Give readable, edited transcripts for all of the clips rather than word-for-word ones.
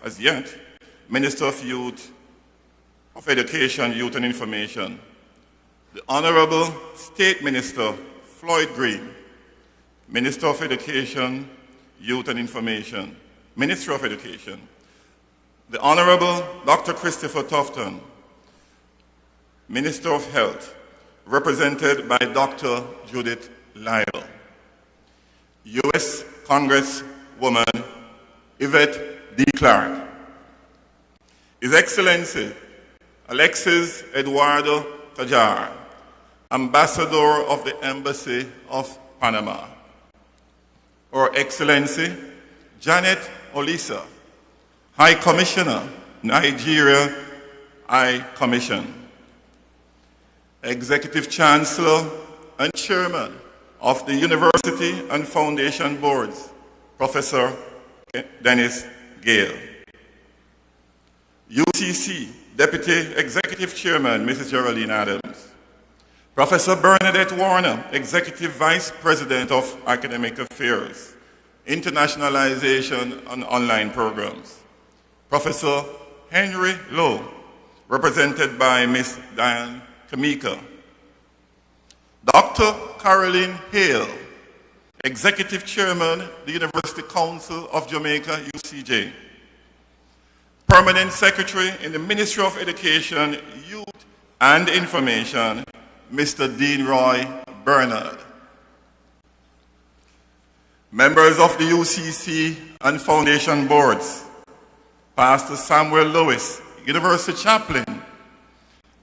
as yet, Minister of Education, Youth and Information, the Honorable State Minister Floyd Green, Minister of Education, Youth and Information, Minister of Education, the Honorable Dr. Christopher Tufton, Minister of Health, represented by Dr. Judith Lyle, U.S. Congresswoman Yvette D. Clarke, His Excellency Alexis Eduardo Tajar, Ambassador of the Embassy of Panama, Her Excellency Janet Olisa, High Commissioner, Nigeria High Commission, Executive Chancellor and Chairman of the University and Foundation Boards, Professor Dennis Gale, UCC Deputy Executive Chairman, Mrs. Geraldine Adams, Professor Bernadette Warner, Executive Vice President of Academic Affairs, Internationalization and Online Programs, Professor Henry Lowe, represented by Ms. Diane Kamika, Dr. Caroline Hale, Executive Chairman, the University Council of Jamaica, UCJ, Permanent Secretary in the Ministry of Education, Youth and Information, Mr. Dean Roy Bernard, members of the UCC and Foundation Boards, Pastor Samuel Lewis, University Chaplain,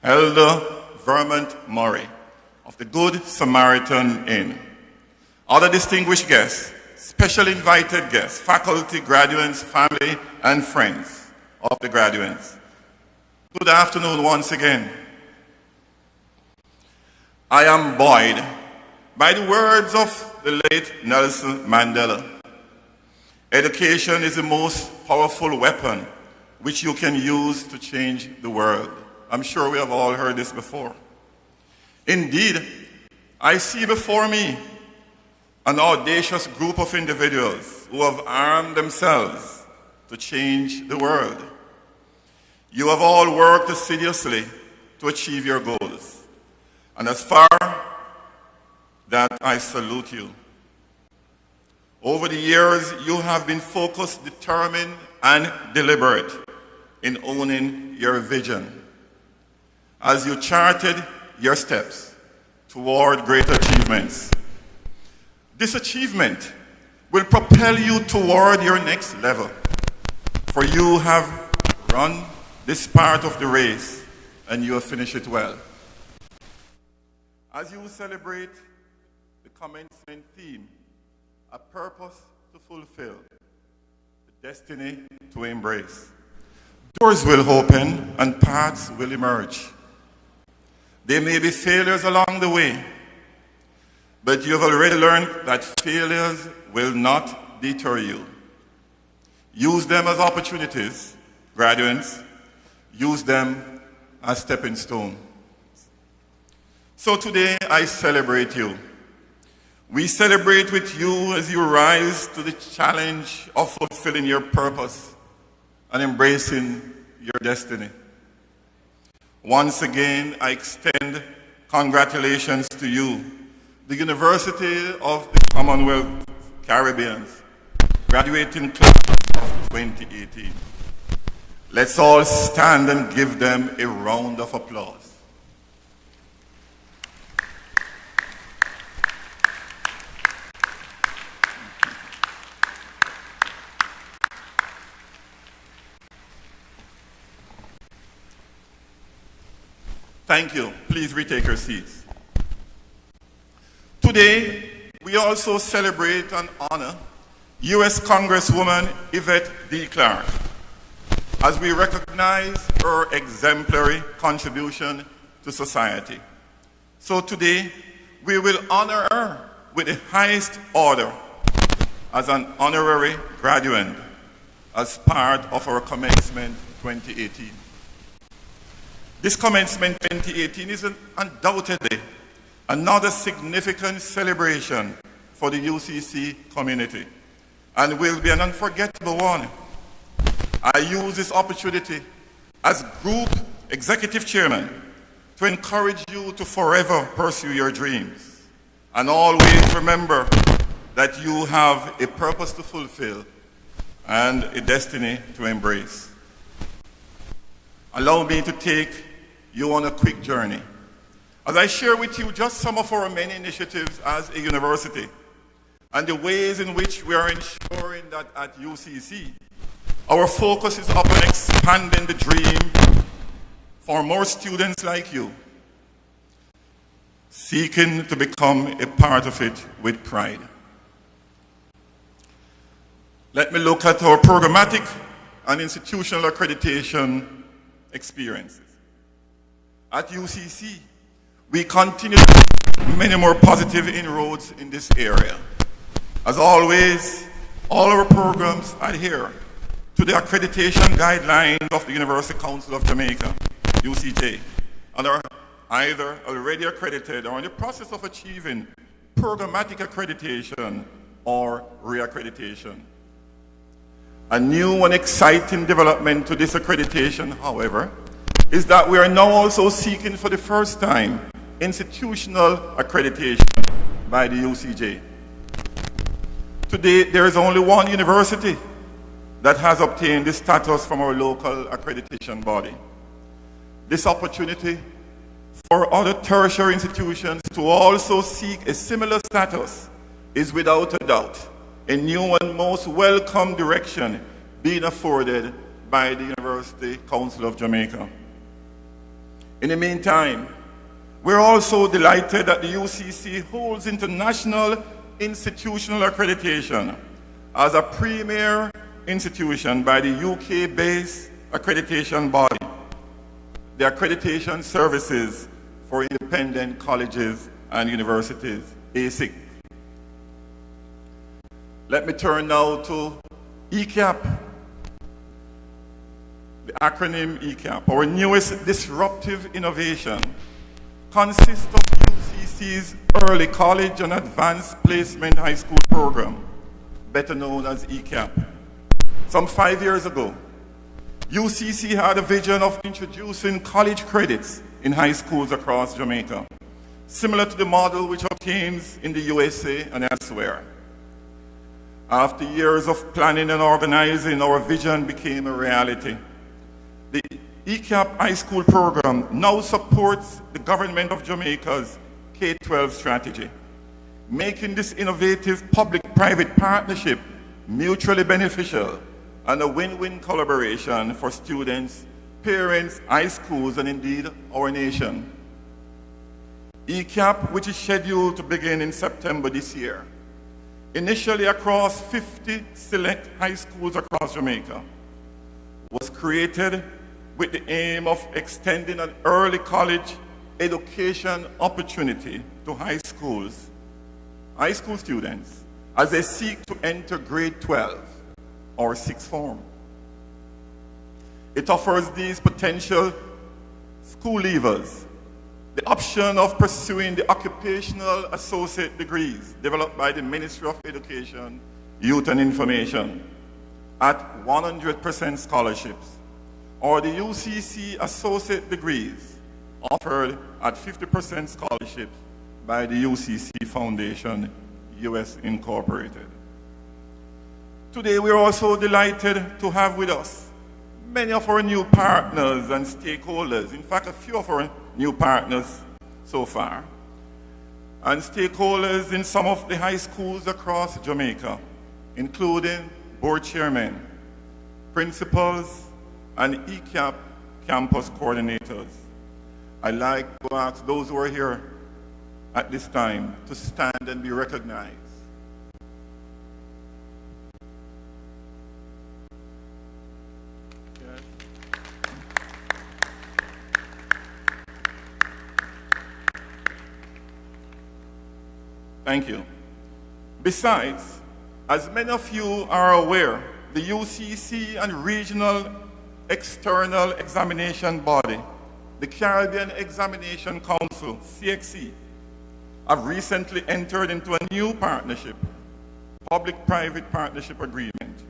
Elder Vermont Murray of the Good Samaritan Inn, other distinguished guests, special invited guests, faculty, graduates, family, and friends of the graduates. Good afternoon once again. I am buoyed by the words of the late Nelson Mandela. Education is the most powerful weapon which you can use to change the world. I'm sure we have all heard this before. Indeed, I see before me an audacious group of individuals who have armed themselves to change the world. You have all worked assiduously to achieve your goals. And as far that I salute you. Over the years, you have been focused, determined, and deliberate in owning your vision as you charted your steps toward greater achievements. This achievement will propel you toward your next level, for you have run this part of the race and you have finished it well. As you celebrate the commencement theme, a purpose to fulfill, a destiny to embrace, doors will open and paths will emerge. There may be failures along the way, but you have already learned that failures will not deter you. Use them as opportunities, graduates. Use them as stepping stones. So today I celebrate you. We celebrate with you as you rise to the challenge of fulfilling your purpose and embracing your destiny. Once again, I extend congratulations to you, the University of the Commonwealth Caribbean, graduating class of 2018. Let's all stand and give them a round of applause. Thank you. Please retake your seats. Today, we also celebrate and honor U.S. Congresswoman Yvette D. Clarke, as we recognize her exemplary contribution to society. So today, we will honor her with the highest order as an honorary graduate as part of our Commencement 2018. This Commencement 2018 is undoubtedly another significant celebration for the UCC community and will be an unforgettable one. I use this opportunity as Group Executive Chairman to encourage you to forever pursue your dreams and always remember that you have a purpose to fulfill and a destiny to embrace. Allow me to take you on a quick journey as I share with you just some of our many initiatives as a university and the ways in which we are ensuring that at UCC, our focus is upon expanding the dream for more students like you, seeking to become a part of it with pride. Let me look at our programmatic and institutional accreditation experiences. At UCC, we continue to make many more positive inroads in this area. As always, all our programs adhere to the accreditation guidelines of the University Council of Jamaica, UCJ, and are either already accredited or in the process of achieving programmatic accreditation or reaccreditation. A new and exciting development to this accreditation, however, is that we are now also seeking for the first time institutional accreditation by the UCJ. Today, there is only one university that has obtained this status from our local accreditation body. This opportunity for other tertiary institutions to also seek a similar status is without a doubt a new and most welcome direction being afforded by the University Council of Jamaica. In the meantime, we're also delighted that the UCC holds international institutional accreditation as a premier institution by the UK-based accreditation body, the Accreditation Services for Independent Colleges and Universities, ASIC. Let me turn now to ECAP, the acronym ECAP. Our newest disruptive innovation consists of UCC's Early College and Advanced Placement High School program, better known as ECAP. Some 5 years ago, UCC had a vision of introducing college credits in high schools across Jamaica, similar to the model which obtains in the USA and elsewhere. After years of planning and organizing, our vision became a reality. The ECAP high school program now supports the government of Jamaica's K-12 strategy, making this innovative public-private partnership mutually beneficial and a win-win collaboration for students, parents, high schools, and indeed our nation. ECAP, which is scheduled to begin in September this year, initially across 50 select high schools across Jamaica, was created with the aim of extending an early college education opportunity to high school students as they seek to enter grade 12 or sixth form. It offers these potential school leavers the option of pursuing the occupational associate degrees developed by the Ministry of Education, Youth and Information at 100% scholarships, or the UCC associate degrees offered at 50% scholarships by the UCC Foundation, US Incorporated. Today, we're also delighted to have with us many of our new partners and stakeholders. In fact, a few of our new partners so far, and stakeholders in some of the high schools across Jamaica, including board chairmen, principals, and ECAP campus coordinators. I'd like to ask those who are here at this time to stand and be recognized. Thank you. Besides, as many of you are aware, the UCC and Regional External Examination Body, the Caribbean Examination Council, CXC, have recently entered into a new partnership, public-private partnership agreement,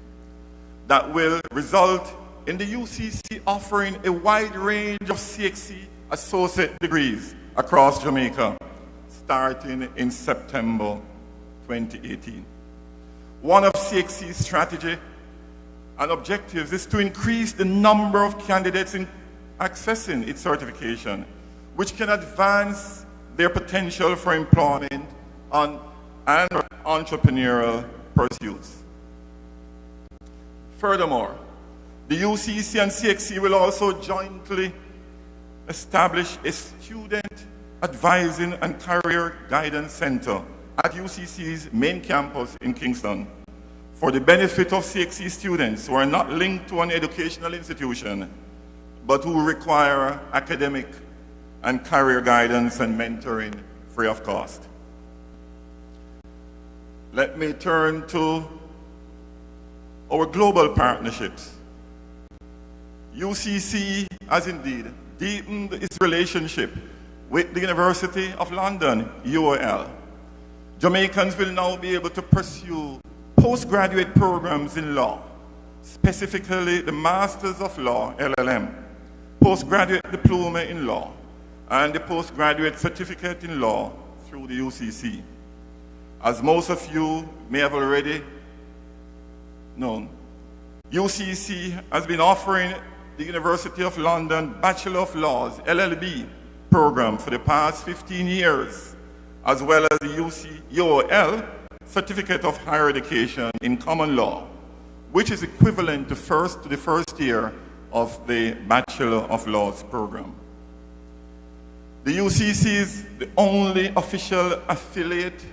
that will result in the UCC offering a wide range of CXC associate degrees across Jamaica, starting in September 2018. One of CXC's strategy and objectives is to increase the number of candidates in accessing its certification, which can advance their potential for employment and entrepreneurial pursuits. Furthermore, the UCC and CXC will also jointly establish a student advising and career guidance center at UCC's main campus in Kingston for the benefit of CXC students who are not linked to an educational institution but who require academic and career guidance and mentoring free of cost. Let me turn to our global partnerships. UCC has indeed deepened its relationship with the University of London, UOL. Jamaicans will now be able to pursue postgraduate programs in law, specifically the Masters of Law, LLM, postgraduate diploma in law, and the postgraduate certificate in law through the UCC. As most of you may have already known, UCC has been offering the University of London Bachelor of Laws, LLB, program for the past 15 years, as well as the UOL Certificate of Higher Education in Common Law, which is equivalent to the first year of the Bachelor of Laws program. The UCC is the only official affiliate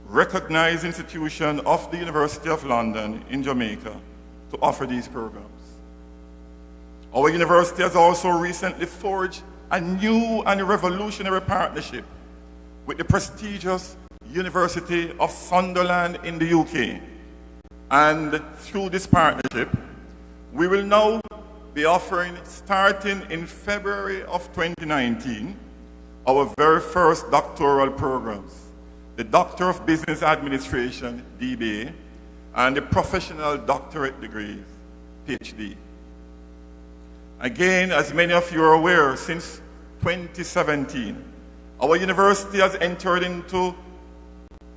recognized institution of the University of London in Jamaica to offer these programs. Our university has also recently forged a new and revolutionary partnership with the prestigious University of Sunderland in the UK. And through this partnership, we will now be offering, starting in February of 2019, our very first doctoral programs, the Doctor of Business Administration, DBA, and the Professional Doctorate Degrees, PhD. Again, as many of you are aware, since 2017, our university has entered into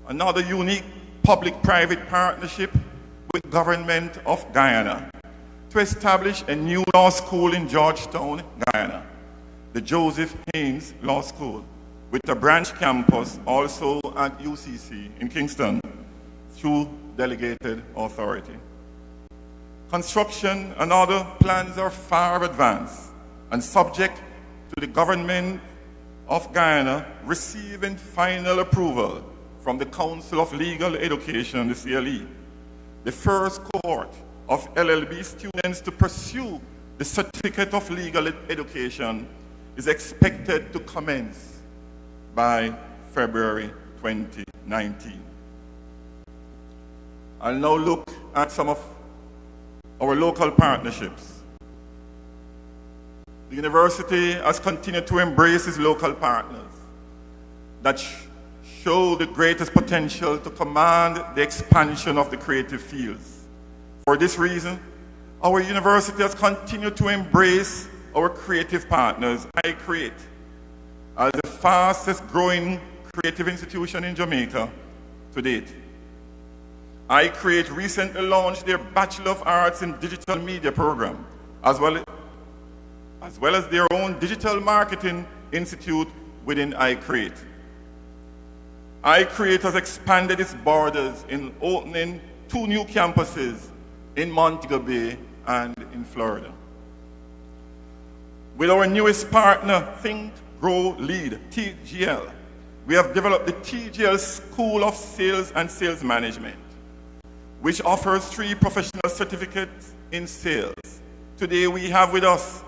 another unique public-private partnership with Government of Guyana to establish a new law school in Georgetown, Guyana, the Joseph Haynes Law School, with a branch campus also at UCC in Kingston through delegated authority. Construction and other plans are far advanced and subject to the Government of Guyana receiving final approval from the Council of Legal Education, the CLE. The first cohort of LLB students to pursue the Certificate of Legal Education is expected to commence by February 2019. I'll now look at some of our local partnerships. The university has continued to embrace its local partners that show the greatest potential to command the expansion of the creative fields. For this reason, our university has continued to embrace our creative partners, iCreate, as the fastest growing creative institution in Jamaica to date. iCreate recently launched their Bachelor of Arts in Digital Media program, as well as their own digital marketing institute within iCreate. iCreate has expanded its borders in opening 2 new campuses in Montego Bay and in Florida. With our newest partner, Think, Grow, Lead, TGL, we have developed the TGL School of Sales and Sales Management, which offers 3 professional certificates in sales. Today we have with us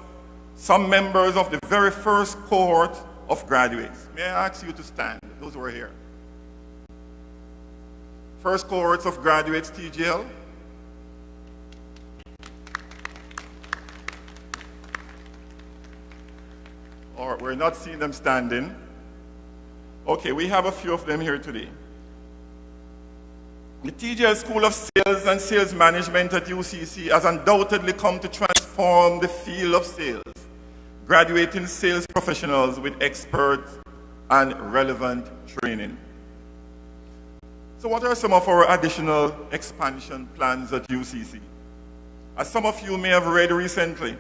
some members of the very first cohort of graduates. May I ask you to stand, those who are here. First cohorts of graduates, TGL. Or we're not seeing them standing. Okay, we have a few of them here today. The TGL School of Sales and Sales Management at UCC has undoubtedly come to transform the field of sales, graduating sales professionals with expert and relevant training. So what are some of our additional expansion plans at UCC? As some of you may have read recently,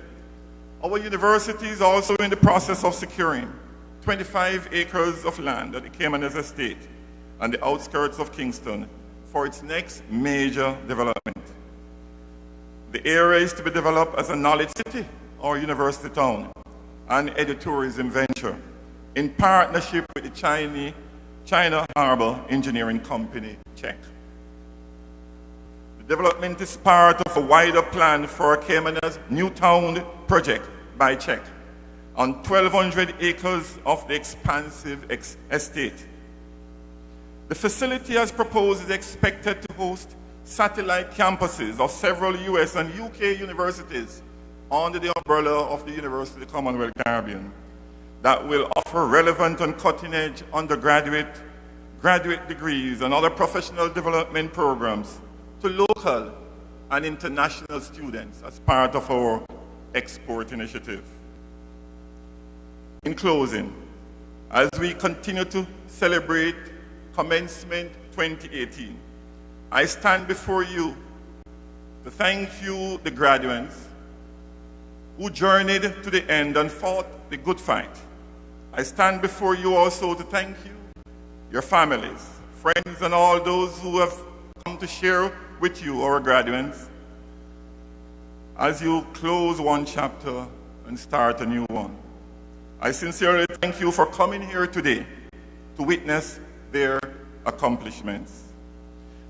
our university is also in the process of securing 25 acres of land at the Caymanas Estate on the outskirts of Kingston for its next major development. The area is to be developed as a knowledge city or university town and edutourism venture in partnership with the China Harbour Engineering Company, Czech. The development is part of a wider plan for Caymanas New Town project by Czech on 1,200 acres of the expansive estate. The facility as proposed is expected to host satellite campuses of several US and UK universities under the umbrella of the University of the Commonwealth Caribbean that will offer relevant and cutting-edge undergraduate, graduate degrees and other professional development programs to local and international students as part of our export initiative. In closing, as we continue to celebrate Commencement 2018, I stand before you to thank you, the graduates, who journeyed to the end and fought the good fight. I stand before you also to thank you, your families, friends, and all those who have come to share with you, our graduates, as you close one chapter and start a new one. I sincerely thank you for coming here today to witness their accomplishments.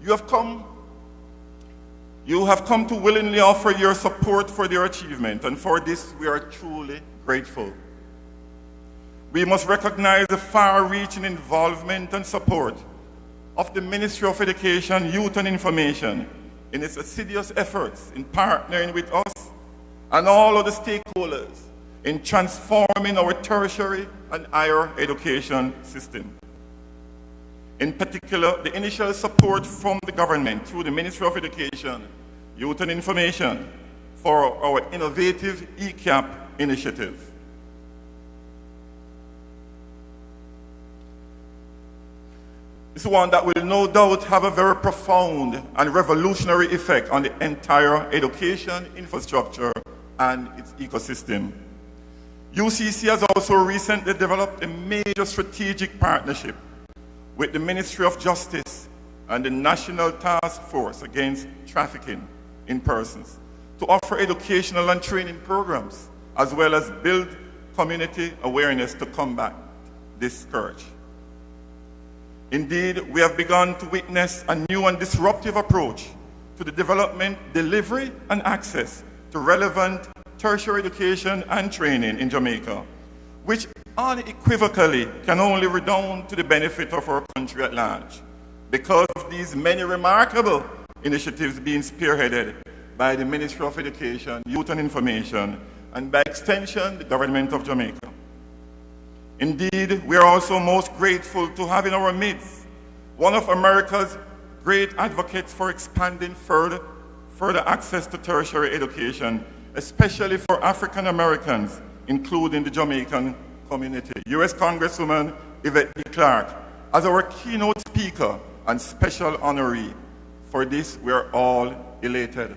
You have come to willingly offer your support for their achievement, and for this we are truly grateful. We must recognize the far-reaching involvement and support of the Ministry of Education, Youth and Information in its assiduous efforts in partnering with us and all of the stakeholders in transforming our tertiary and higher education system. In particular, the initial support from the government through the Ministry of Education, Youth and Information for our innovative ECAP initiative. This is one that will no doubt have a very profound and revolutionary effect on the entire education infrastructure and its ecosystem. UCC has also recently developed a major strategic partnership with the Ministry of Justice and the National Task Force Against Trafficking in Persons to offer educational and training programs, as well as build community awareness to combat this scourge. Indeed, we have begun to witness a new and disruptive approach to the development, delivery, and access to relevant tertiary education and training in Jamaica, which unequivocally can only redound to the benefit of our country at large because of these many remarkable initiatives being spearheaded by the Ministry of Education, Youth and Information, and by extension, the Government of Jamaica. Indeed, we are also most grateful to have in our midst one of America's great advocates for expanding further access to tertiary education, especially for African Americans, including the Jamaican community, U.S. Congresswoman Yvette B. Clarke, as our keynote speaker and special honoree. For this, we are all elated.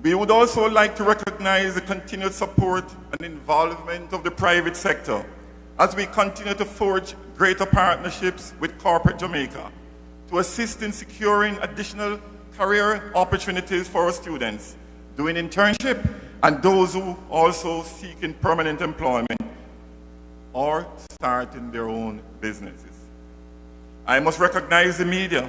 We would also like to recognize the continued support and involvement of the private sector as we continue to forge greater partnerships with corporate Jamaica to assist in securing additional career opportunities for our students, doing internship, and those who also seeking permanent employment or starting their own businesses. I must recognize the media,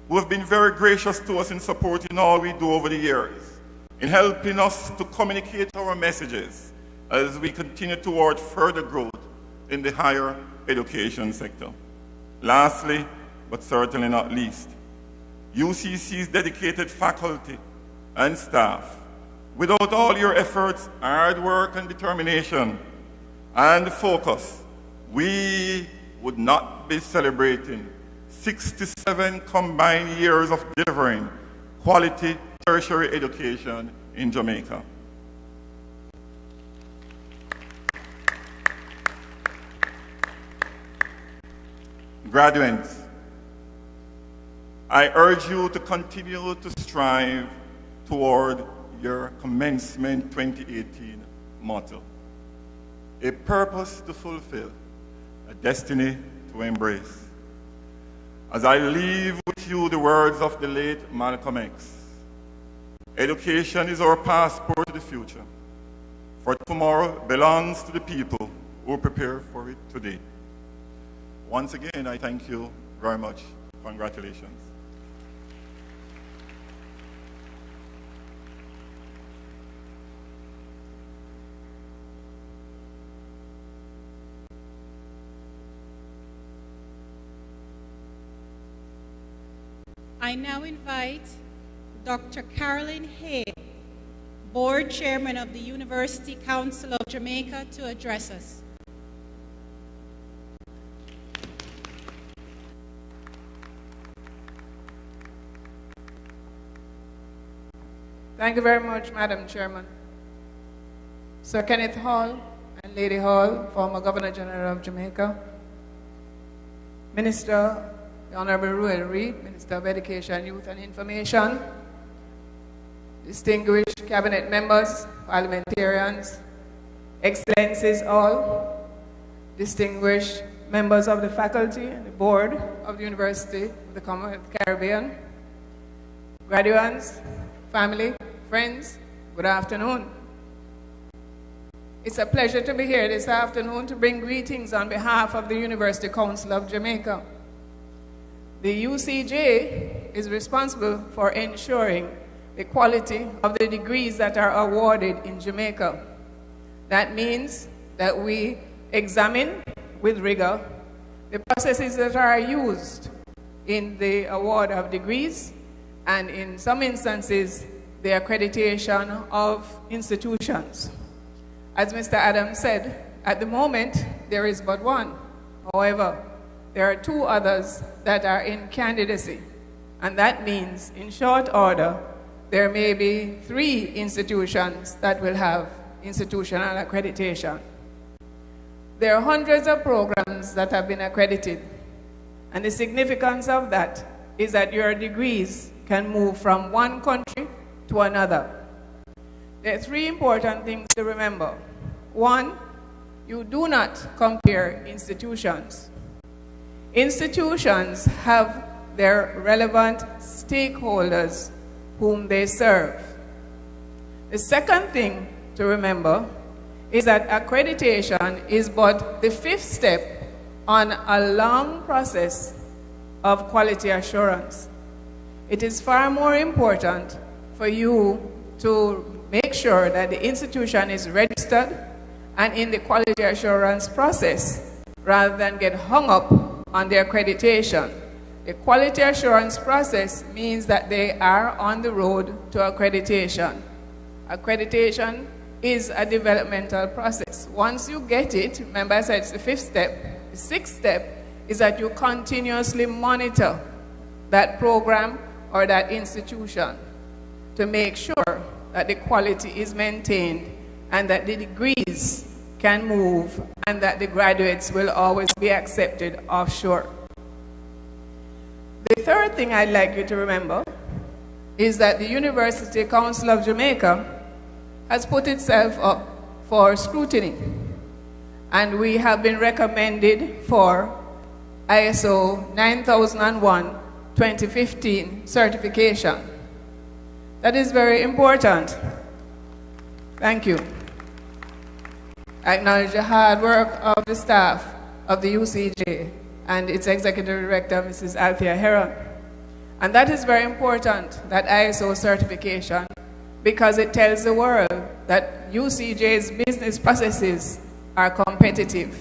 who have been very gracious to us in supporting all we do over the years, in helping us to communicate our messages as we continue toward further growth in the higher education sector. Lastly, but certainly not least, UCC's dedicated faculty and staff Without all your efforts, hard work and determination and focus, we would not be celebrating 67 combined years of delivering quality tertiary education in Jamaica. Graduates, I urge you to continue to strive toward your Commencement 2018 motto: a purpose to fulfill, a destiny to embrace. As I leave with you the words of the late Malcolm X, education is our passport to the future, for tomorrow belongs to the people who prepare for it today. Once again, I thank you very much. Congratulations. I now invite Dr. Carolyn Hay, Board Chairman of the University Council of Jamaica, to address us. Thank you very much, Madam Chairman. Sir Kenneth Hall and Lady Hall, former Governor General of Jamaica, Minister, the Honorable Ruel Reid, Minister of Education, Youth and Information, distinguished cabinet members, parliamentarians, excellencies all, distinguished members of the faculty and the board of the University of the Commonwealth Caribbean, graduates, family, friends, good afternoon. It's a pleasure to be here this afternoon to bring greetings on behalf of the University Council of Jamaica. The UCJ is responsible for ensuring the quality of the degrees that are awarded in Jamaica. That means that we examine with rigor the processes that are used in the award of degrees and in some instances the accreditation of institutions. As Mr. Adams said, at the moment there is but one. However, there are two others that are in candidacy, and that means, in short order, there may be 3 institutions that will have institutional accreditation. There are hundreds of programs that have been accredited, and the significance of that is that your degrees can move from one country to another. There are 3 important things to remember. 1, you do not compare institutions. Institutions have their relevant stakeholders whom they serve. The second thing to remember is that accreditation is but the 5th step on a long process of quality assurance. It is far more important for you to make sure that the institution is registered and in the quality assurance process rather than get hung up on their accreditation. The quality assurance process means that they are on the road to accreditation. Accreditation is a developmental process. Once you get it, remember I said it's the 5th step. The 6th step is that you continuously monitor that program or that institution to make sure that the quality is maintained and that the degrees can move and that the graduates will always be accepted offshore. The third thing I'd like you to remember is that the University Council of Jamaica has put itself up for scrutiny, and we have been recommended for ISO 9001-2015 certification. That is very important. Thank you. I acknowledge the hard work of the staff of the UCJ and its Executive Director, Mrs. Althea Heron. And that is very important, that ISO certification, because it tells the world that UCJ's business processes are competitive.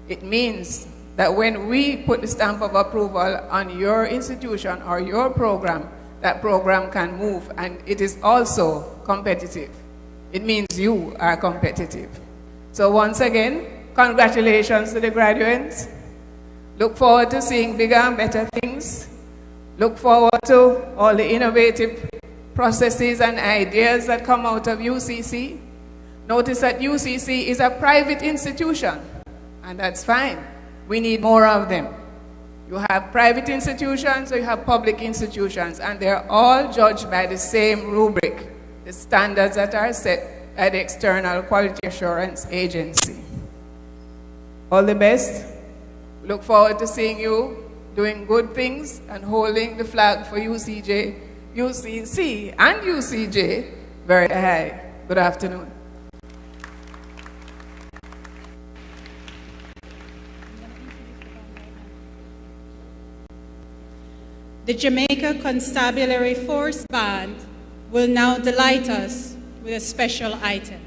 It means that when we put the stamp of approval on your institution or your program, that program can move, and it is also competitive. it means you are competitive. So once again, congratulations to the graduates. Look forward to seeing bigger and better things. Look forward to all the innovative processes and ideas that come out of UCC. Notice that UCC is a private institution, and that's fine. We need more of them. You have private institutions, or you have public institutions, and they're all judged by the same rubric, the standards that are set by the External Quality Assurance Agency. All the best. Look forward to seeing you doing good things and holding the flag for UCC, and UCJ very high. Good afternoon. The Jamaica Constabulary Force Band will now delight us with a special item.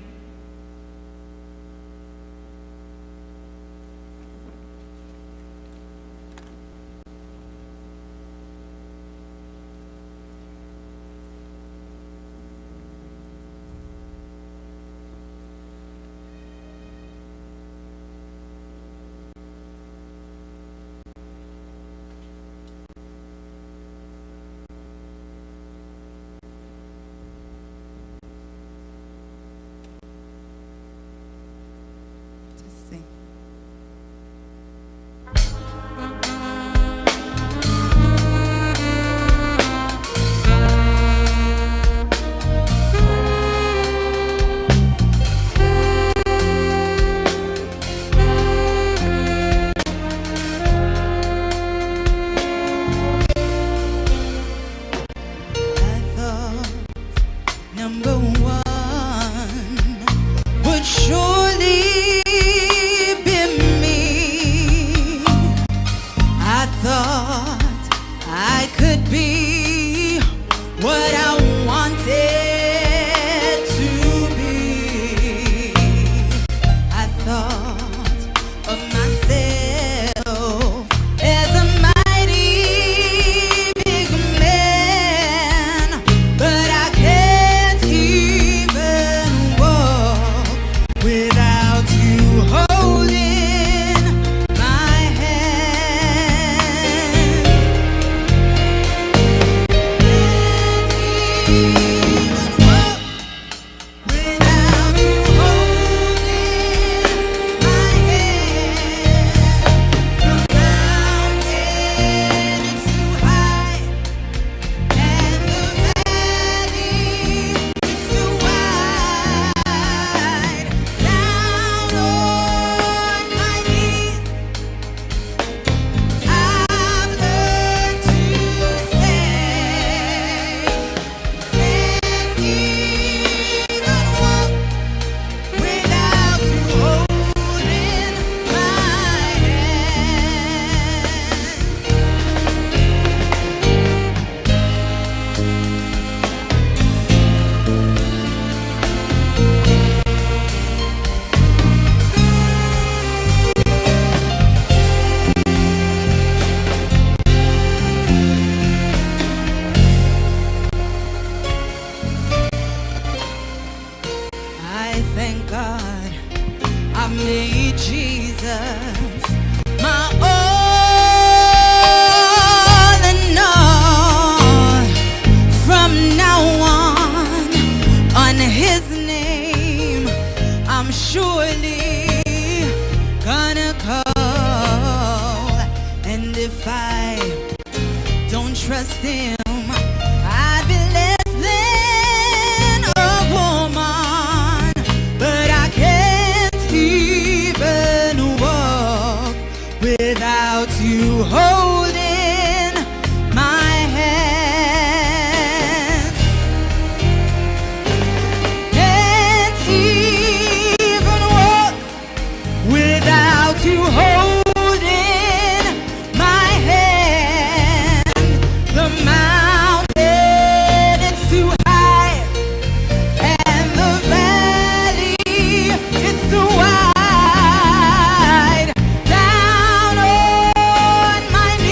Down on my knees.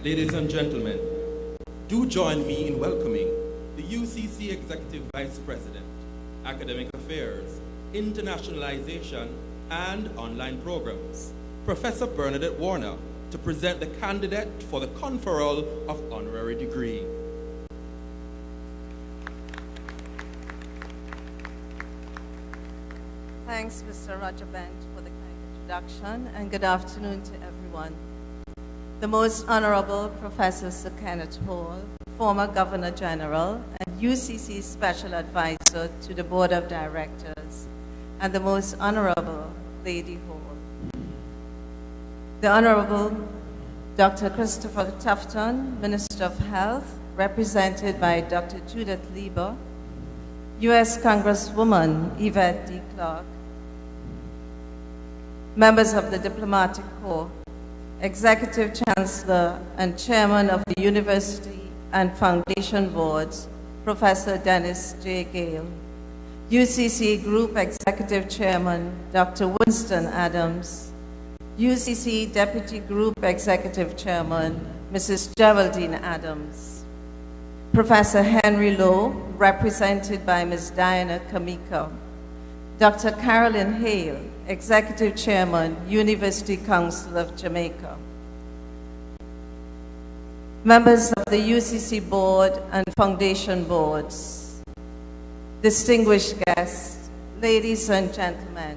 ladies and gentlemen, do join me in welcoming the UCC Executive Vice President, Academic Affairs, Internationalization, and Online Programs, Professor Bernadette Warner, to present the candidate for the conferral of honorary degree. Thanks, Mr. Roger Bent, for the kind introduction, and good afternoon to everyone. The Most Honorable Professor Sir Kenneth Hall, former Governor General and UCC Special Advisor to the Board of Directors, and the Most Honorable Lady Hall. The Honorable Dr. Christopher Tufton, Minister of Health, represented by Dr. Judith Lieber, U.S. Congresswoman Yvette D. Clarke, members of the Diplomatic Corps, Executive Chancellor and Chairman of the University and Foundation Boards, Professor Dennis J. Gale, UCC Group Executive Chairman, Dr. Winston Adams, UCC Deputy Group Executive Chairman, Mrs. Geraldine Adams, Professor Henry Lowe, represented by Ms. Diana Kamiko, Dr. Carolyn Hale, Executive Chairman, University Council of Jamaica, members of the UCC Board and Foundation Boards, distinguished guests, ladies and gentlemen,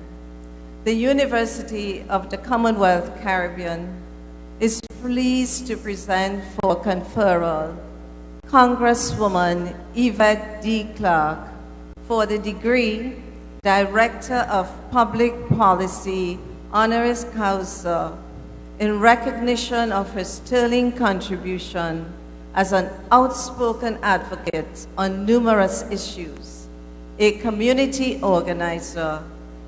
the University of the Commonwealth Caribbean is pleased to present for conferral Congresswoman Yvette D. Clarke for the degree Director of Public Policy honoris causa in recognition of her sterling contribution as an outspoken advocate on numerous issues, a community organizer,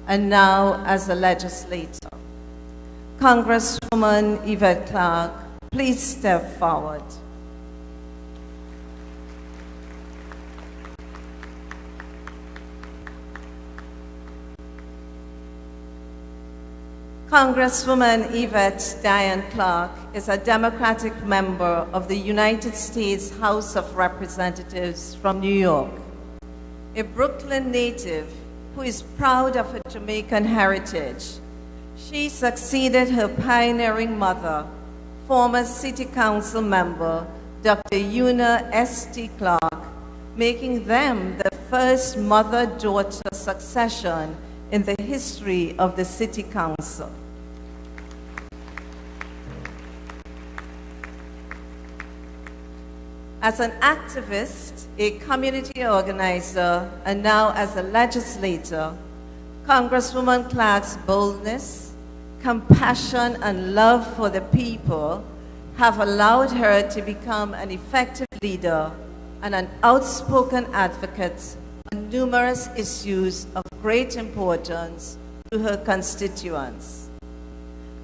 and now as a legislator. Congresswoman Yvette Clarke, please step forward. Congresswoman Yvette Diane Clarke is a Democratic member of the United States House of Representatives from New York, a Brooklyn native who is proud of her Jamaican heritage. She succeeded her pioneering mother, former City Council member Dr. Una S.T. Clarke, making them the first mother-daughter succession in the history of the City Council. As an activist, a community organizer, and now as a legislator, Congresswoman Clarke's boldness, compassion, and love for the people have allowed her to become an effective leader and an outspoken advocate on numerous issues of great importance to her constituents.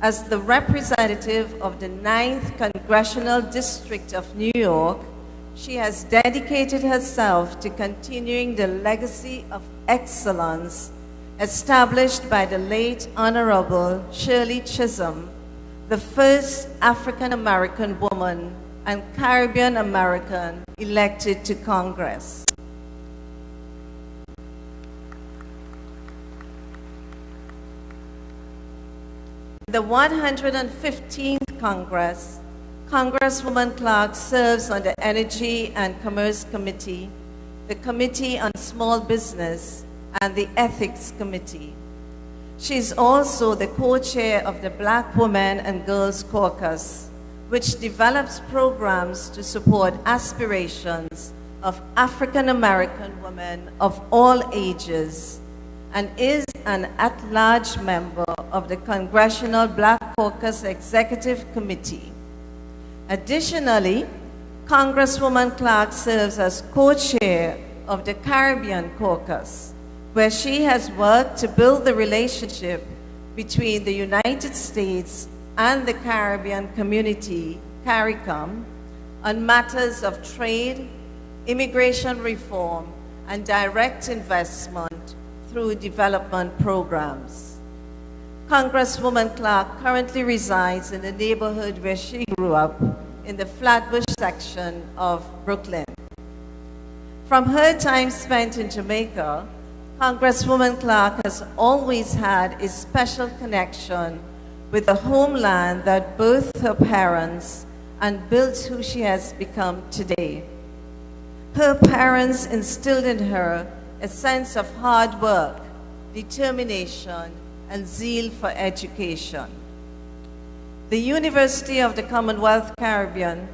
As the representative of the 9th Congressional District of New York, she has dedicated herself to continuing the legacy of excellence established by the late Honorable Shirley Chisholm, the first African-American woman and Caribbean-American elected to Congress. The 115th Congress, Congresswoman Clarke serves on the Energy and Commerce Committee, the Committee on Small Business, and the Ethics Committee. She is also the co-chair of the Black Women and Girls Caucus, which develops programs to support aspirations of African American women of all ages, and is an at-large member of the Congressional Black Caucus Executive Committee. Additionally, Congresswoman Clarke serves as co-chair of the Caribbean Caucus, where she has worked to build the relationship between the United States and the Caribbean community, CARICOM, on matters of trade, immigration reform, and direct investment through development programs. Congresswoman Clarke currently resides in the neighborhood where she grew up, in the Flatbush section of Brooklyn. From her time spent in Jamaica, Congresswoman Clark has always had a special connection with the homeland that birthed her parents and built who she has become today. Her parents instilled in her a sense of hard work, determination, and zeal for education. The University of the Commonwealth Caribbean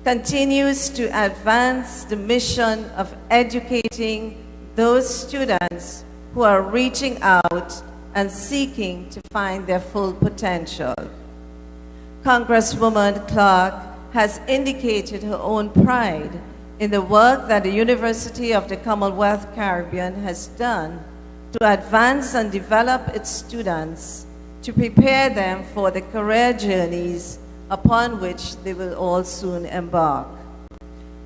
continues to advance the mission of educating those students who are reaching out and seeking to find their full potential. Congresswoman Clark has indicated her own pride in the work that the University of the Commonwealth Caribbean has done to advance and develop its students to prepare them for the career journeys upon which they will all soon embark.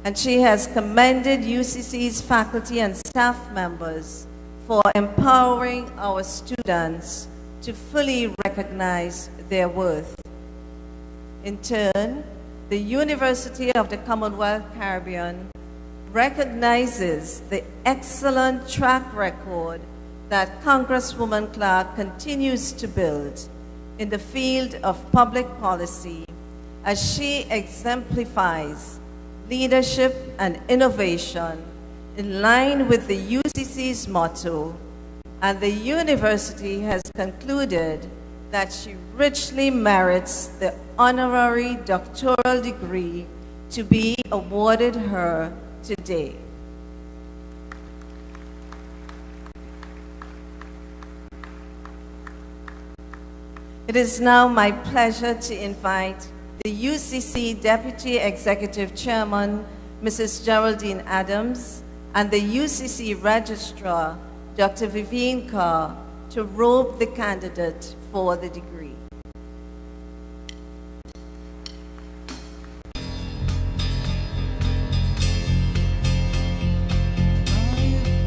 And she has commended UCC's faculty and staff members for empowering our students to fully recognize their worth. In turn, the University of the Commonwealth Caribbean recognizes the excellent track record that Congresswoman Clark continues to build in the field of public policy as she exemplifies leadership and innovation in line with the UCC's motto, and the university has concluded that she richly merits the honorary doctoral degree to be awarded her today. It is now my pleasure to invite the UCC Deputy Executive Chairman, Mrs. Geraldine Adams, and the UCC Registrar, Dr. Vivienne Carr, to robe the candidate for the degree.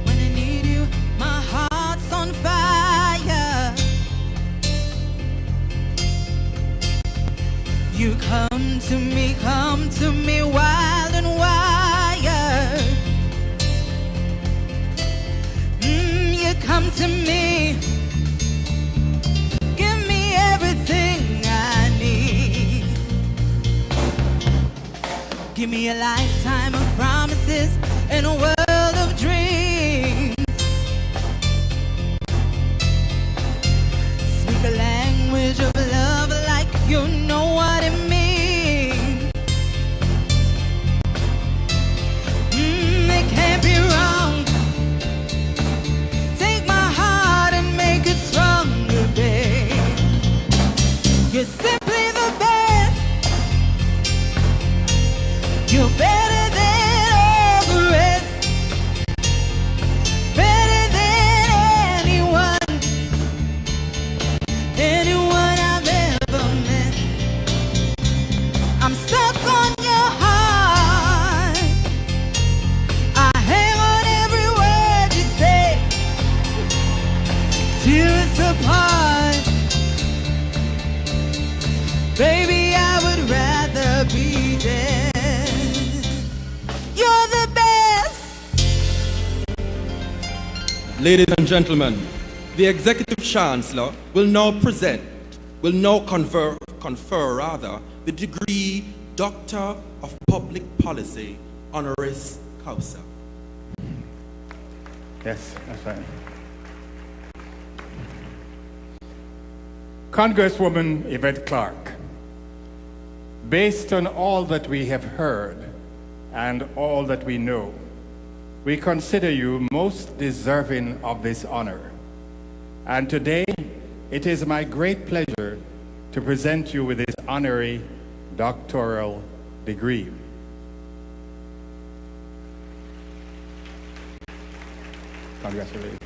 When I need you, my heart's on fire. You come to me wild and wired. You come to me, give me everything I need. Give me a lifetime of promises and a world of dreams. Speak a language of love like you know what it means. It can't be wrong. Take my heart and make it stronger, babe. You're simply the best. You're better than all the rest. Better than anyone I've ever met. I'm stuck on your heart. I hang on every word you say. Till it's apart. Baby, I would rather be dead. You're the best. Ladies and gentlemen, the Executive Chancellor will now confer the degree Doctor of Public Policy honoris causa. Yes, that's fine. Congresswoman Yvette Clark, based on all that we have heard and all that we know, we consider you most deserving of this honor. And today, it is my great pleasure to present you with this honorary doctoral degree. Congratulations.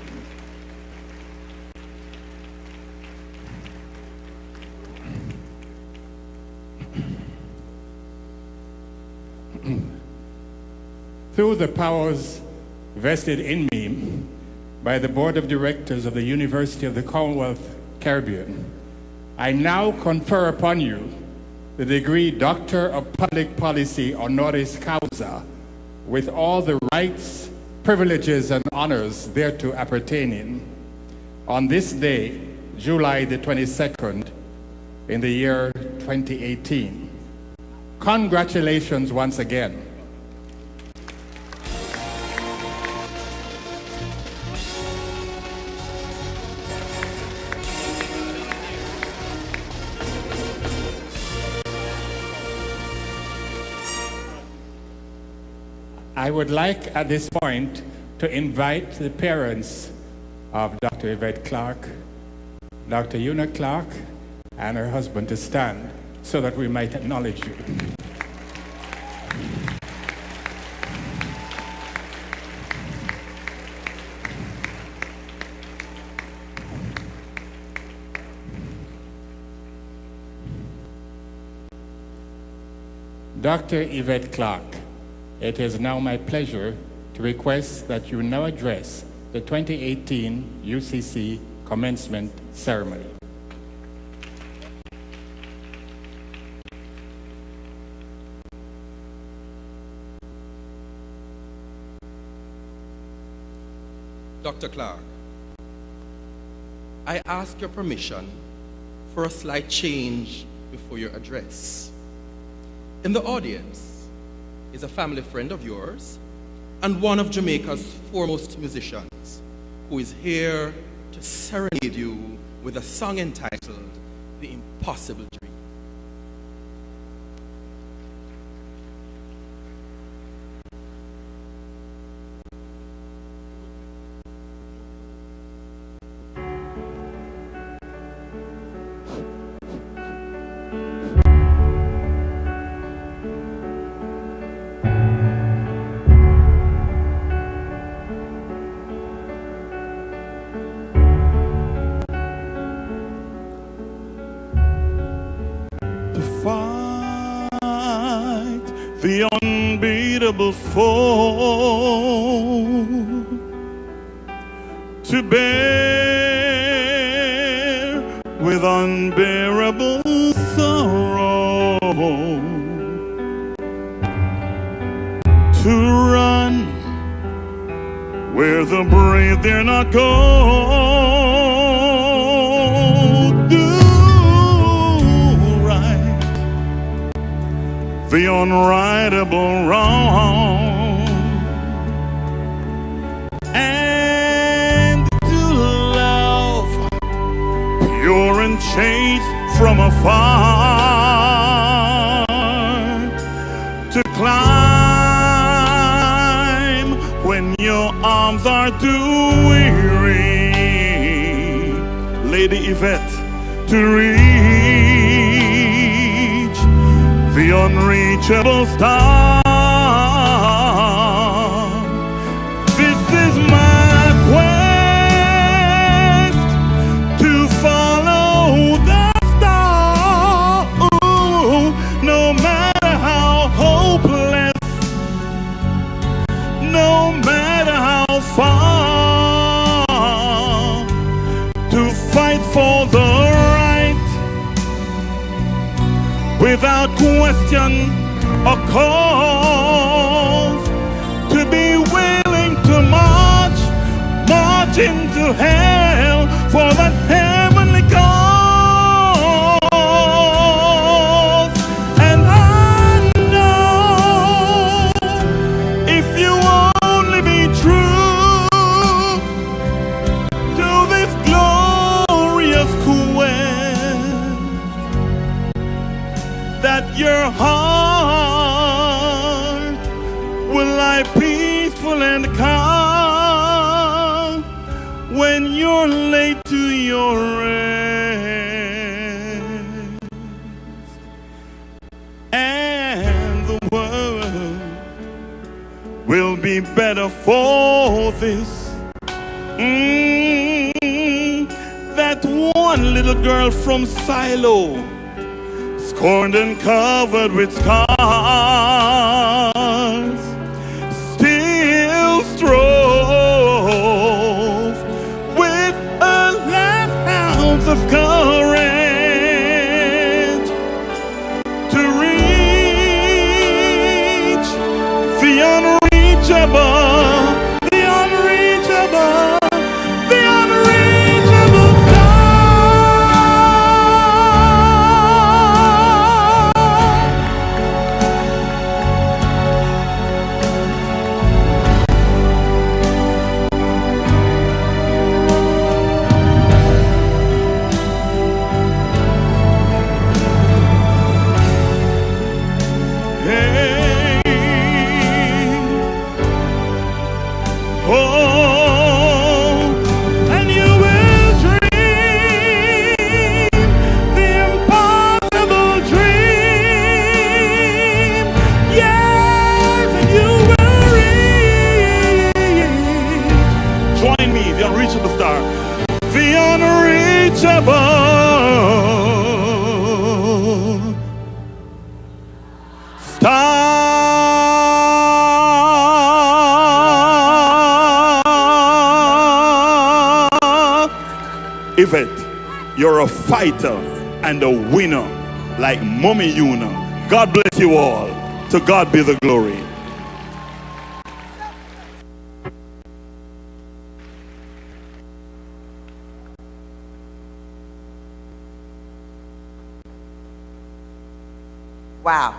Through the powers vested in me by the Board of Directors of the University of the Commonwealth Caribbean, I now confer upon you the degree Doctor of Public Policy honoris causa, with all the rights, privileges, and honors thereto appertaining, on this day, July the 22nd, in the year 2018. Congratulations once again. I would like at this point to invite the parents of Dr. Yvette Clark, Dr. Una Clark, and her husband to stand so that we might acknowledge you. Dr. Yvette Clark, it is now my pleasure to request that you now address the 2018 UCC Commencement Ceremony. Dr. Clark, I ask your permission for a slight change before your address. In the audience is a family friend of yours and one of Jamaica's foremost musicians who is here to serenade you with a song entitled The Impossible Dream. The unbeatable foe, to bear with unbearable sorrow, to run where the brave dare not go. The unrightable wrong, and to love pure and chaste from afar, to climb when your arms are too weary, Lady Yvette, to reach the unreachable star. This is my quest, to follow the star. Ooh, no matter how hopeless, no matter how far, to fight for the without question or cause, to be willing to march into hell for that heavenly cause. And I know if you only be true to this glorious quest, that your heart will lie peaceful and calm when you're laid to your rest, and the world will be better for this. That one little girl from Silo, scorned and covered with scars, still strove with a last ounce of courage Yvette, you're a fighter and a winner like Mommy Yuna. God bless you all. To God be the glory. Wow.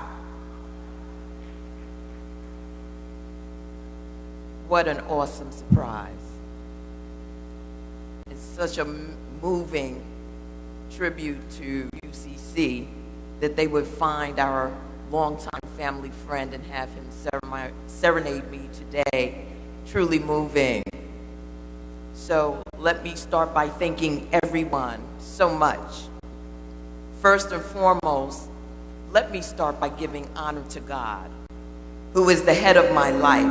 What an awesome surprise. It's such a moving tribute to UCC that they would find our longtime family friend and have him serenade me today. Truly moving. So let me start by thanking everyone so much. First and foremost, let me start by giving honor to God, who is the head of my life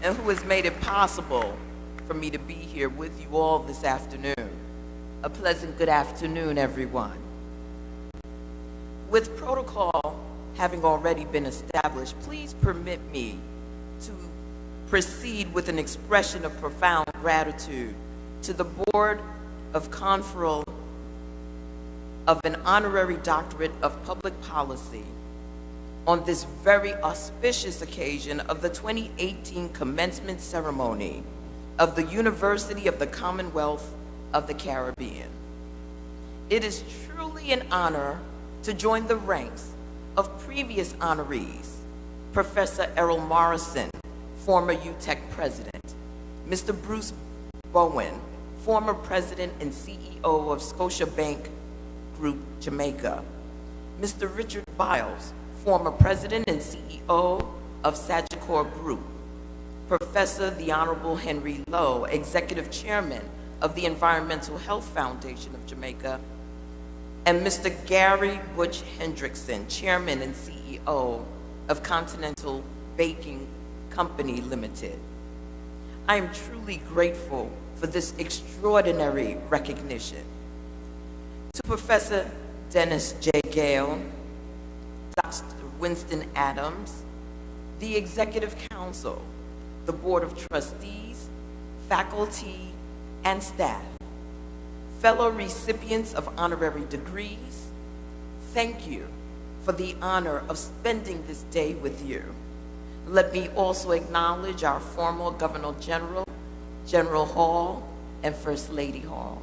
and who has made it possible for me to be here with you all this afternoon. A pleasant good afternoon, everyone. With protocol having already been established, please permit me to proceed with an expression of profound gratitude to the Board of Conferral of an Honorary Doctorate of Public Policy on this very auspicious occasion of the 2018 commencement ceremony of the University of the Commonwealth of the Caribbean. It is truly an honor to join the ranks of previous honorees, Professor Errol Morrison, former UTEC president, Mr. Bruce Bowen, former president and CEO of Scotiabank Group Jamaica, Mr. Richard Biles, former president and CEO of Sagicor Group, Professor the Honorable Henry Lowe, executive chairman of the Environmental Health Foundation of Jamaica, and Mr. Gary Butch Hendrickson, chairman and CEO of Continental Baking Company Limited. I am truly grateful for this extraordinary recognition. To Professor Dennis J. Gale, Dr. Winston Adams, the Executive Council, the Board of Trustees, faculty, and staff, fellow recipients of honorary degrees, thank you for the honor of spending this day with you. Let me also acknowledge our former Governor General, General Hall, and First Lady Hall.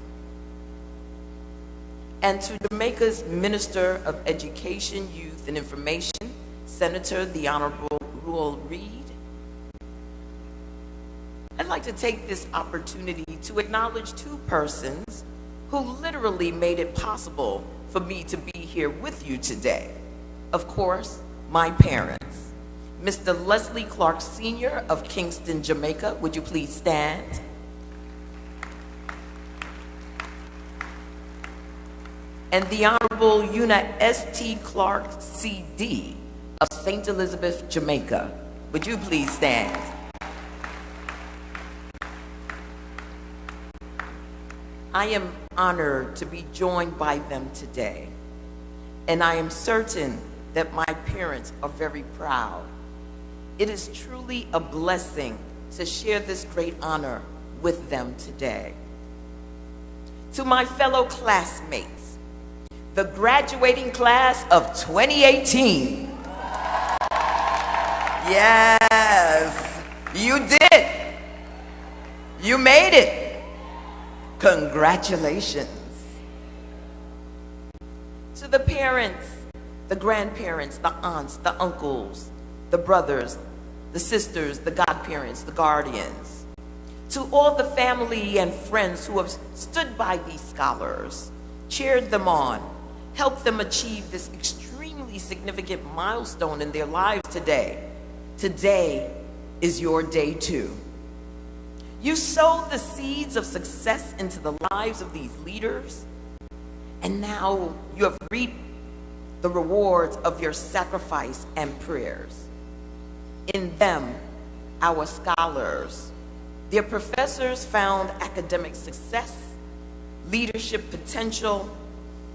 And to Jamaica's Minister of Education, Youth, and Information, Senator the Honorable Ruel Reid. I'd like to take this opportunity to acknowledge two persons who literally made it possible for me to be here with you today. Of course, my parents. Mr. Leslie Clark Sr. of Kingston, Jamaica. Would you please stand? And the Honorable Una S.T. Clark, C.D. of St. Elizabeth, Jamaica. Would you please stand? I am honored to be joined by them today, and I am certain that my parents are very proud. It is truly a blessing to share this great honor with them today. To my fellow classmates, the graduating class of 2018. Yes, you did. You made it. Congratulations. To the parents, the grandparents, the aunts, the uncles, the brothers, the sisters, the godparents, the guardians, to all the family and friends who have stood by these scholars, cheered them on, helped them achieve this extremely significant milestone in their lives today. Today is your day too. You sowed the seeds of success into the lives of these leaders, and now you have reaped the rewards of your sacrifice and prayers. In them, our scholars, their professors found academic success, leadership potential,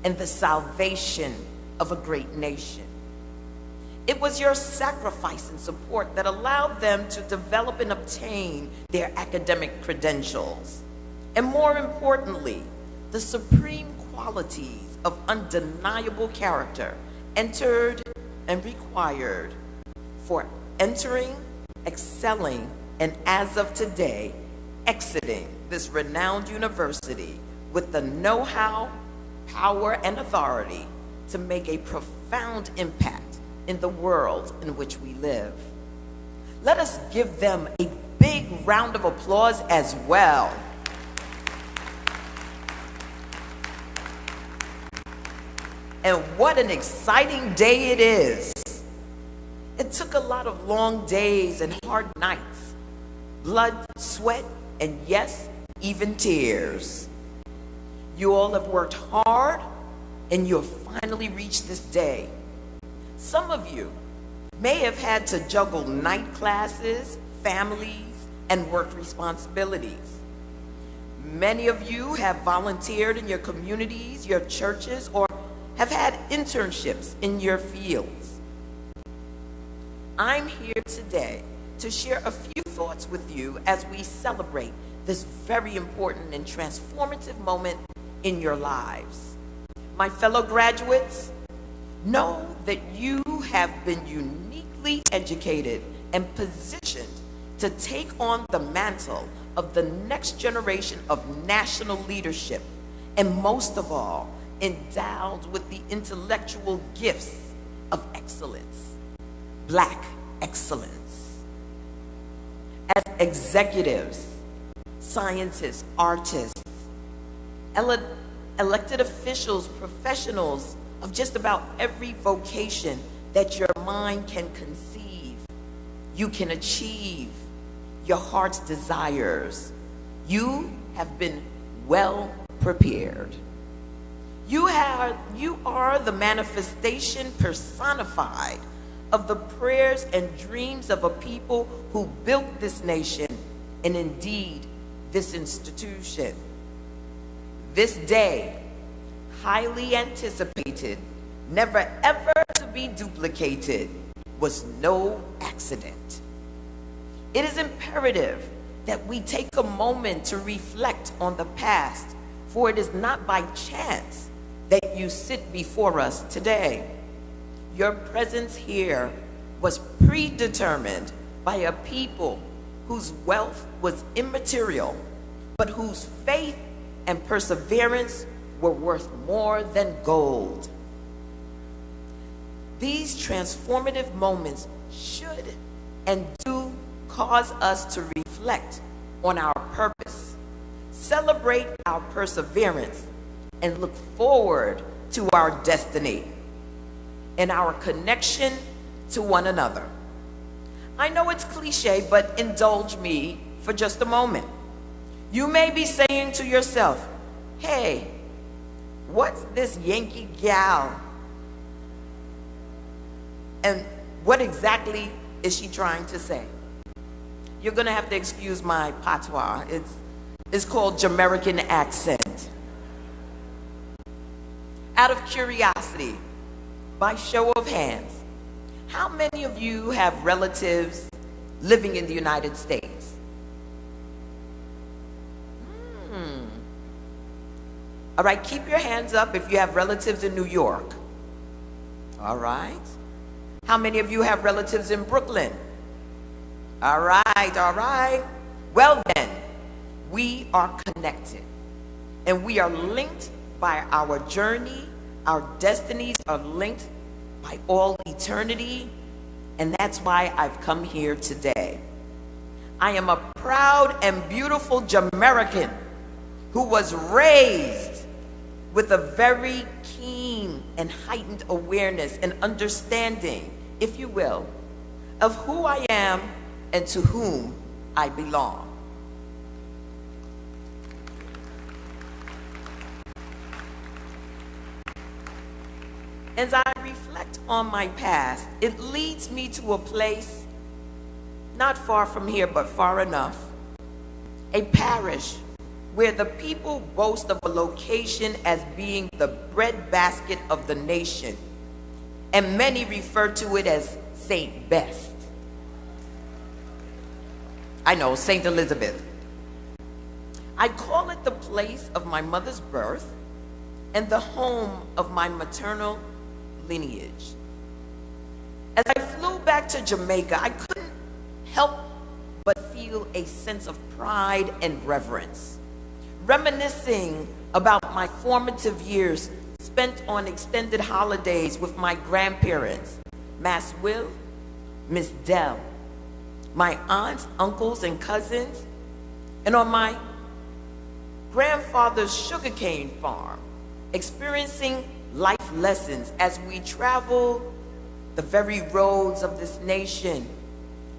and the salvation of a great nation. It was your sacrifice and support that allowed them to develop and obtain their academic credentials. And more importantly, the supreme qualities of undeniable character entered and required for entering, excelling, and as of today, exiting this renowned university with the know-how, power, and authority to make a profound impact in the world in which we live. Let us give them a big round of applause as well. And what an exciting day it is. It took a lot of long days and hard nights, blood, sweat, and yes, even tears. You all have worked hard, and you have finally reached this day. Some of you may have had to juggle night classes, families, and work responsibilities. Many of you have volunteered in your communities, your churches, or have had internships in your fields. I'm here today to share a few thoughts with you as we celebrate this very important and transformative moment in your lives. My fellow graduates, know that you have been uniquely educated and positioned to take on the mantle of the next generation of national leadership, and most of all, endowed with the intellectual gifts of excellence, Black excellence. As executives, scientists, artists, elected officials, professionals of just about every vocation that your mind can conceive, you can achieve your heart's desires. You have been well prepared. You are the manifestation personified of the prayers and dreams of a people who built this nation and indeed this institution. This day, highly anticipated, never ever to be duplicated, was no accident. It is imperative that we take a moment to reflect on the past, for it is not by chance that you sit before us today. Your presence here was predetermined by a people whose wealth was immaterial, but whose faith and perseverance were worth more than gold. These transformative moments should and do cause us to reflect on our purpose, celebrate our perseverance, and look forward to our destiny and our connection to one another. I know it's cliche, but indulge me for just a moment. You may be saying to yourself, hey, what's this Yankee gal? And what exactly is she trying to say? You're gonna have to excuse my patois. It's called Jamaican accent. Out of curiosity, by show of hands, how many of you have relatives living in the United States? All right, keep your hands up if you have relatives in New York. All right. How many of you have relatives in Brooklyn? All right, all right. Well then, we are connected, and we are linked by our journey. Our destinies are linked by all eternity, and that's why I've come here today. I am a proud and beautiful Jamaican who was raised with a very keen and heightened awareness and understanding, if you will, of who I am and to whom I belong. As I reflect on my past, it leads me to a place not far from here, but far enough, a parish where the people boast of a location as being the breadbasket of the nation. and many refer to it as St. Best. I know, St. Elizabeth. I call it the place of my mother's birth and the home of my maternal lineage. As I flew back to Jamaica, I couldn't help but feel a sense of pride and reverence, reminiscing about my formative years spent on extended holidays with my grandparents, Mass Will, Miss Dell, my aunts, uncles, and cousins, and on my grandfather's sugarcane farm, experiencing life lessons as we travel the very roads of this nation,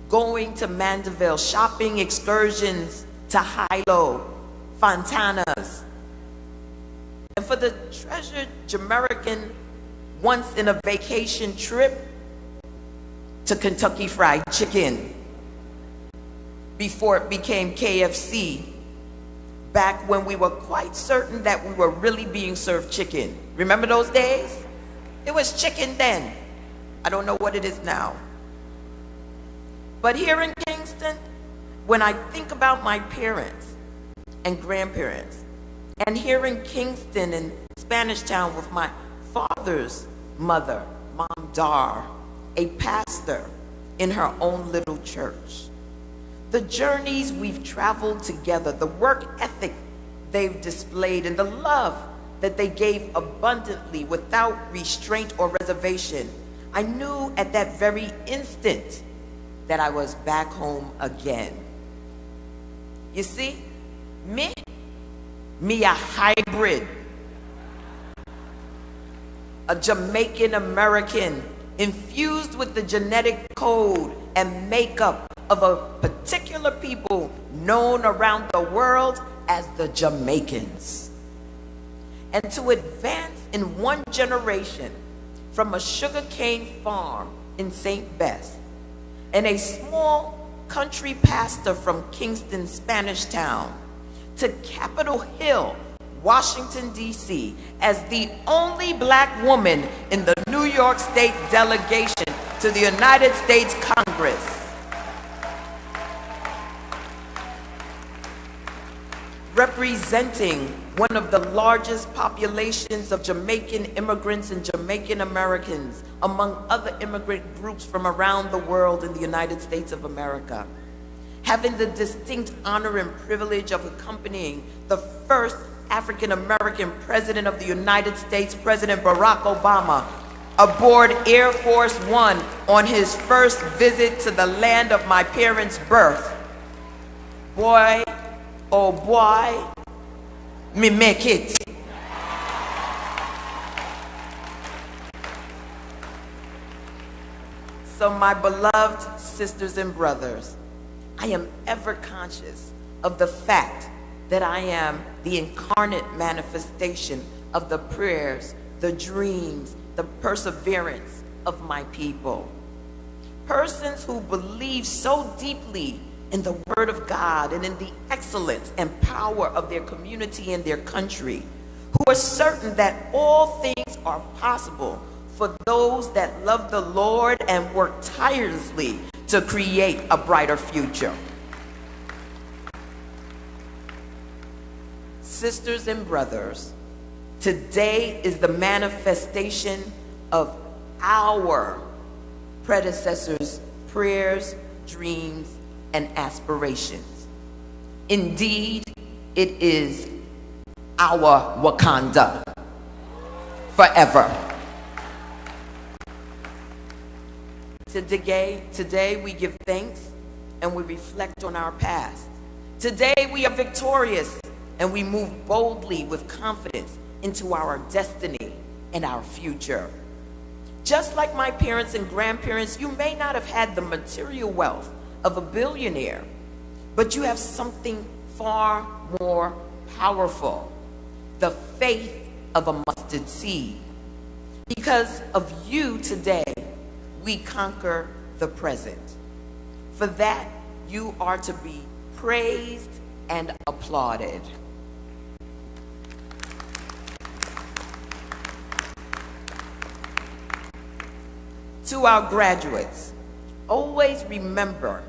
going to Mandeville, shopping excursions to Hilo, Fontana's, and for the treasured Jamaican once in a vacation trip to Kentucky Fried Chicken before it became KFC, back when we were quite certain that we were really being served chicken. Remember those days? It was chicken then. I don't know what it is now. But here in Kingston, when I think about my parents and grandparents, and here in Kingston and Spanish Town with my father's mother, Mom Dar, a pastor in her own little church, the journeys we've traveled together, the work ethic they've displayed, and the love that they gave abundantly without restraint or reservation, I knew at that very instant that I was back home again. You see, me a hybrid, a Jamaican American infused with the genetic code and makeup of a particular people known around the world as the Jamaicans. And to advance in one generation from a sugarcane farm in St. Best and a small country pastor from Kingston, Spanish Town, to Capitol Hill, Washington, D.C., as the only black woman in the New York State delegation to the United States Congress. Representing one of the largest populations of Jamaican immigrants and Jamaican Americans among other immigrant groups from around the world in the United States of America. Having the distinct honor and privilege of accompanying the first African American president of the United States, President Barack Obama, aboard Air Force One on his first visit to the land of my parents' birth. Boy, oh boy, me make it. So my beloved sisters and brothers, I am ever conscious of the fact that I am the incarnate manifestation of the prayers, the dreams, the perseverance of my people. Persons who believe so deeply in the Word of God and in the excellence and power of their community and their country, who are certain that all things are possible for those that love the Lord and work tirelessly to create a brighter future. Sisters and brothers, today is the manifestation of our predecessors' prayers, dreams, and aspirations. Indeed, it is our Wakanda forever. Today we give thanks and we reflect on our past. Today we are victorious and we move boldly with confidence into our destiny and our future. Just like my parents and grandparents, you may not have had the material wealth of a billionaire, but you have something far more powerful, the faith of a mustard seed. Because of you today, we conquer the present. For that, you are to be praised and applauded. To our graduates, always remember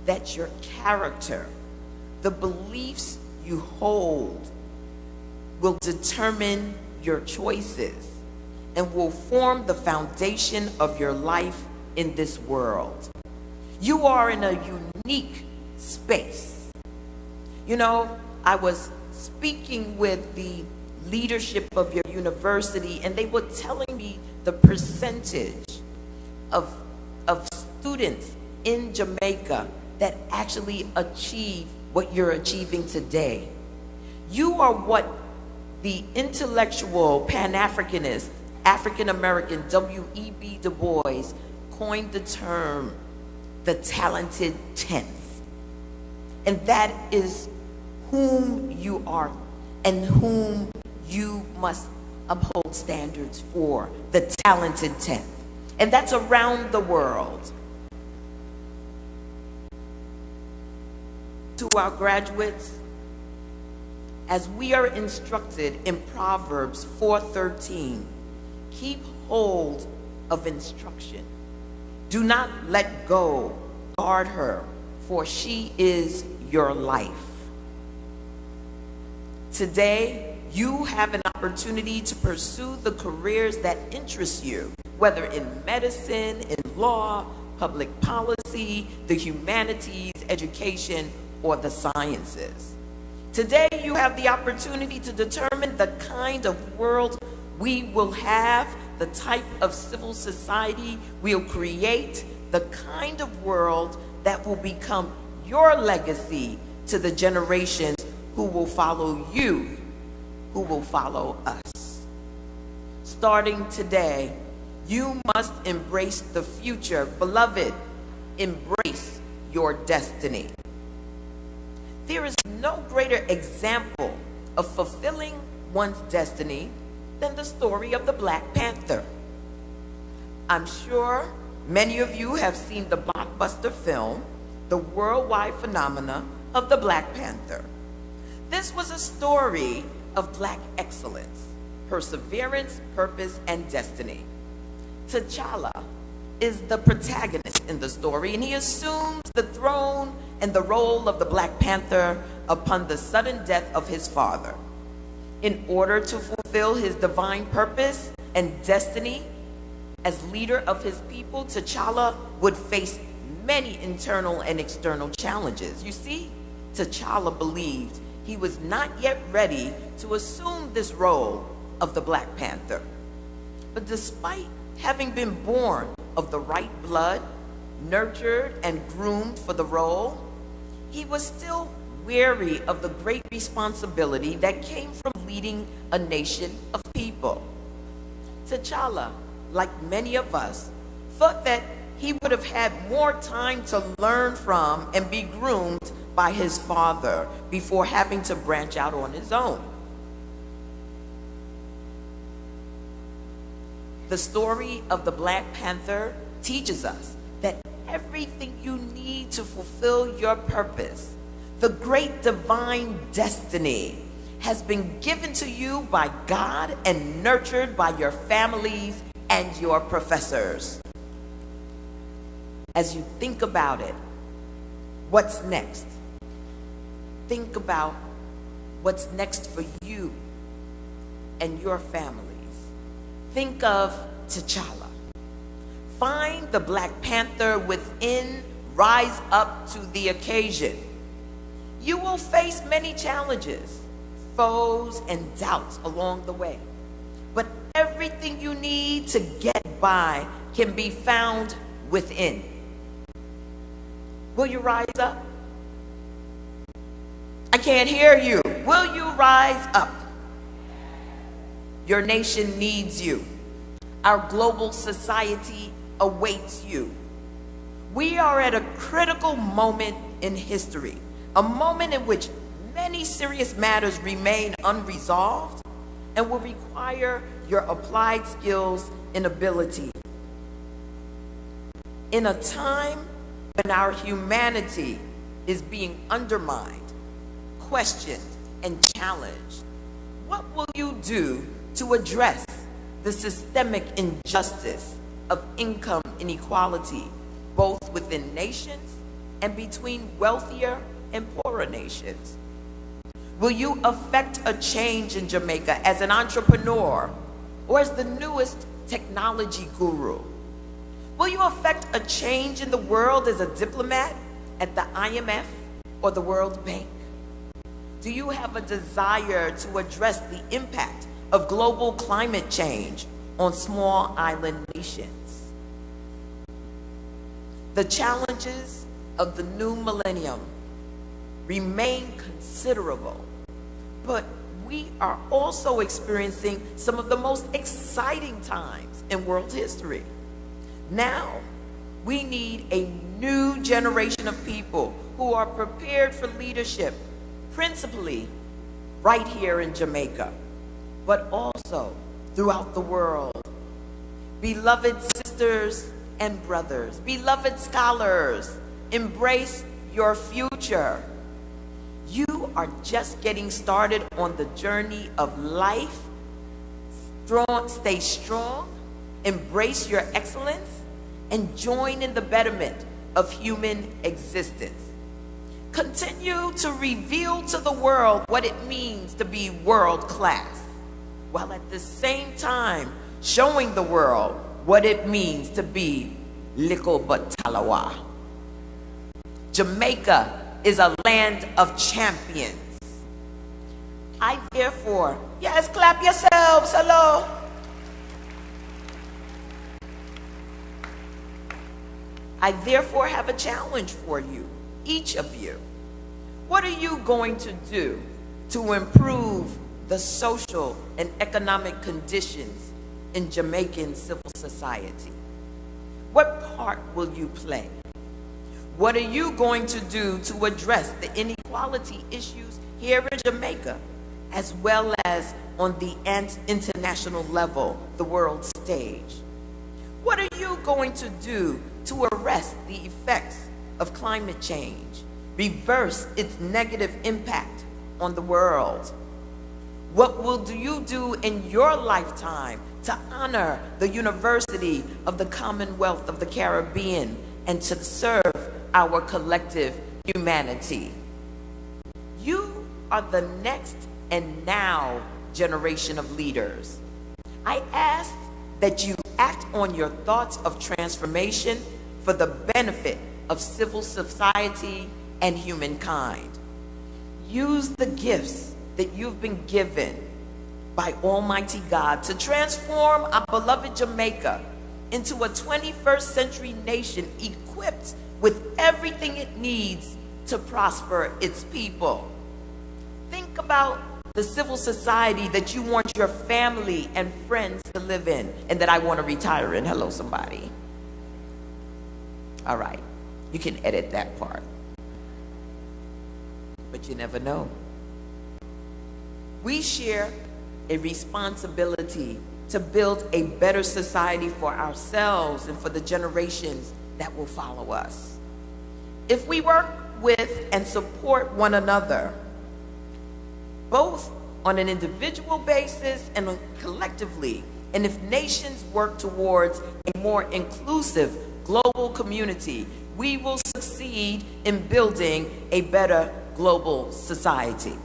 that your character, the beliefs you hold, will determine your choices and will form the foundation of your life in this world. You are in a unique space. You know, I was speaking with the leadership of your university, and they were telling me the percentage of students in Jamaica that actually achieve what you're achieving today. You are what the intellectual Pan-Africanist, African-American W.E.B. Du Bois coined the term, the talented 10th. And that is whom you are and whom you must uphold standards for, the talented 10th. And that's around the world. To our graduates, as we are instructed in Proverbs 4:13, keep hold of instruction. Do not let go. Guard her, for she is your life. Today, you have an opportunity to pursue the careers that interest you, whether in medicine, in law, public policy, the humanities, education, or the sciences. Today, you have the opportunity to determine the kind of world we will have, the type of civil society we'll create, the kind of world that will become your legacy to the generations who will follow you, who will follow us. Starting today, you must embrace the future. Beloved, embrace your destiny. There is no greater example of fulfilling one's destiny than the story of the Black Panther. I'm sure many of you have seen the blockbuster film, the worldwide phenomena of the Black Panther. This was a story of Black excellence, perseverance, purpose, and destiny. T'Challa is the protagonist in the story, and he assumes the throne and the role of the Black Panther upon the sudden death of his father. In order to fulfill his divine purpose and destiny as leader of his people, T'Challa would face many internal and external challenges. You see, T'Challa believed he was not yet ready to assume this role of the Black Panther. But despite having been born of the right blood, nurtured and groomed for the role, he was still weary of the great responsibility that came from leading a nation of people. T'Challa, like many of us, thought that he would have had more time to learn from and be groomed by his father before having to branch out on his own. The story of the Black Panther teaches us that everything you need to fulfill your purpose, the great divine destiny, has been given to you by God and nurtured by your families and your professors. As you think about it, what's next? Think about what's next for you and your families. Think of T'Challa. Find the Black Panther within, rise up to the occasion. You will face many challenges, foes, and doubts along the way. But everything you need to get by can be found within. Will you rise up? I can't hear you. Will you rise up? Your nation needs you. Our global society awaits you. We are at a critical moment in history, a moment in which many serious matters remain unresolved and will require your applied skills and ability. In a time when our humanity is being undermined, questioned, and challenged, what will you do to address the systemic injustice of income inequality, both within nations and between wealthier and poorer nations? Will you affect a change in Jamaica as an entrepreneur or as the newest technology guru? Will you affect a change in the world as a diplomat at the IMF or the World Bank? Do you have a desire to address the impact of global climate change on small island nations? The challenges of the new millennium remain considerable, but we are also experiencing some of the most exciting times in world history. Now, we need a new generation of people who are prepared for leadership, principally right here in Jamaica, but also throughout the world. Beloved sisters and brothers, beloved scholars, embrace your future. You are just getting started on the journey of life. Stay strong, embrace your excellence, and join in the betterment of human existence. Continue to reveal to the world what it means to be world class, while at the same time showing the world what it means to be Liko Batalawa. Jamaica is a land of champions. I therefore, yes, clap yourselves, hello. I therefore have a challenge for you, each of you. What are you going to do to improve the social and economic conditions in Jamaican civil society? What part will you play? What are you going to do to address the inequality issues here in Jamaica, as well as on the international level, the world stage? What are you going to do to arrest the effects of climate change, reverse its negative impact on the world? What will you do in your lifetime to honor the University of the Commonwealth of the Caribbean and to serve our collective humanity? You are the next and now generation of leaders. I ask that you act on your thoughts of transformation for the benefit of civil society and humankind. Use the gifts that you've been given by Almighty God to transform our beloved Jamaica into a 21st century nation equipped with everything it needs to prosper its people. Think about the civil society that you want your family and friends to live in and that I want to retire in. Hello, somebody. All right, you can edit that part. But you never know. We share a responsibility to build a better society for ourselves and for the generations that will follow us. If we work with and support one another, both on an individual basis and collectively, and if nations work towards a more inclusive global community, we will succeed in building a better global society.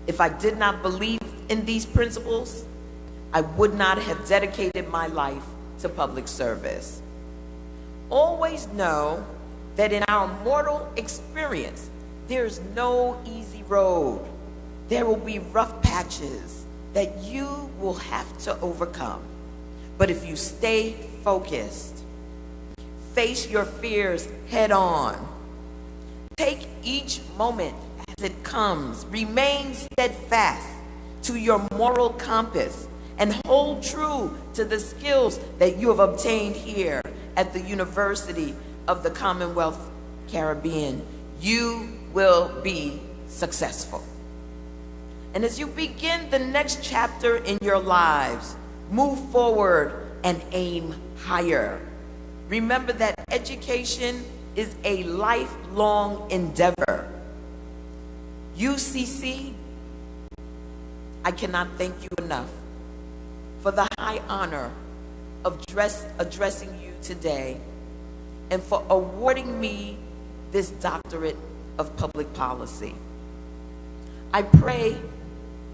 If I did not believe in these principles, I would not have dedicated my life to public service. Always know that in our mortal experience, there's no easy road. There will be rough patches that you will have to overcome. But if you stay focused, face your fears head on, take each moment as it comes, remain steadfast to your moral compass, and hold true to the skills that you have obtained here at the University of the Commonwealth Caribbean, you will be successful. And as you begin the next chapter in your lives, move forward and aim higher. Remember that education is a lifelong endeavor. UCC, I cannot thank you enough for the high honor of addressing you today and for awarding me this doctorate of public policy. I pray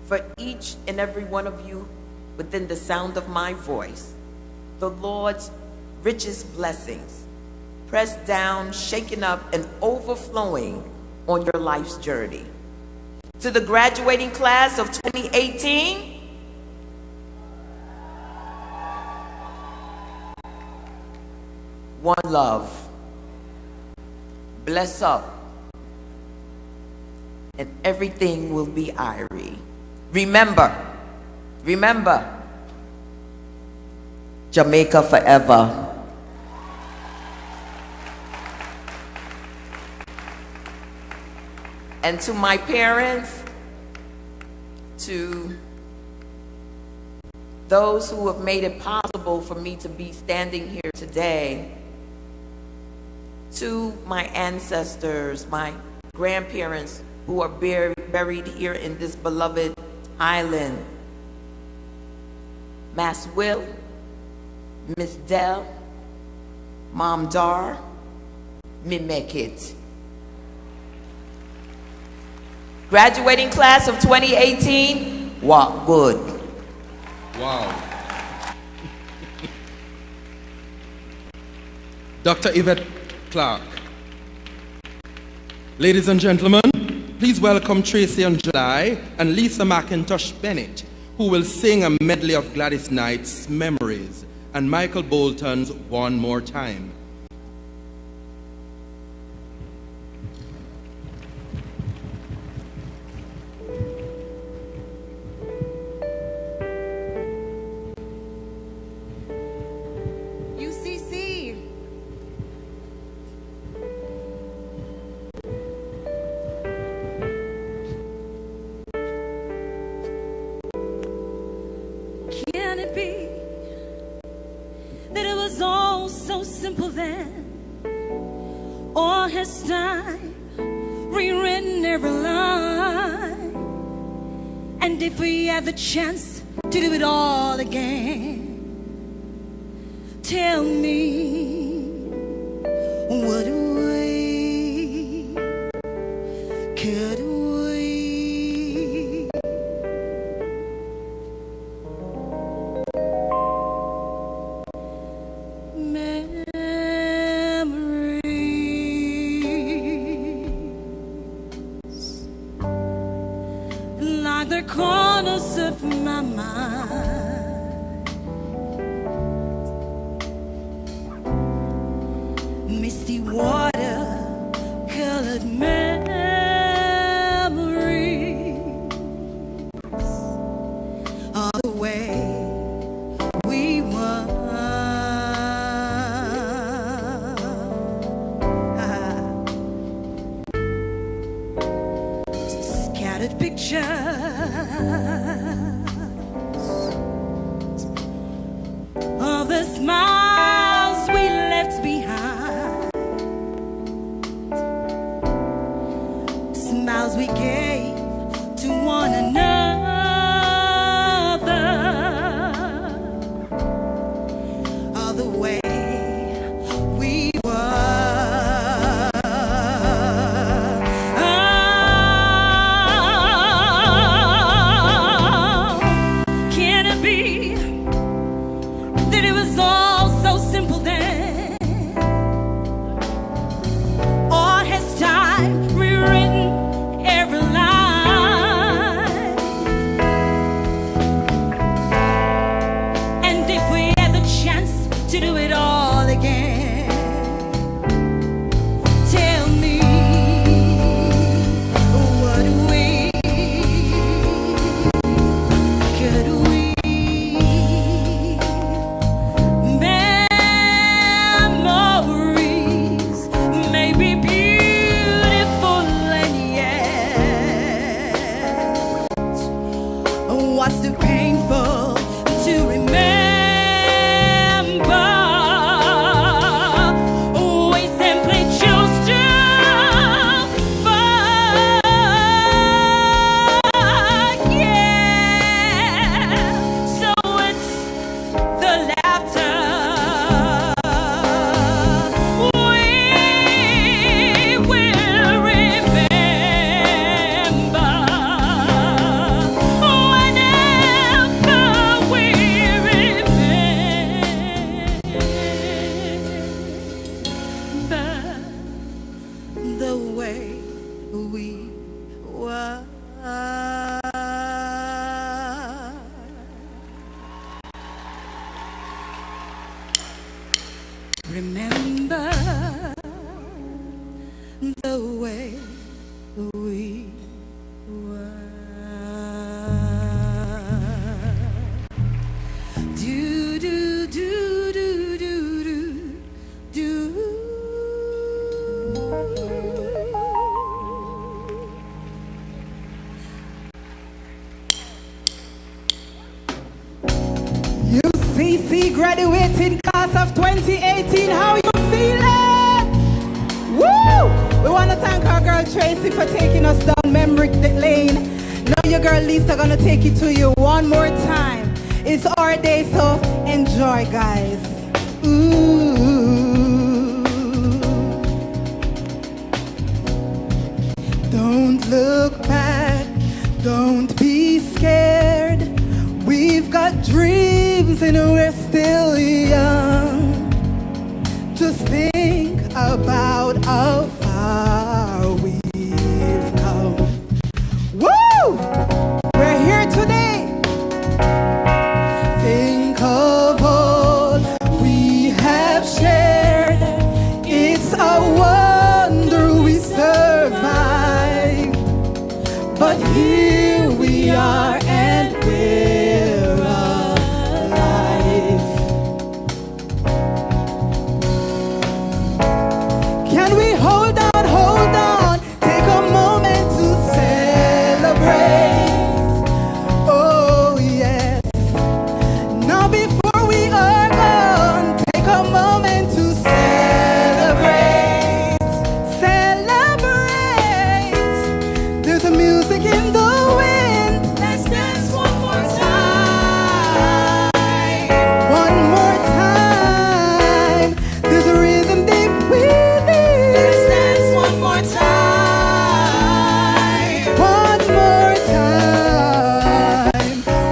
for each and every one of you within the sound of my voice, the Lord's richest blessings, pressed down, shaken up, and overflowing on your life's journey. To the graduating class of 2018, one love, bless up, and everything will be irie. Remember, Jamaica forever. And to my parents, to those who have made it possible for me to be standing here today, to my ancestors, my grandparents who are buried here in this beloved island, Mass Will, Miss Dell, Mom Dar, me make it. Graduating class of 2018, walk good. Wow. Dr. Yvette Clark. Ladies and gentlemen, please welcome Tracy and July and Lisa McIntosh Bennett, who will sing a medley of Gladys Knight's Memories and Michael Bolton's One More Time. UCC. Can it be that it was all so simple then? Or has time rewritten every line? And if we had the chance to do it all again, tell me, would we, could we? Memories, like the corners of my mind, misty water colored memories of the way we were. Scattered pictures of the smiles we left behind, smiles we gave to one another, of the way we were. Can it be that it was all so simple then? Or has time rewritten every line? And if we had the chance to do it all again, tell me, would we, could we? Memories may be beautiful and yet what's too painful to remember? We simply choose to forget. So it's the laughter remember the way we were. Do, do, do, do, do, do, do. UCC graduating class of 2018, how you feeling? Woo! We want to thank our girl Tracy for taking us down memory lane. Now your girl Lisa gonna take it to you one more time. It's our day, so enjoy, guys. Ooh. Don't look back, don't be scared. We've got dreams and we're still young. Just think about how far we've come. Woo! We're here today. Think of all we have shared. It's a wonder we survived. But here we are and we're alive. Can we hold on, hold on? Take a moment to celebrate. Oh yes. Now before we are gone, take a moment to celebrate. Celebrate. There's a music in the wind. Let's dance one more time. One more time. There's a rhythm deep within. Let's dance one more time. One more time.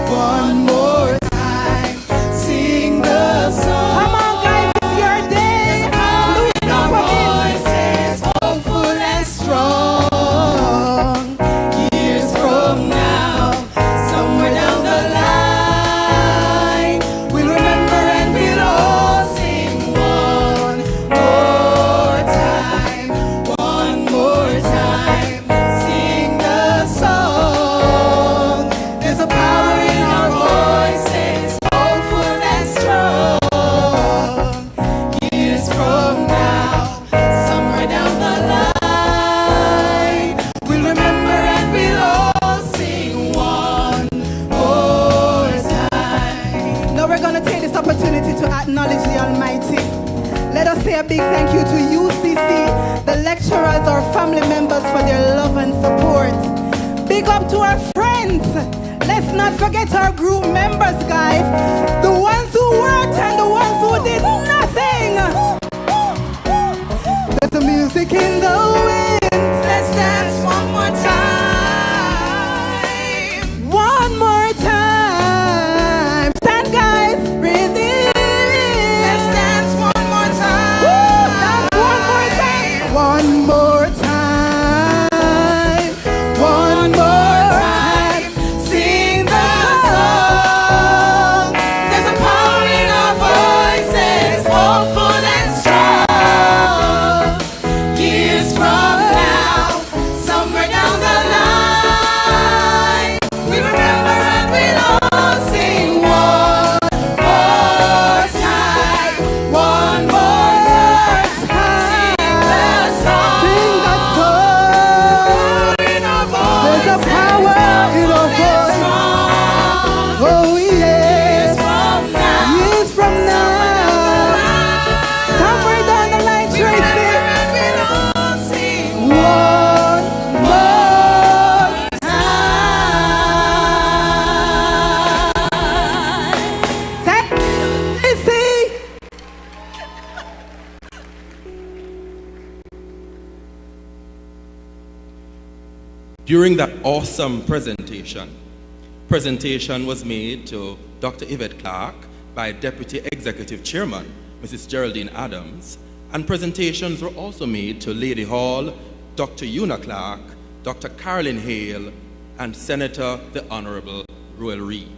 One more time. Sing the song. Come on, guys, it's your day. Lose our voices, hopeful and strong. Years from now, somewhere down the line, we'll remember and we'll all sing one more time. One more time. Sing the song. There's a power in our voices, hopeful and strong. Years from now, somewhere down the line, we'll remember and we'll all sing one more time. Now we're going to take this opportunity to acknowledge the Almighty. Let us say a big thank you to UCC, the lecturers, our family members for their love and support. Big up to our friends. Let's not forget our group members, guys. The ones who worked and the ones who did nothing. There's the music in the wind. Let's dance one more time. One more time. Stand, guys. Breathe in. Let's dance one more time. Dance one more time. One more time. One more time. Sing the song. There's a power in our voices, hopeful and strong. Years from now, somewhere down the line, we remember and we'll all sing one more time. One more time. Sing the song. Sing the song. In our voices, there's a power in our voice. Oh yes. Years from now, somewhere down the line, Tracy. One more time. Tracy. During that awesome presentation was made to Dr. Yvette Clark by Deputy Executive Chairman, Mrs. Geraldine Adams, and presentations were also made to Lady Hall, Dr. Una Clark, Dr. Carolyn Hale, and Senator the Honorable Roel Reed.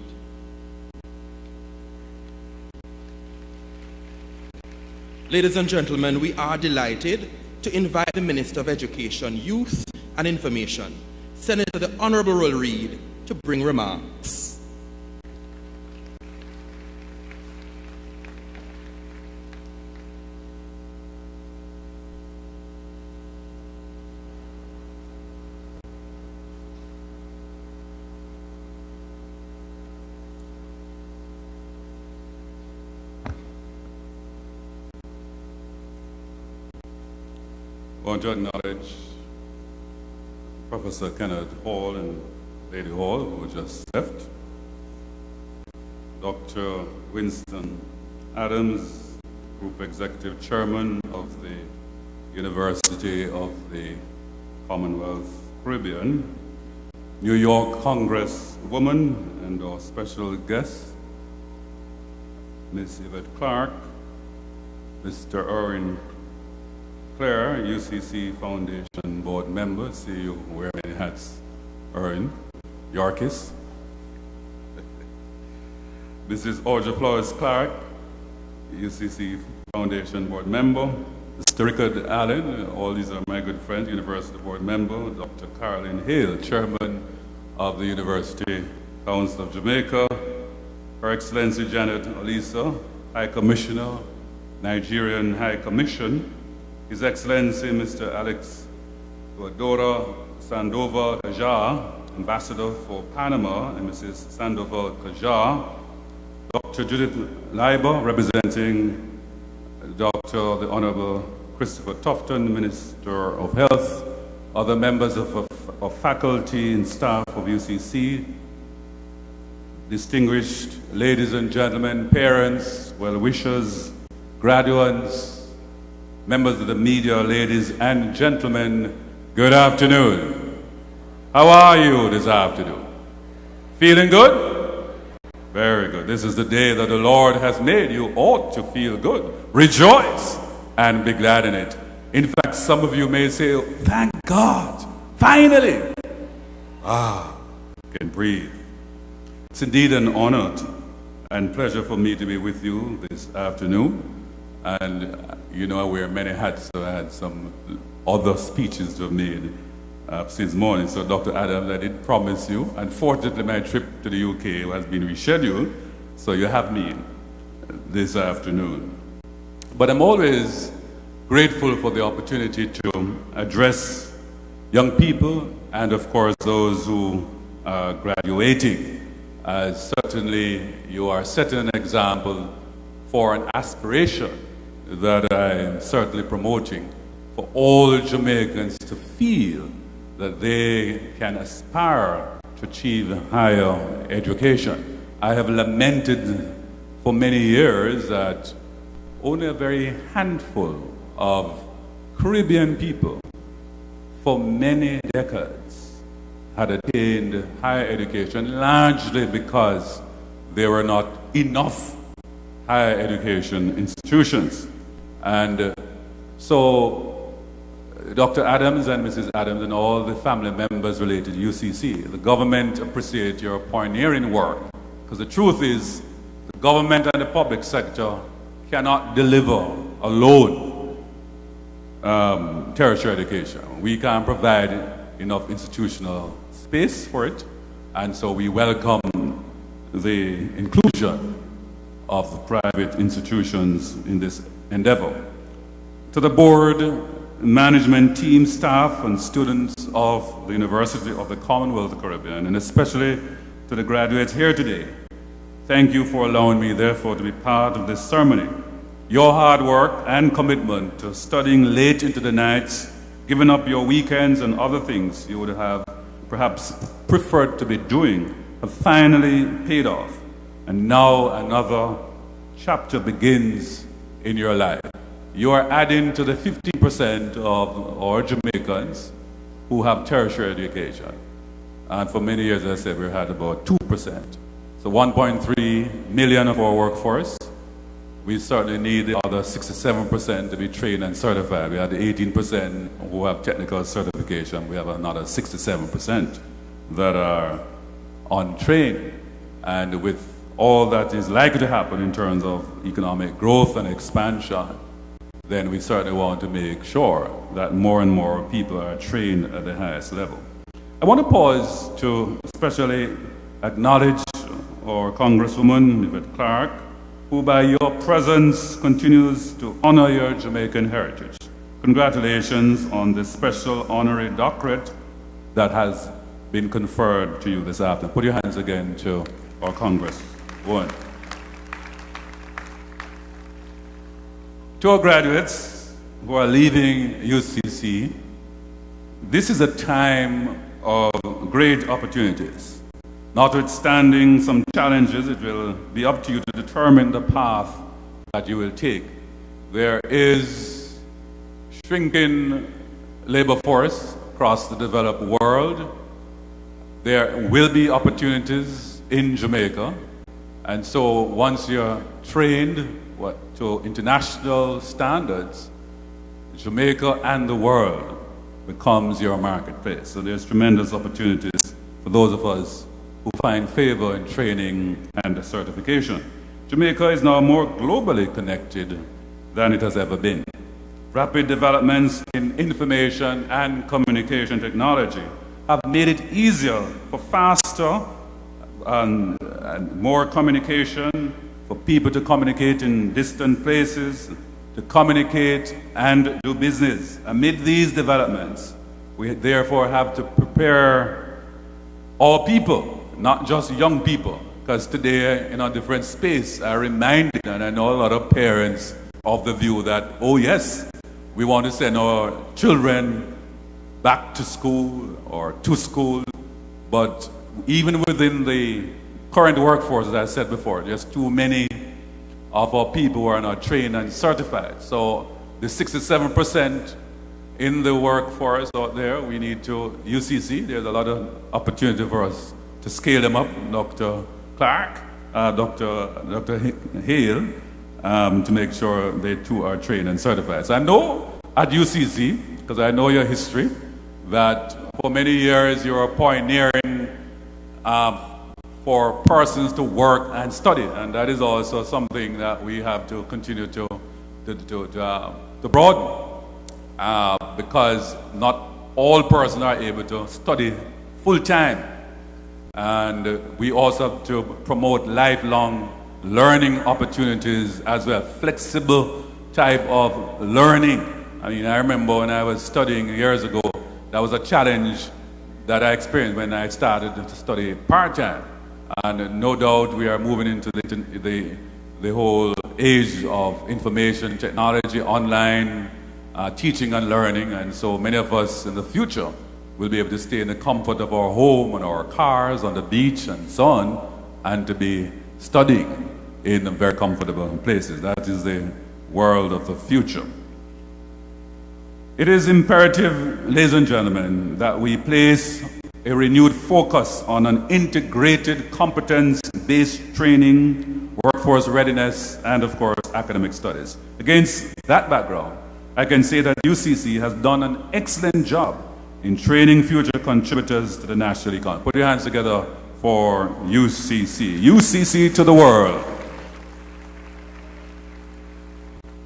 Ladies and gentlemen, we are delighted to invite the Minister of Education, Youth and Information, Senator the Honorable Roll Reid, to bring remarks. I want to acknowledge Professor Kenneth Hall and Lady Hall, who just left, Dr. Winston Adams, Group Executive Chairman of the University of the Commonwealth Caribbean, New York Congresswoman and our special guest, Ms. Yvette Clark, Mr. Erwin Clare, UCC Foundation Board member. See you wear many hats, Erin. Yorkis. Mrs. Audrey Flores Clark, UCC Foundation Board member. Mr. Rickard Allen, all these are my good friends, University Board member. Dr. Caroline Hale, Chairman of the University Council of Jamaica. Her Excellency Janet Olisa, High Commissioner, Nigerian High Commission. His Excellency Mr. Alex Teodora Sandoval Cajar, Ambassador for Panama, and Mrs. Sandoval Cajar, Dr. Judith Leiber, representing Dr. the Honorable Christopher Tufton, Minister of Health, other members of faculty and staff of UCC, distinguished ladies and gentlemen, parents, well-wishers, graduates, members of the media, ladies and gentlemen, good afternoon. How are you this afternoon? Feeling good? Very good. This is the day that the Lord has made. You ought to feel good. Rejoice and be glad in it. In fact, some of you may say, thank God, finally. Can breathe. It's indeed an honor and pleasure for me to be with you this afternoon. And you know, I wear many hats, so I had some other speeches to have made since morning. So, Dr. Adams, I did promise you. Unfortunately, my trip to the UK has been rescheduled, so you have me this afternoon. But I'm always grateful for the opportunity to address young people and, of course, those who are graduating. Certainly, you are setting an example for an aspiration that I am certainly promoting for all Jamaicans to feel that they can aspire to achieve higher education. I have lamented for many years that only a very handful of Caribbean people for many decades had attained higher education, largely because there were not enough higher education institutions. And so Dr. Adams and Mrs. Adams and all the family members related to UCC, the government appreciate your pioneering work, because the truth is the government and the public sector cannot deliver alone tertiary education. We can't provide enough institutional space for it, and so we welcome the inclusion of the private institutions in this endeavor. To the board, management team, staff, and students of the University of the Commonwealth of the Caribbean, and especially to the graduates here today, thank you for allowing me, therefore, to be part of this ceremony. Your hard work and commitment to studying late into the nights, giving up your weekends and other things you would have perhaps preferred to be doing, have finally paid off. And now another chapter begins in your life. You are adding to the 15% of our Jamaicans who have tertiary education. And for many years, as I said, we had about 2%. So 1.3 million of our workforce. We certainly need the other 67% to be trained and certified. We had 18% who have technical certification. We have another 67% that are untrained. And with all that is likely to happen in terms of economic growth and expansion, then we certainly want to make sure that more and more people are trained at the highest level. I want to pause to especially acknowledge our Congresswoman, Yvette Clarke, who by your presence continues to honor your Jamaican heritage. Congratulations on this special honorary doctorate that has been conferred to you this afternoon. Put your hands again to our Congresswoman. To our graduates who are leaving UCC, this is a time of great opportunities. Notwithstanding some challenges, it will be up to you to determine the path that you will take. There is shrinking labor force across the developed world. There will be opportunities in Jamaica. And so once you're trained to international standards, Jamaica and the world becomes your marketplace. So there's tremendous opportunities for those of us who find favor in training and certification. Jamaica is now more globally connected than it has ever been. Rapid developments in information and communication technology have made it easier for faster and more communication, for people to communicate in distant places, to communicate and do business. Amid these developments, we therefore have to prepare all people, not just young people, because today in a different space, I reminded, and I know a lot of parents of the view that, oh yes, we want to send our children back to school or to school, but even within the current workforce, as I said before, there's too many of our people who are not trained and certified. So the 67% in the workforce out there, we need to, UCC, there's a lot of opportunity for us to scale them up. Dr. Clarke, Dr. Hale, to make sure they too are trained and certified. So I know at UCC, because I know your history, that for many years you were pioneering for persons to work and study, and that is also something that we have to continue to broaden, because not all persons are able to study full time, and we also have to promote lifelong learning opportunities as well, flexible type of learning. I mean, I remember when I was studying years ago, that was a challenge that I experienced when I started to study part-time. And no doubt we are moving into the whole age of information technology, online teaching and learning. And so many of us in the future will be able to stay in the comfort of our home and our cars on the beach and so on, and to be studying in very comfortable places. That is the world of the future. It is imperative, ladies and gentlemen, that we place a renewed focus on an integrated competence-based training, workforce readiness, and of course, academic studies. Against that background, I can say that UCC has done an excellent job in training future contributors to the national economy. Put your hands together for UCC. UCC to the world.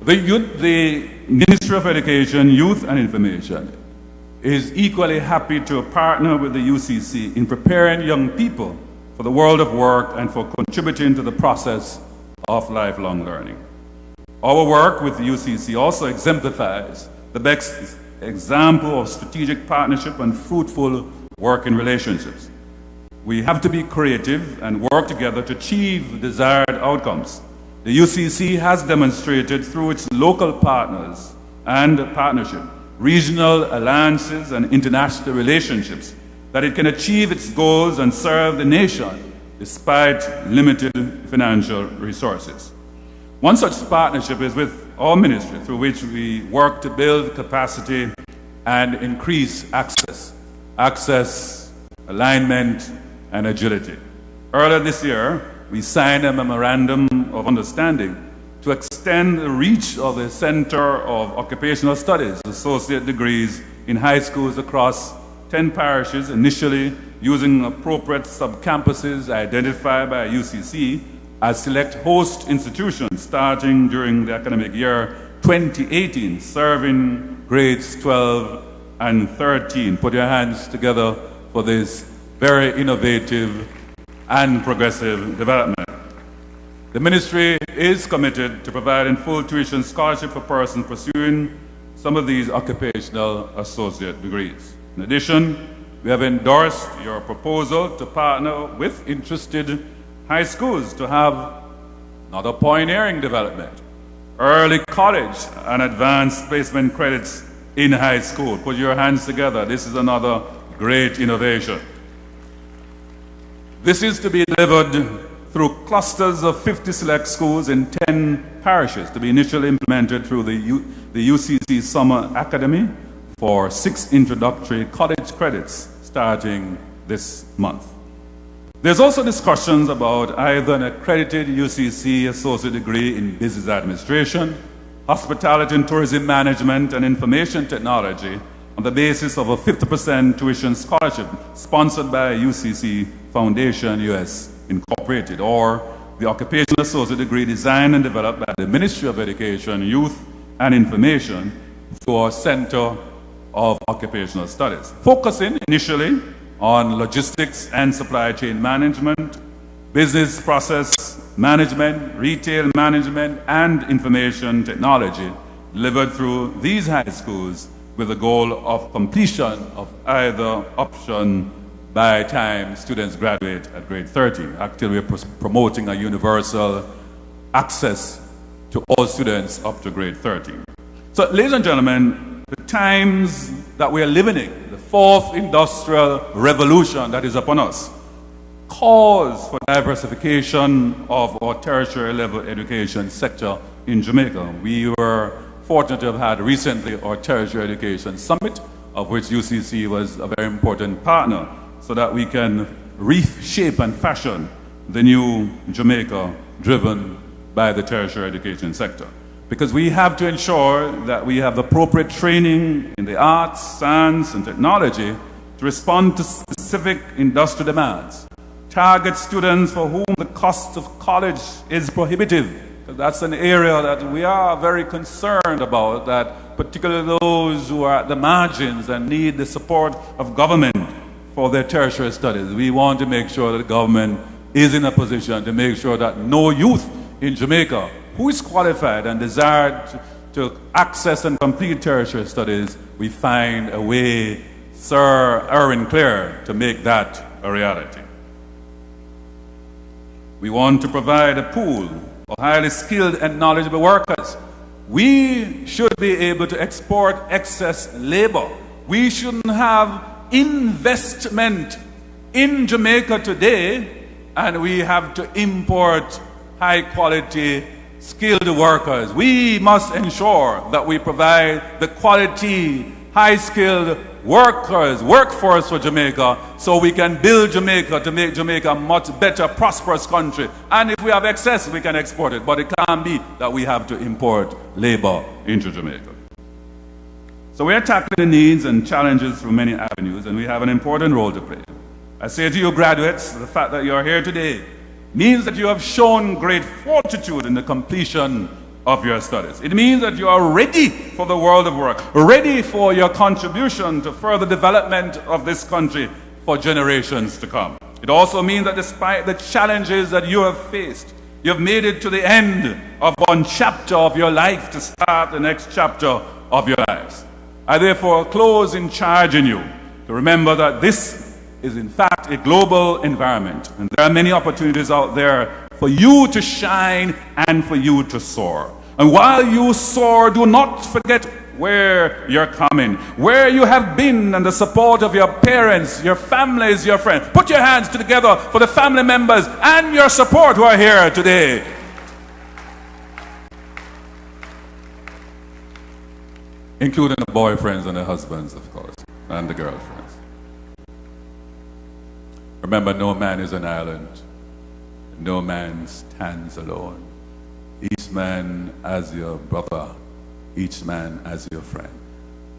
The Ministry of Education, Youth and Information is equally happy to partner with the UCC in preparing young people for the world of work and for contributing to the process of lifelong learning. Our work with the UCC also exemplifies the best example of strategic partnership and fruitful working relationships. We have to be creative and work together to achieve desired outcomes. The UCC has demonstrated through its local partners and partnership, regional alliances and international relationships that it can achieve its goals and serve the nation despite limited financial resources. One such partnership is with our ministry, through which we work to build capacity and increase access, alignment, and agility. Earlier this year, we signed a memorandum of understanding to extend the reach of the Center of Occupational Studies associate degrees in high schools across 10 parishes, initially using appropriate sub-campuses identified by UCC as select host institutions starting during the academic year 2018, serving grades 12 and 13. Put your hands together for this very innovative and progressive development. The ministry is committed to providing full tuition scholarship for persons pursuing some of these occupational associate degrees. In addition, we have endorsed your proposal to partner with interested high schools to have another pioneering development, early college and advanced placement credits in high school. Put your hands together. This is another great innovation. This is to be delivered through clusters of 50 select schools in 10 parishes, to be initially implemented through the UCC Summer Academy for 6 introductory college credits starting this month. There's also discussions about either an accredited UCC associate degree in business administration, hospitality and tourism management, and information technology on the basis of a 50% tuition scholarship sponsored by UCC Foundation US Incorporated, or the occupational associate degree designed and developed by the Ministry of Education, Youth and Information through our Center of Occupational Studies, focusing initially on logistics and supply chain management, business process management, retail management, and information technology, delivered through these high schools with the goal of completion of either option by time students graduate at grade 13. Actually, we're promoting a universal access to all students up to grade 13. So, ladies and gentlemen, the times that we are living in, the fourth industrial revolution that is upon us, calls for diversification of our tertiary level education sector in Jamaica. We were fortunate to have had recently our tertiary education summit, of which UCC was a very important partner, so that we can reshape and fashion the new Jamaica driven by the tertiary education sector. Because we have to ensure that we have appropriate training in the arts, science, and technology to respond to specific industrial demands. Target students for whom the cost of college is prohibitive. Because that's an area that we are very concerned about, that particularly those who are at the margins and need the support of government for their tertiary studies. We want to make sure that the government is in a position to make sure that no youth in Jamaica who is qualified and desired to access and complete tertiary studies, we find a way, Sir Erwin Clare, to make that a reality. We want to provide a pool of highly skilled and knowledgeable workers. We should be able to export excess labor. We shouldn't have investment in Jamaica today and we have to import high quality skilled workers. We must ensure that we provide the quality, high skilled workforce for Jamaica, so we can build Jamaica to make Jamaica a much better, prosperous country. And if we have excess, we can export it. But it can't be that we have to import labor into Jamaica. So we are tackling the needs and challenges through many avenues, and we have an important role to play. I say to you graduates, the fact that you are here today means that you have shown great fortitude in the completion of your studies. It means that you are ready for the world of work, ready for your contribution to further development of this country for generations to come. It also means that despite the challenges that you have faced, you have made it to the end of one chapter of your life to start the next chapter of your lives. I therefore close in charging you to remember that this is in fact a global environment, and there are many opportunities out there for you to shine and for you to soar. And while you soar, do not forget where you're coming, where you have been, and the support of your parents, your families, your friends. Put your hands together for the family members and your support who are here today. Including the boyfriends and the husbands, of course, and the girlfriends. Remember, no man is an island. No man stands alone. Each man as your brother, each man as your friend.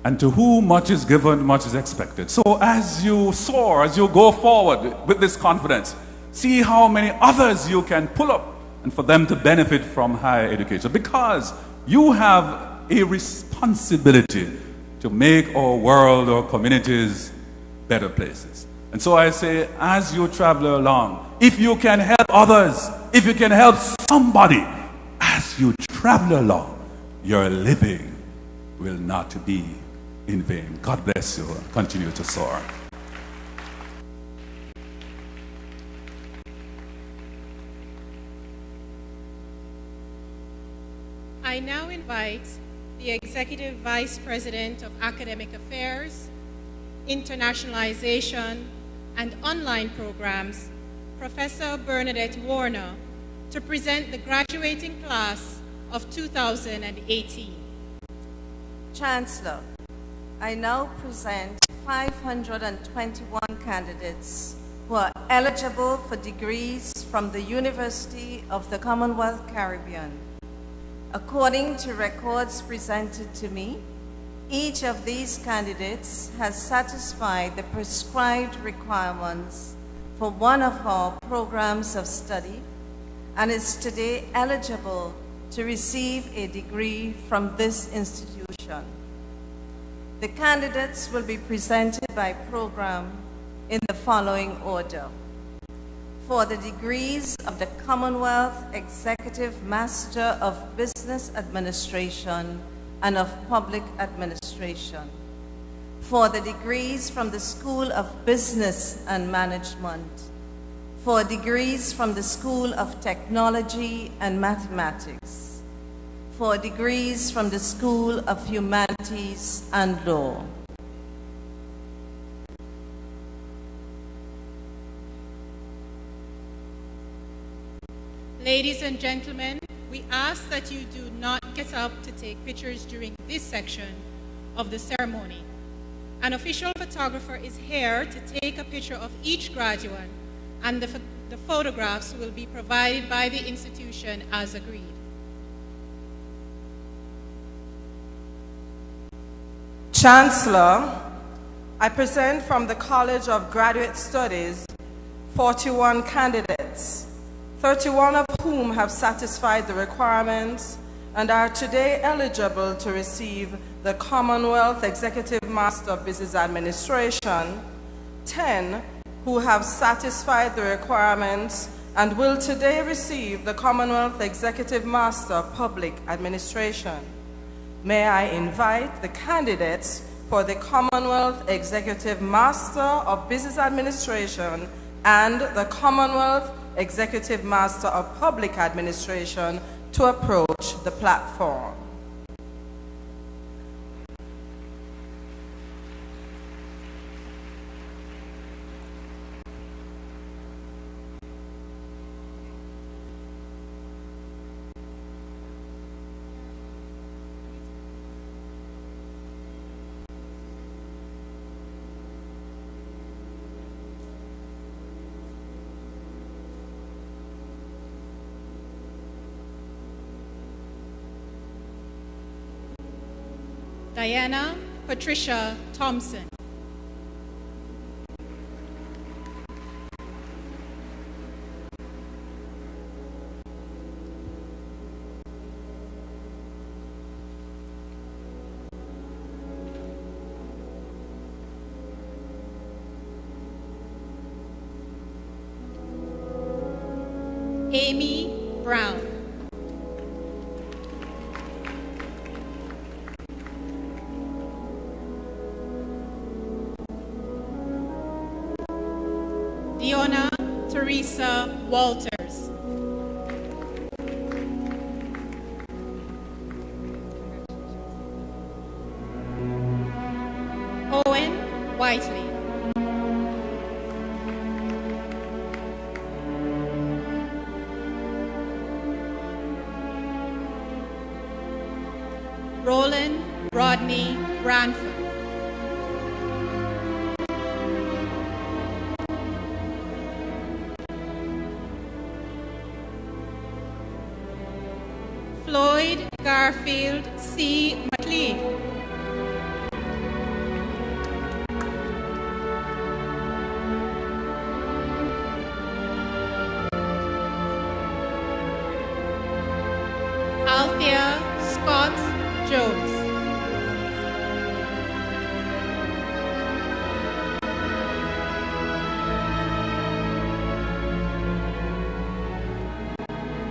And to whom much is given, much is expected. So as you soar, as you go forward with this confidence, see how many others you can pull up and for them to benefit from higher education. Because you have a responsibility to make our world, our communities, better places. And so I say, as you travel along, if you can help others, if you can help somebody, as you travel along, your living will not be in vain. God bless you. Continue to soar. I now invite the Executive Vice President of Academic Affairs, Internationalization, and Online Programs, Professor Bernadette Warner, to present the graduating class of 2018. Chancellor, I now present 521 candidates who are eligible for degrees from the University of the Commonwealth Caribbean. According to records presented to me, each of these candidates has satisfied the prescribed requirements for one of our programs of study and is today eligible to receive a degree from this institution. The candidates will be presented by program in the following order. For the degrees of the Commonwealth Executive Master of Business Administration and of Public Administration. For the degrees from the School of Business and Management. For degrees from the School of Technology and Mathematics. For degrees from the School of Humanities and Law. Ladies and gentlemen, we ask that you do not get up to take pictures during this section of the ceremony. An official photographer is here to take a picture of each graduate, and the photographs will be provided by the institution as agreed. Chancellor, I present from the College of Graduate Studies 41 candidates, 31 of whom have satisfied the requirements and are today eligible to receive the Commonwealth Executive Master of Business Administration, 10 who have satisfied the requirements and will today receive the Commonwealth Executive Master of Public Administration. May I invite the candidates for the Commonwealth Executive Master of Business Administration and the Commonwealth Executive Master of Public Administration to approach the platform. Diana Patricia Thompson. Amy Brown. Diona Teresa Walters. Owen Whiteley. Roland Rodney Branford. Floyd Garfield C. McLean. Althea Scott Jones.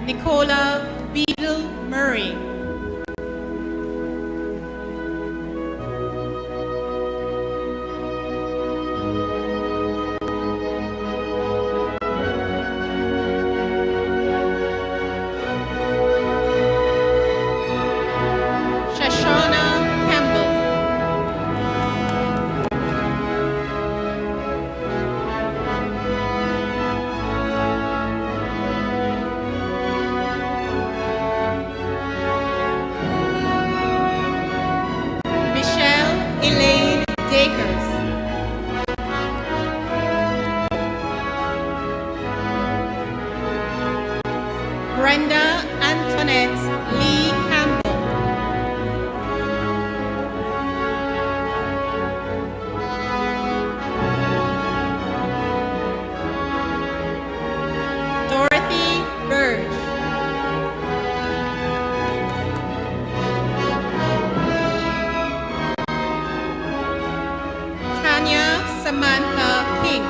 Nicola Beadle Murray. Shoshana Campbell. Michelle Elaine Dakers. Brenda Antoinette Lee Campbell. Dorothy Burge. Tanya Samantha King.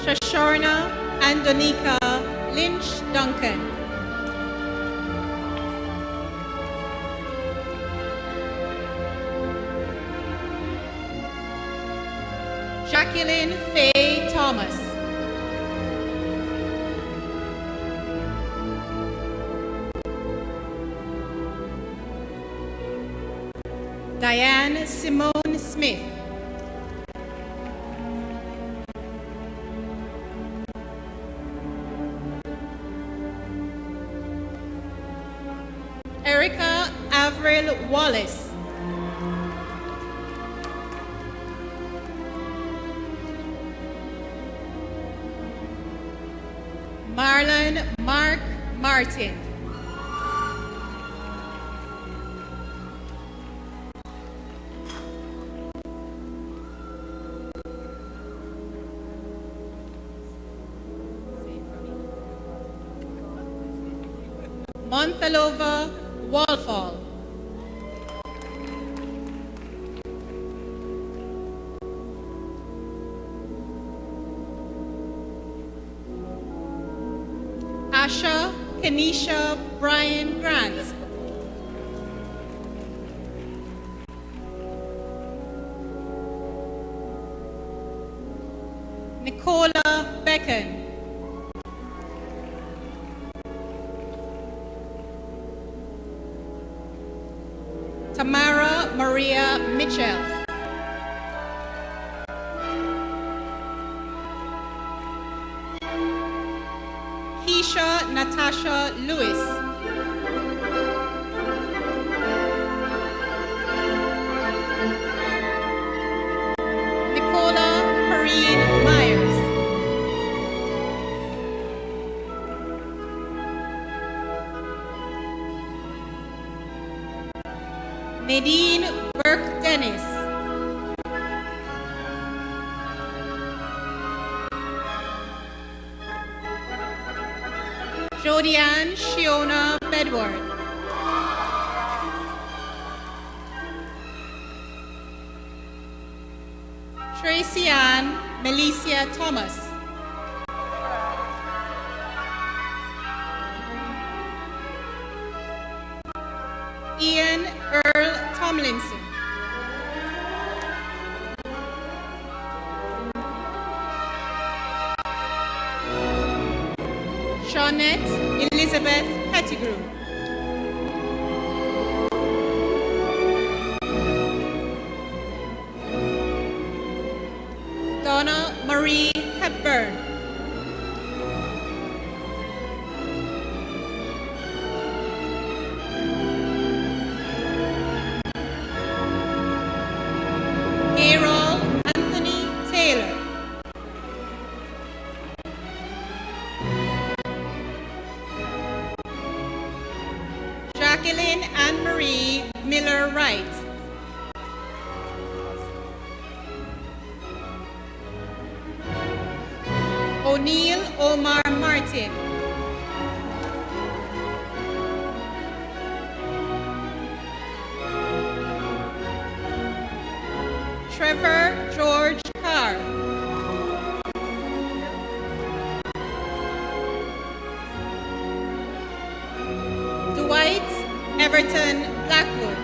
Shoshana Andonika Lynch Duncan. Jacqueline Faye Thomas. Diane Simone Smith. Erica Avril Wallace. Marlon Mark Martin. Montalova Walfall. Asha Kenisha Brian Grant. Nicola Becken. Tamara Maria Mitchell. Keisha Natasha Lewis. Nicola Corrine Myers. Nadine Burke Dennis. Jodianne Shiona Bedward. Tracy Ann Melicia Thomas. Ian Earl Tomlinson. Shawnette Elizabeth Pettigrew. Donna Marie Hepburn. Gayrol Anthony Taylor. O'Neill Omar Martin. Trevor George Carr. Dwight Everton Blackwood.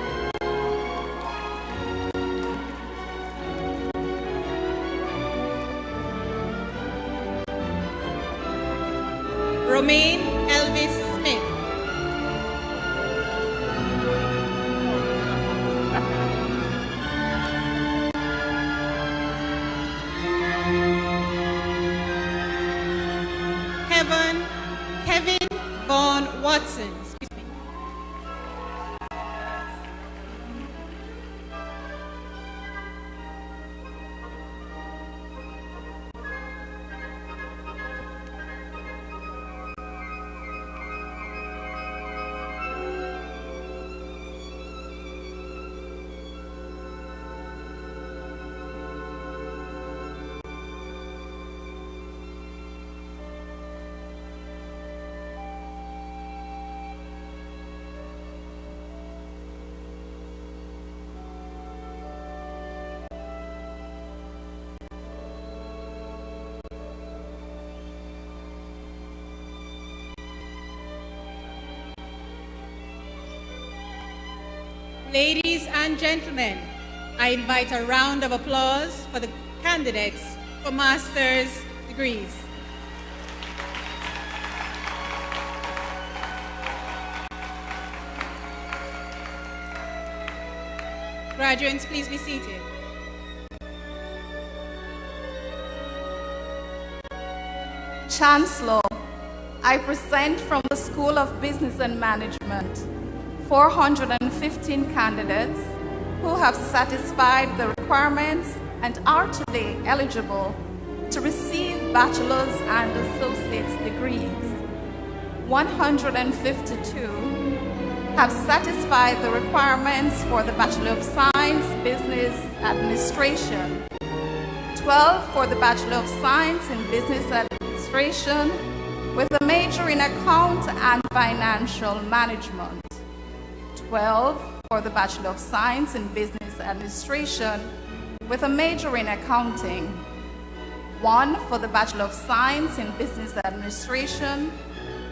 Romaine Elvis Smith. Kevin Vaughn Watson. Excuse me. Ladies and gentlemen, I invite a round of applause for the candidates for master's degrees. Graduates, please be seated. Chancellor, I present from the School of Business and Management 415 candidates who have satisfied the requirements and are today eligible to receive bachelor's and associate's degrees. 152 have satisfied the requirements for the Bachelor of Science, Business Administration. 12 for the Bachelor of Science in Business Administration with a major in Account and Financial Management. 12 for the Bachelor of Science in Business Administration with a major in Accounting. 1 for the Bachelor of Science in Business Administration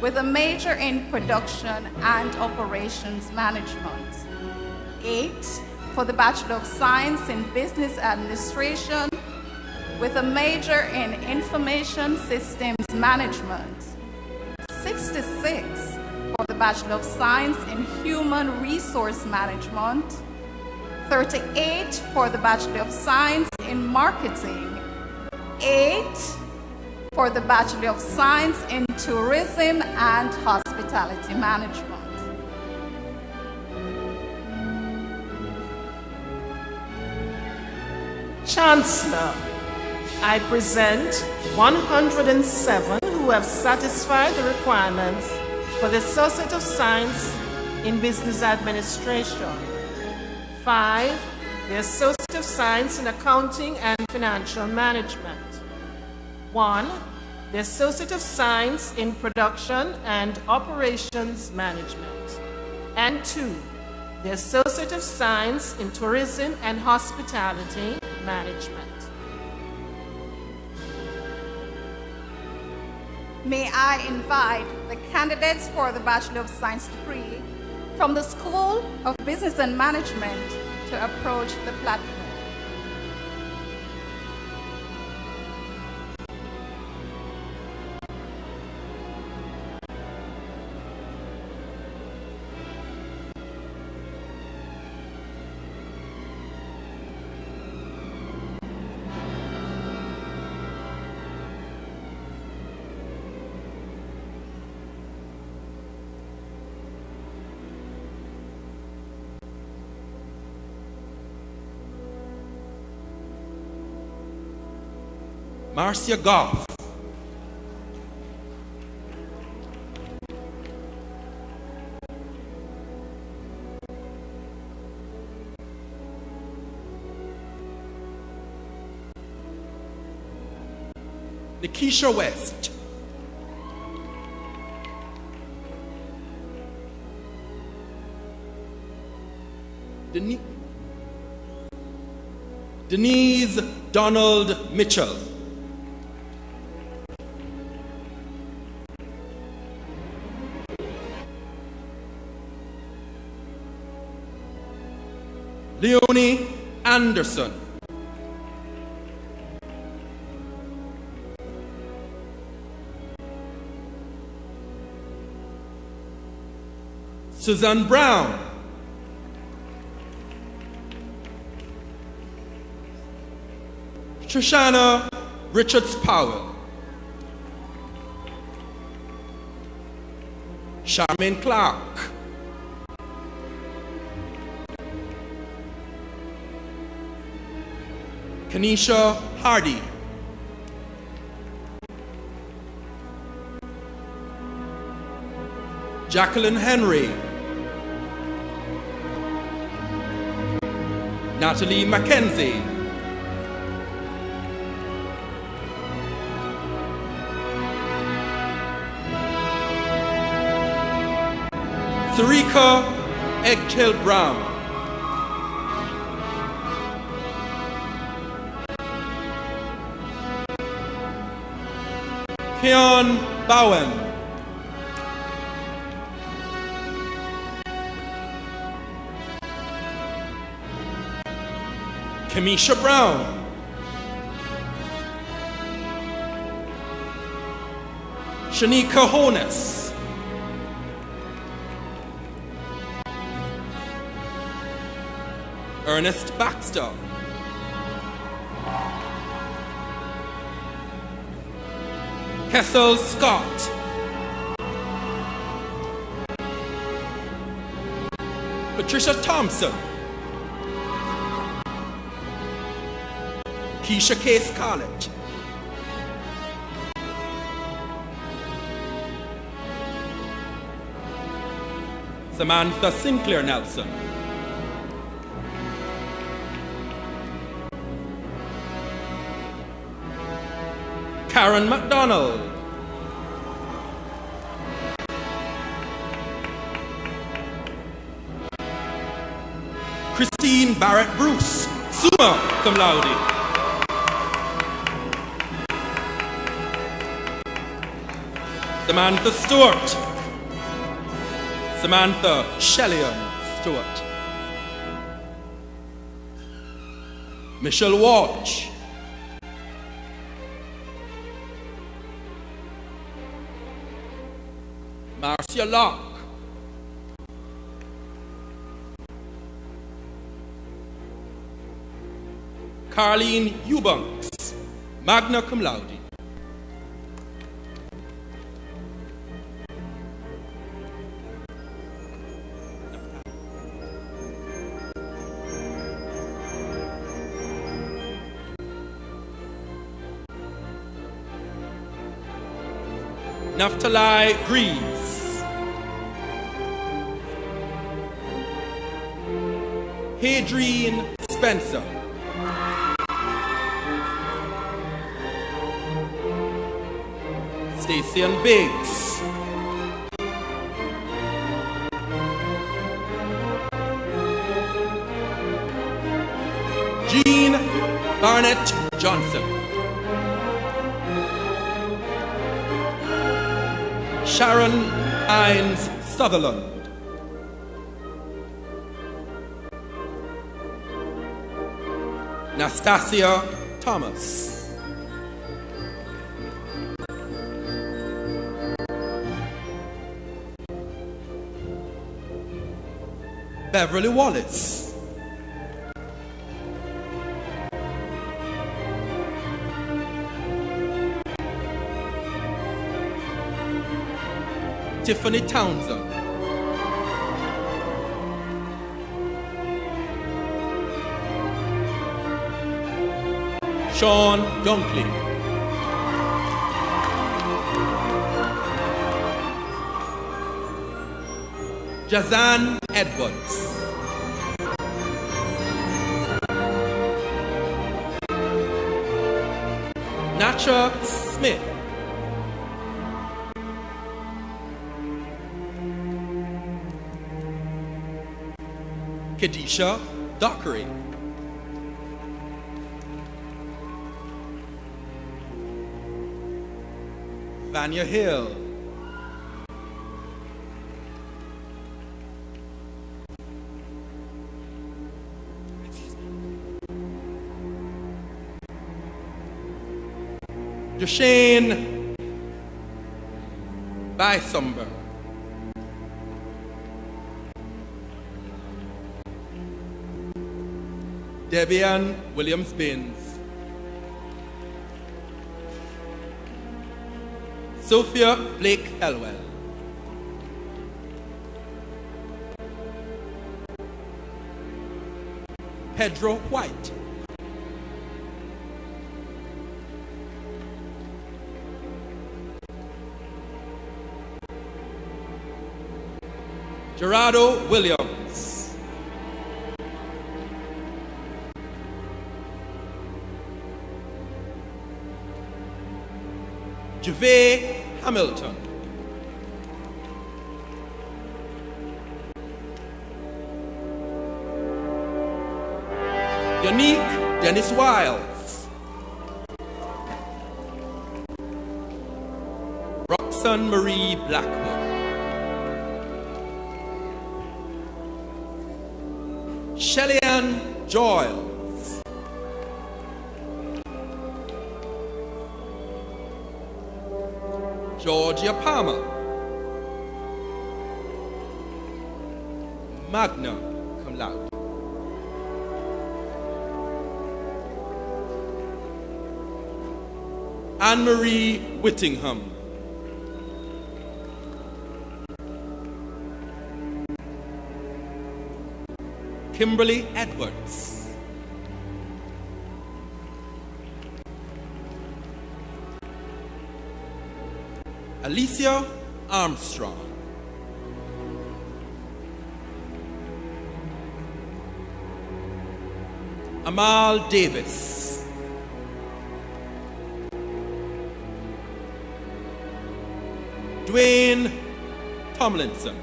with a major in Production and Operations Management. 8 for the Bachelor of Science in Business Administration with a major in Information Systems Management. 66 for the Bachelor of Science in Human Resource Management. 38 for the Bachelor of Science in Marketing. 8 for the Bachelor of Science in Tourism and Hospitality Management. Chancellor, I present 107 who have satisfied the requirements for the Associate of Science in Business Administration. 5, the Associate of Science in Accounting and Financial Management. 1, the Associate of Science in Production and Operations Management. And 2, the Associate of Science in Tourism and Hospitality Management. May I invite the candidates for the Bachelor of Science degree from the School of Business and Management to approach the platform. Marcia Goff. Nikisha West. Denise Donald Mitchell. Leonie Anderson. Suzanne Brown. Trishana Richards Powell. Charmaine Clark. Kanisha Hardy. Jacqueline Henry. Natalie Mackenzie. Sarika Eggtail Brown. Keon Bowen. Kamisha Brown. Shanika Honus. Ernest Baxter. Kessel Scott. Patricia Thompson. Keisha K. Scarlett. Samantha Sinclair Nelson. Karen McDonald. Christine Barrett Bruce, summa cum laude. Samantha Stewart. Samantha Shellion Stewart. Michelle Walsh. Marcia Locke. Carlene Eubanks, magna cum laude. Naftali Greaves. Hadrian Spencer. Stacey Biggs. Jean Barnett Johnson. Sharon Hines Sutherland. Nastasia Thomas. Beverly Wallace. Tiffany Townsend. Sean Dunkley. Jazan Edwards. Nacha Smith. Kedisha Dockery. Vanya Hill. Dushane Bysumber. Debian Williams-Binns. Sophia Blake Helwell. Pedro White. Gerardo Williams. Javay Hamilton. Unique Dennis Wiles. Roxanne Marie Blackwood. Shellyanne Joyles. Georgia Palmer. Magna cum laude. Anne-Marie Whittingham. Kimberly Edwards. Alicia Armstrong. Amal Davis. Dwayne Tomlinson.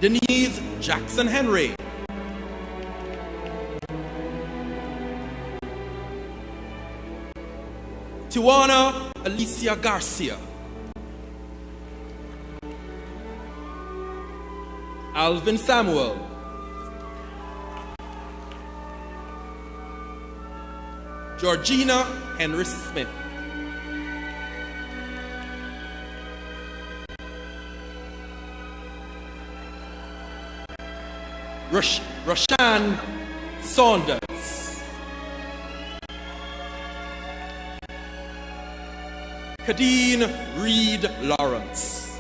Denise Jackson Henry. Tijuana Alicia Garcia. Alvin Samuel. Georgina Henry Smith. Rashan Saunders. Kadeen Reed Lawrence.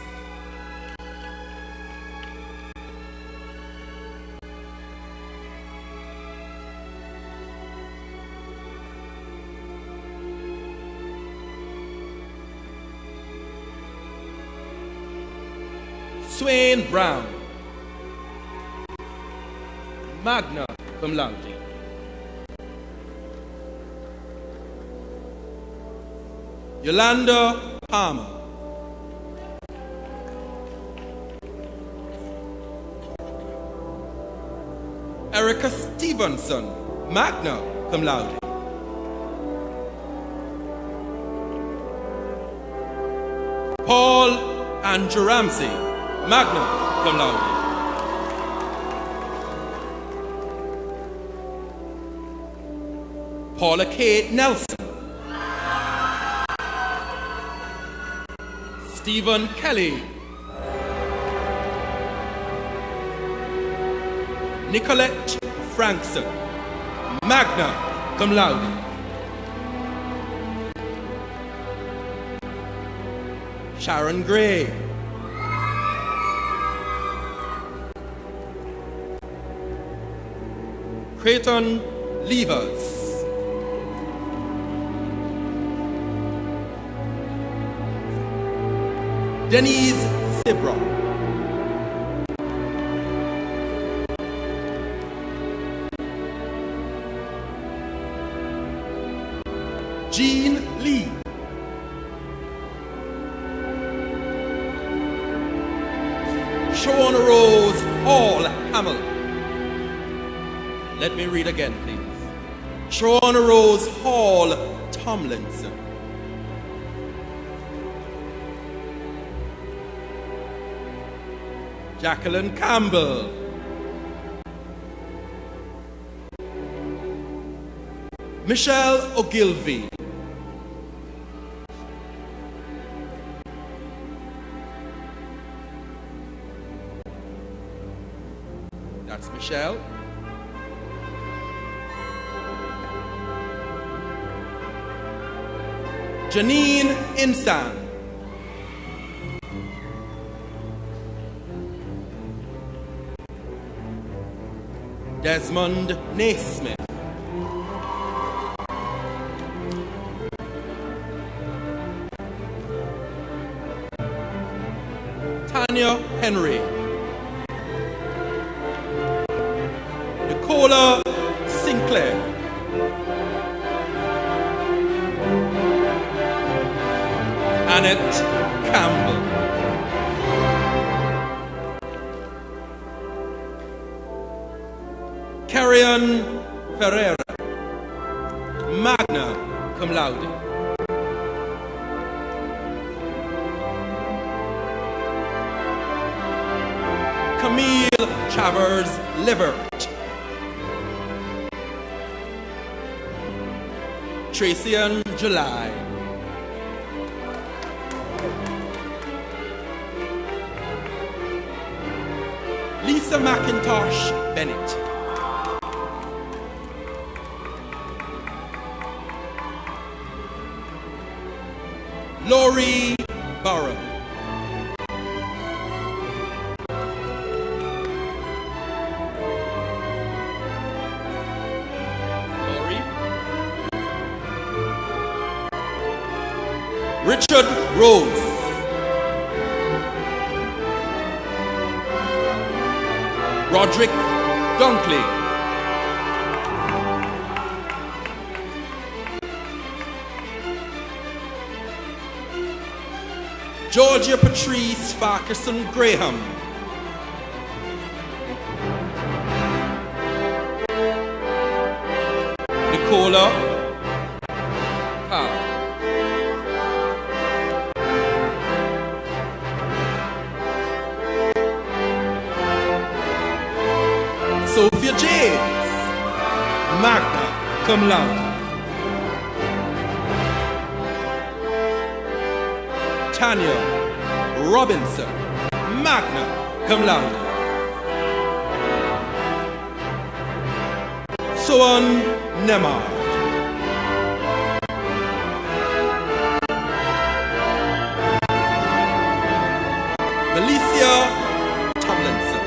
Swain Brown. Magna cum laude. Yolanda Palmer. Erica Stevenson, magna cum laude. Paul Andrew Ramsey, magna cum laude. Paula Kate Nelson. Stephen Kelly. Nicolette Frankson, magna cum laude. Sharon Gray. Creighton Levers. Denise Sibra. Jean Lee. Shawn Rose Hall Hamill. Let me read again, please. Shawn Rose Hall Tomlinson. Jacqueline Campbell. Michelle Ogilvie. That's Michelle. Janine Insan. Desmond Naismith. Tanya Henry. Nicola Sinclair. Annette Campbell. Carrion Ferreira. Magna cum laude. Camille Travers Livert. Tracian July. Lisa McIntosh Bennett. Laurie Barrow. Laurie. Richard Rose. Roderick Dunkley. Georgia Patrice Farquharson Graham. Nicola Carr. Sophia James, magna cum laude. Tanya Robinson, magna cum laude. Soan Nemar. Melissa Tomlinson.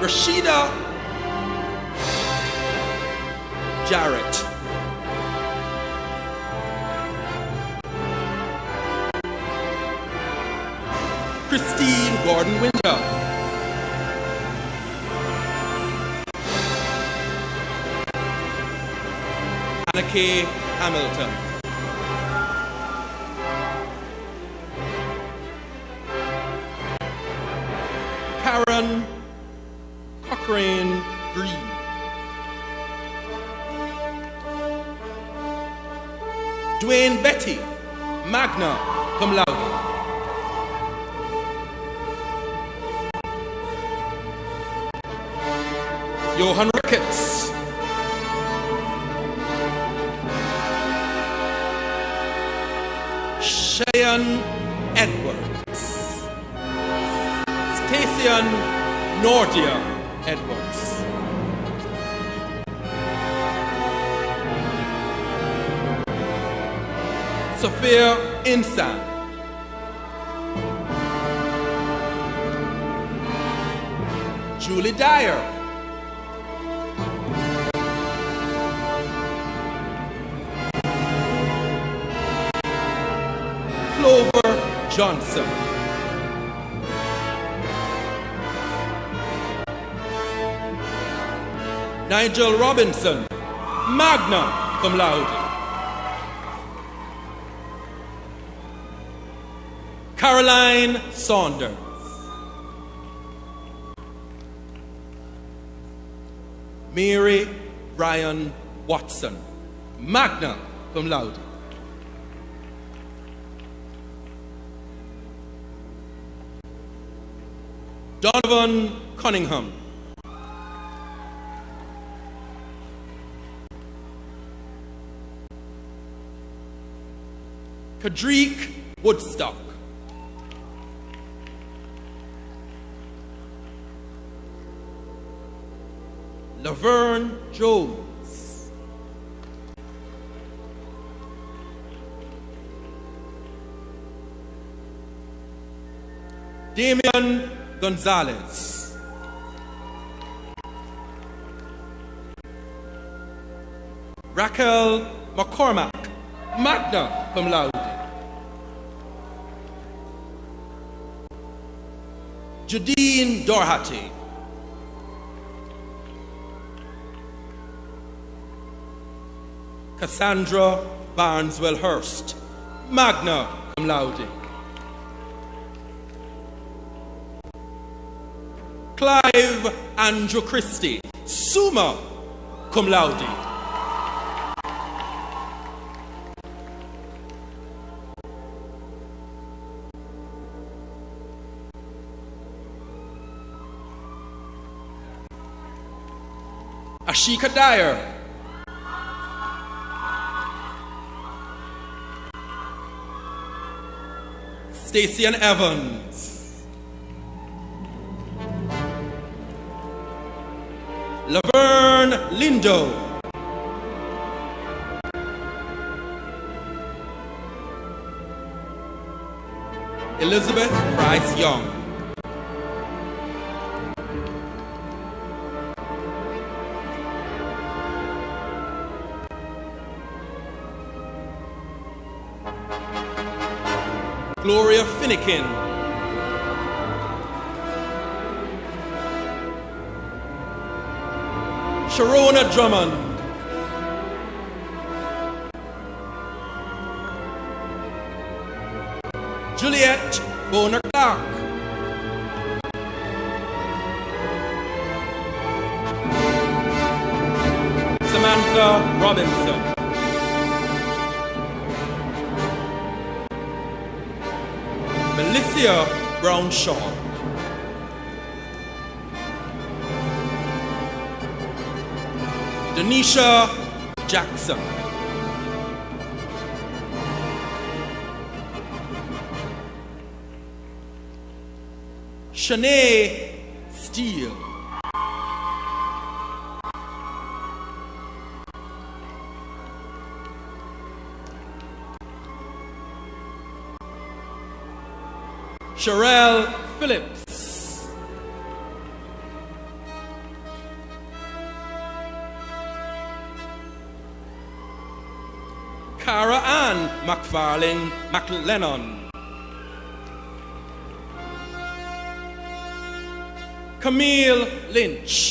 Rashida Jarrett. Christine Gordon Winter. Anna K. Hamilton. Karen Cochrane Green. Dwayne Betty, magna cum laude. Johan Ricketts. Cheyenne Edwards. Stacyan Nordia Edwards. Sophia Insan. Julie Dyer. Clover Johnson. Nigel Robinson, magna cum laude. Caroline Saunders. Mary Ryan Watson, magna cum laude. Donovan Cunningham. Kadrique Woodstock. Laverne Jones. Damian Gonzalez. Raquel McCormack, magna cum laude. Jadine Doherty. Cassandra Barneswell-Hurst, magna cum laude. Clive Andrew Christie, summa cum laude. Ashika Dyer. Stacey and Evans. Laverne Lindo. Elizabeth Price Young. Gloria Finnegan. Sharona Drummond. Juliet Bonner Clark. Samantha Robinson. Melissa Brown-Shaw. Denisha Jackson. Shanae Steele. Sherelle Phillips. Cara Ann McFarlane McLennan. Camille Lynch.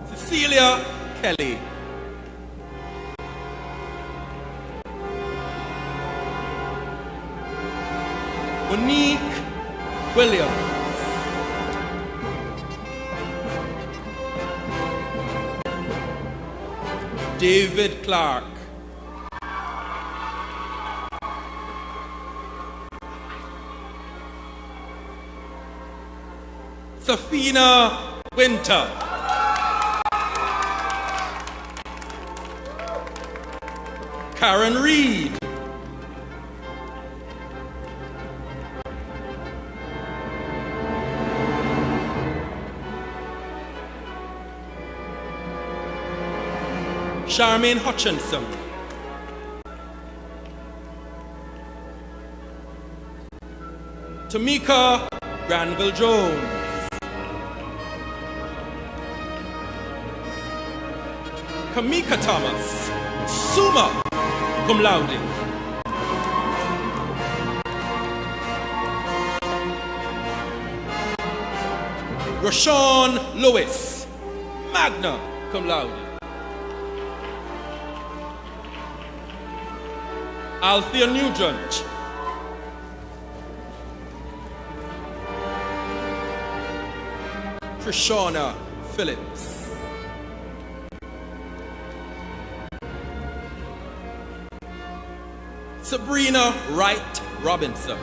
Cecilia Kelly. Monique Williams. David Clark. Safina Winter. Karen Reed. Charmaine Hutchinson. Tamika Granville Jones. Kamika Thomas, summa cum laude. Rashawn Lewis, magna cum laude. Althea Nugent. Trishana Phillips. Sabrina Wright Robinson.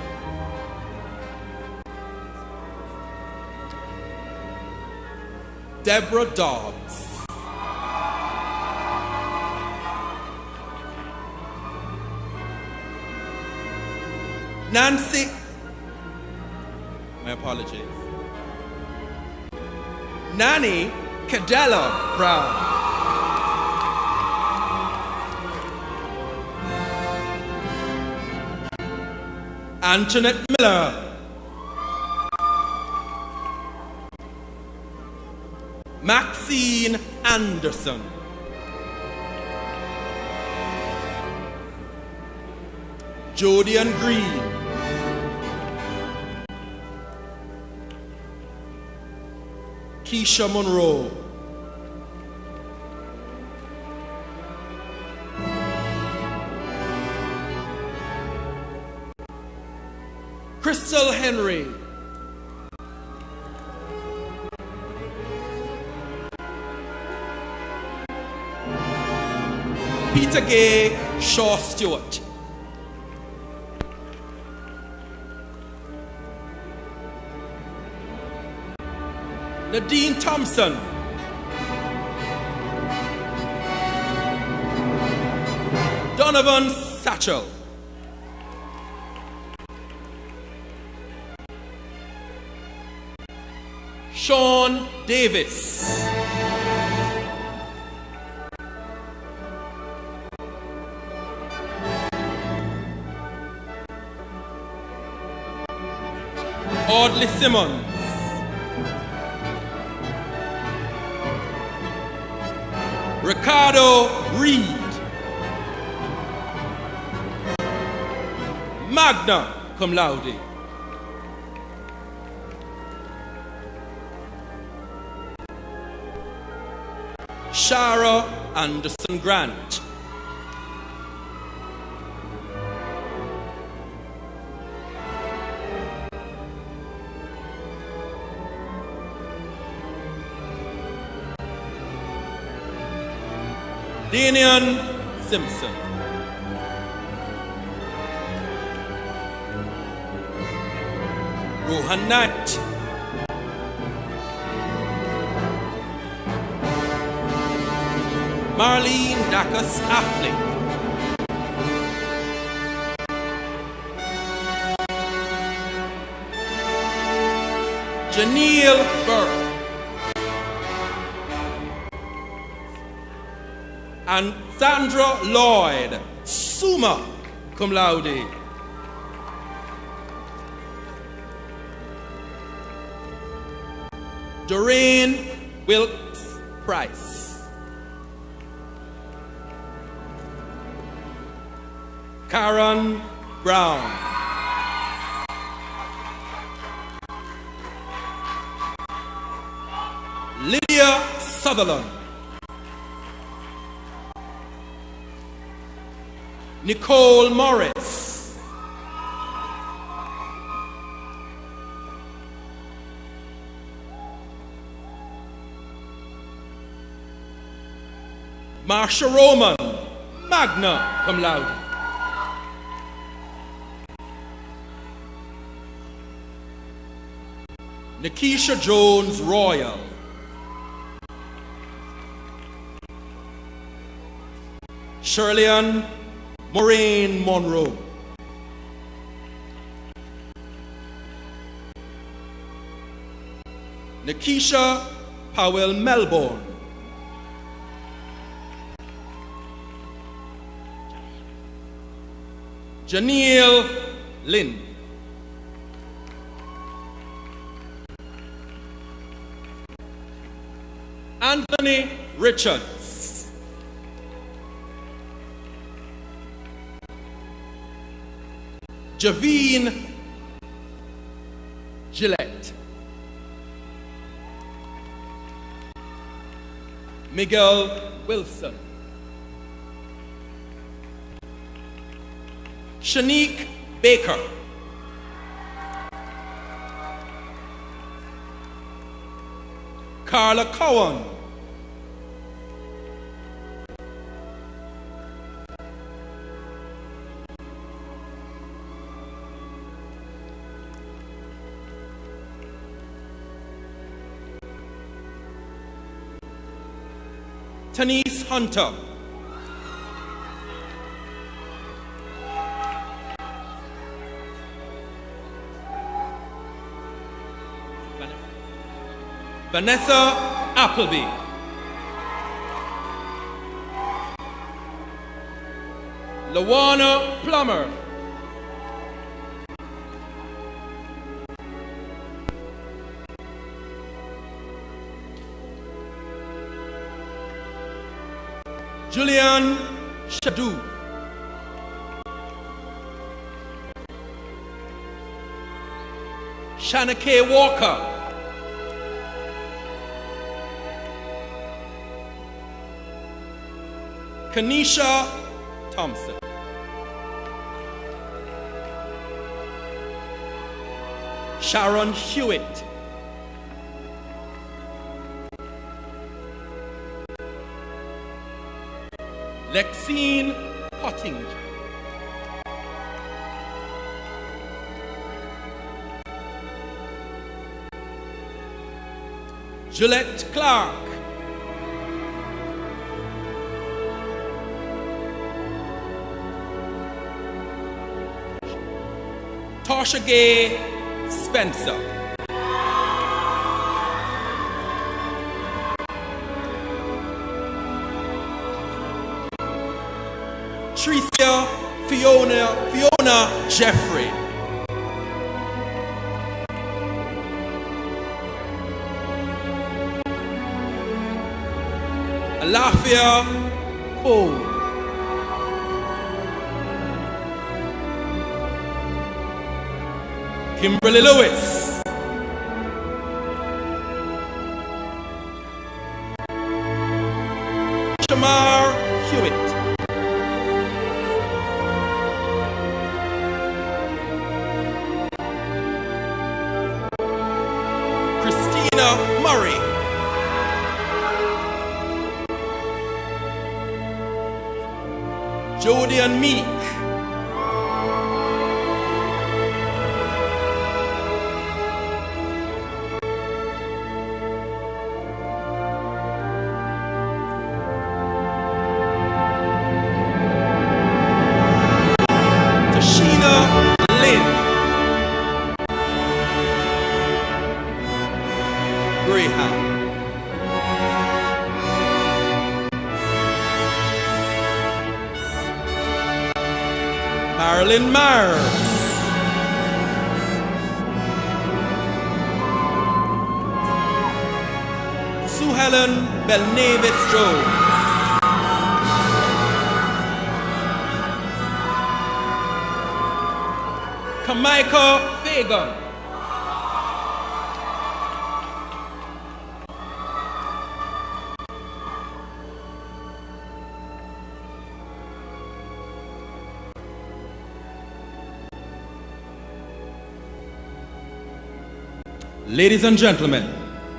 Deborah Dobbs. Nancy, my apologies. Nanny Cadella Brown. Antoinette Miller. Maxine Anderson. Jodian Green. Keisha Monroe. Crystal Henry. Peter Gay Shaw Stewart. Nadine Thompson. Donovan Satchel. Sean Davis. Audley Simmons. Ricardo Reed. Magna cum laude. Shara Anderson Grant. Danian Simpson. Rohan Knight. Marlene Dacus Affleck. Janelle Burke. And Sandra Lloyd, summa cum laude. Doreen Wilkes Price. Karen Brown. Lydia Sutherland. Nicole Morris. Marsha Roman, magna cum laude. Nikisha Jones Royal. Shirley-Ann Maureen Monroe. Nikisha Powell Melbourne. Janelle Lynn. Anthony Richards. Javine Gillette. Miguel Wilson. Shanique Baker. Carla Cowan. Tanise Hunter. Vanessa Appleby. Lawana Plummer. Julian Shadu. Shanna K. Walker. Kanisha Thompson. Sharon Hewitt. Lexine Pottinger. Gillette Clark. Tasha Gay Spencer. Tricia Fiona Jeffrey. Alafia Cole. Kimberly Lewis. Shamar Hewitt. Christina Murray. Jody and Meek. Marilyn Myers. Sue Helen Belnavis Jones. Kamika Fagan. Ladies and gentlemen,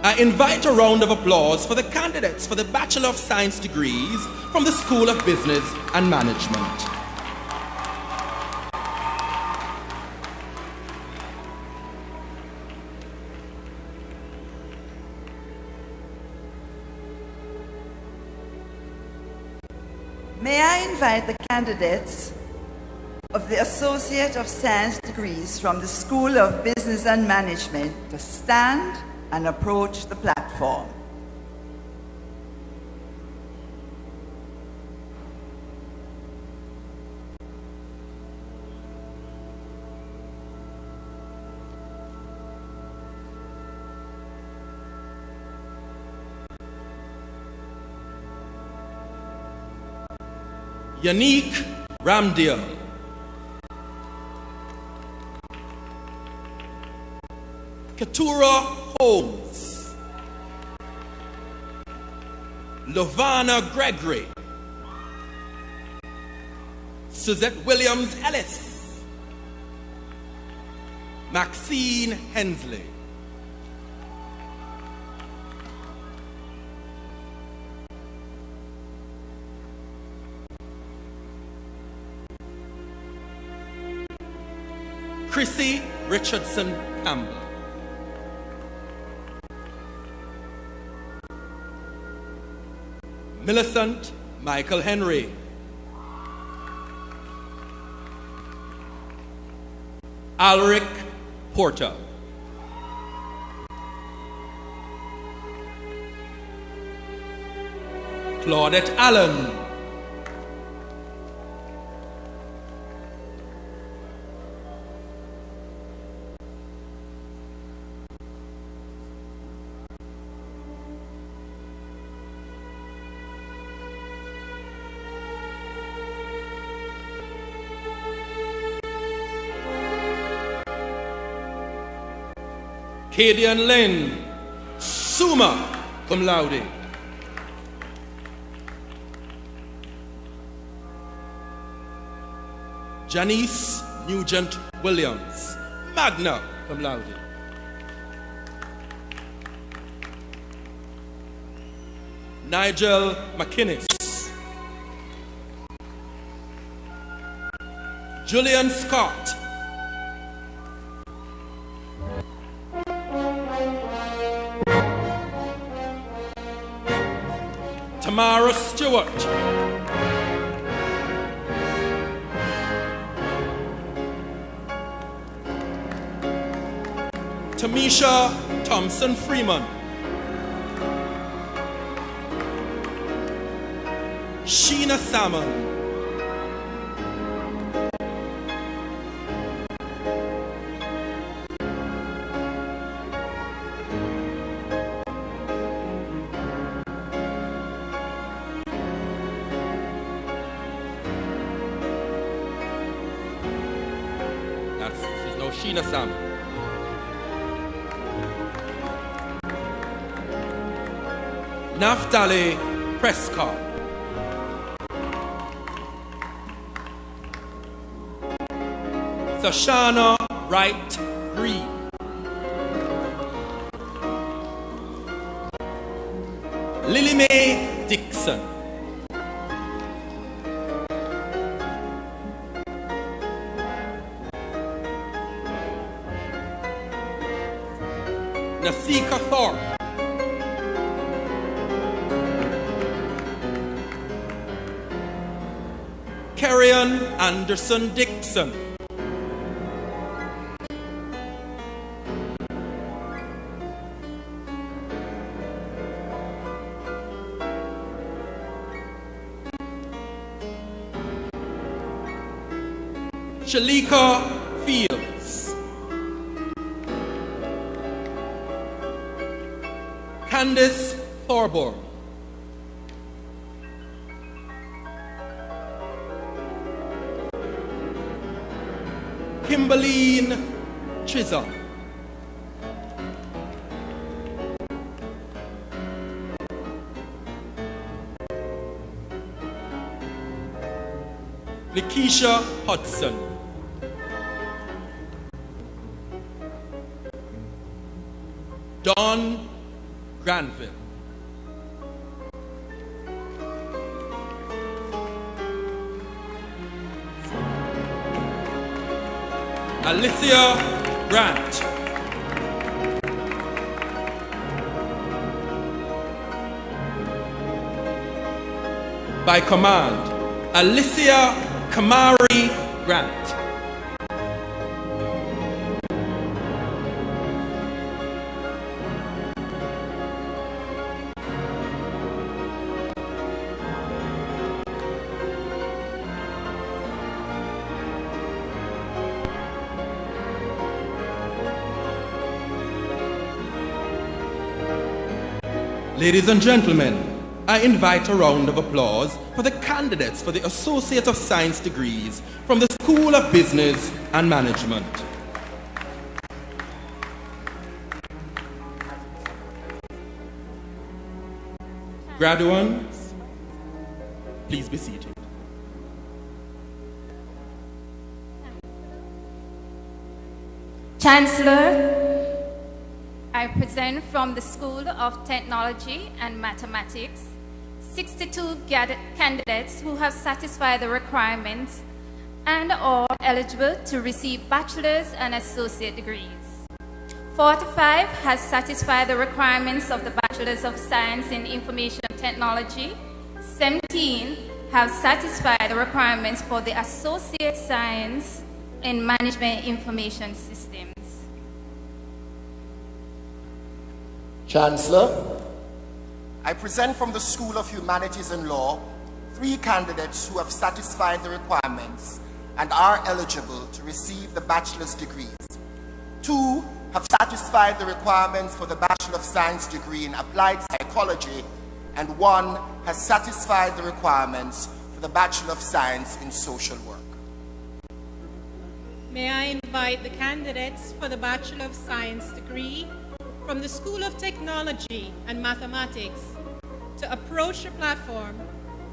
I invite a round of applause for the candidates for the Bachelor of Science degrees from the School of Business and Management. May I invite the candidates of the Associate of Science degrees from the School of Business and Management to stand and approach the platform. Yannick Ramdiel. Keturah Holmes. Lovana Gregory, Suzette Williams Ellis, Maxine Hensley, Chrissy Richardson Campbell, Millicent Michael Henry, Alric Porter, Claudette Allen, Cadian Lynn, summa cum laude, Janice Nugent Williams, magna cum laude, Nigel McInnes, Julian Scott, Tamara Stewart, Tamisha Thompson Freeman, Sheena Salmon, Sheena Salmon, Naftali Prescott, Sashana Wright Green, Lily Mae Dixon, Nasika Thorpe, Carrion Anderson Dixon, Shalika Fields, Candice Thorborn, Kimberline Chisholm, Nikisha Hudson, Don Granville, Alicia Grant, by command, Alicia Kamari Grant, Ladies and gentlemen, I invite a round of applause for the candidates for the Associate of Science degrees from the School of Business and Management. Graduates, please be seated. Chancellor, I present from the School of Technology and Mathematics 62 candidates who have satisfied the requirements and are eligible to receive bachelor's and associate degrees. 45 has satisfied the requirements of the Bachelor's of Science in Information Technology. 17 have satisfied the requirements for the Associate Science in Management Information Systems. Chancellor, I present from the School of Humanities and Law 3 candidates who have satisfied the requirements and are eligible to receive the bachelor's degrees. 2 have satisfied the requirements for the Bachelor of Science degree in Applied Psychology, and 1 has satisfied the requirements for the Bachelor of Science in Social Work. May I invite the candidates for the Bachelor of Science degree from the School of Technology and Mathematics to approach the platform,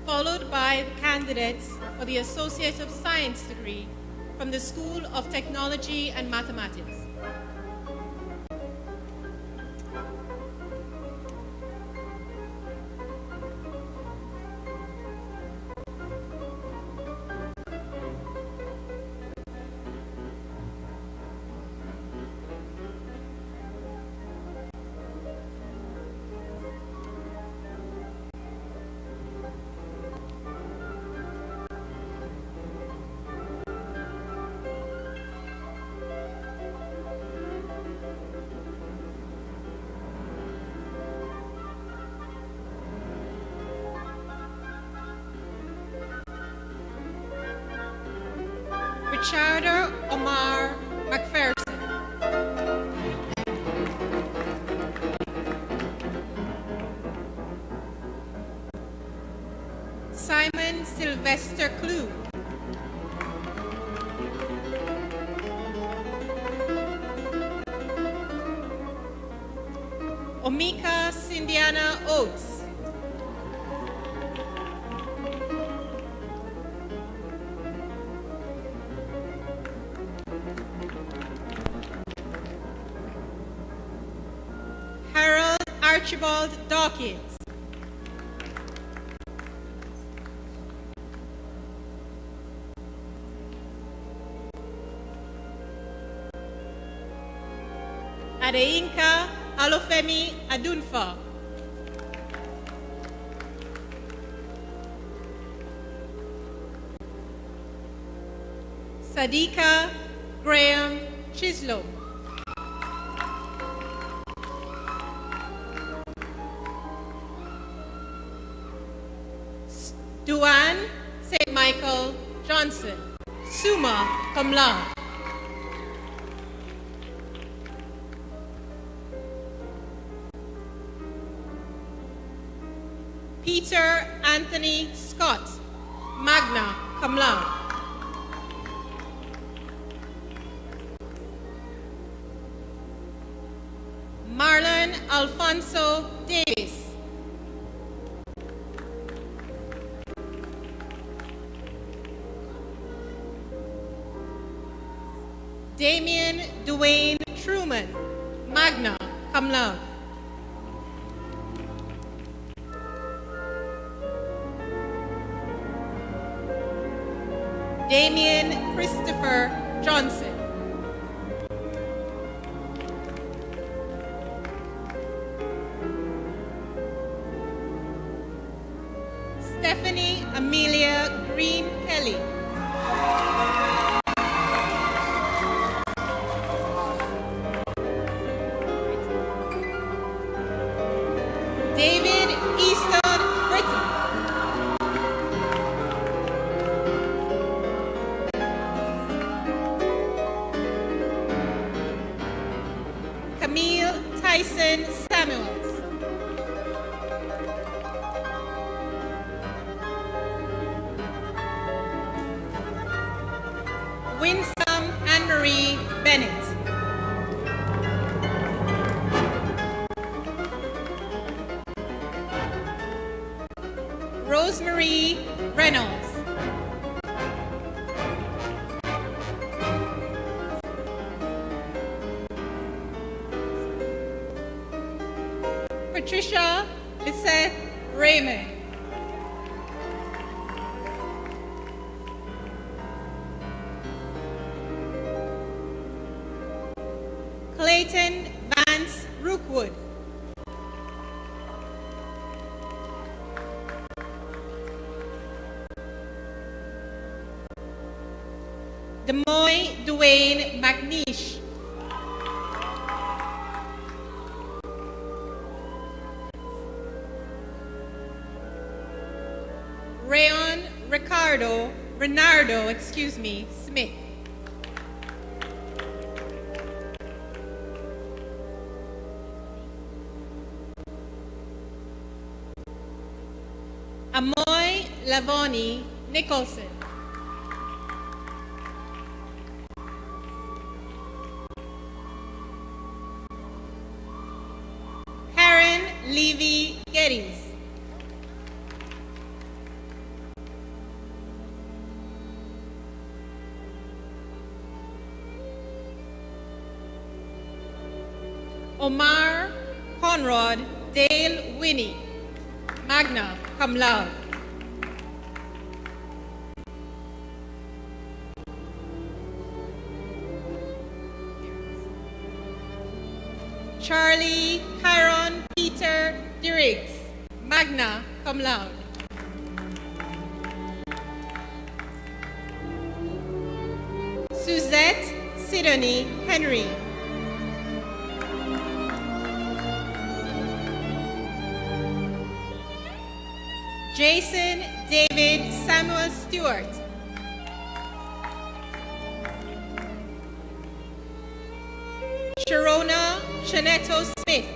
followed by the candidates for the Associate of Science degree from the School of Technology and Mathematics. Richard Omar McPherson. Simon Sylvester Clue. Omika Cindiana Oates. Archibald Dawkins. Adeyinka Alofemi Adunfa. Sadika Graham Chisholm. Duan St. Michael Johnson, summa cum laude. Peter Anthony Scott, magna cum laude. Marlon Alfonso Davis. Damien Duane Truman, magna cum laude. Damien Christopher Johnson. Stephanie Amelia Green Kelly. David Easton Britton. Camille Tyson Samuels. Winsome Anne-Marie Bennett. Rosemary Reynolds. Patricia Lisette Raymond. Clayton Vance Rookwood. Demoy Dwayne McNeish. Rayon Renardo, Smith. Amoy Lavoni Nicholson. Karen Levy Geddes. Omar Conrad Dale Winnie, magna cum laude. Charlie Chiron Peter Diriggs, magna cum laude. Suzette Sidonie Henry. Jason David Samuel Stewart. Sharona Shanetto Smith.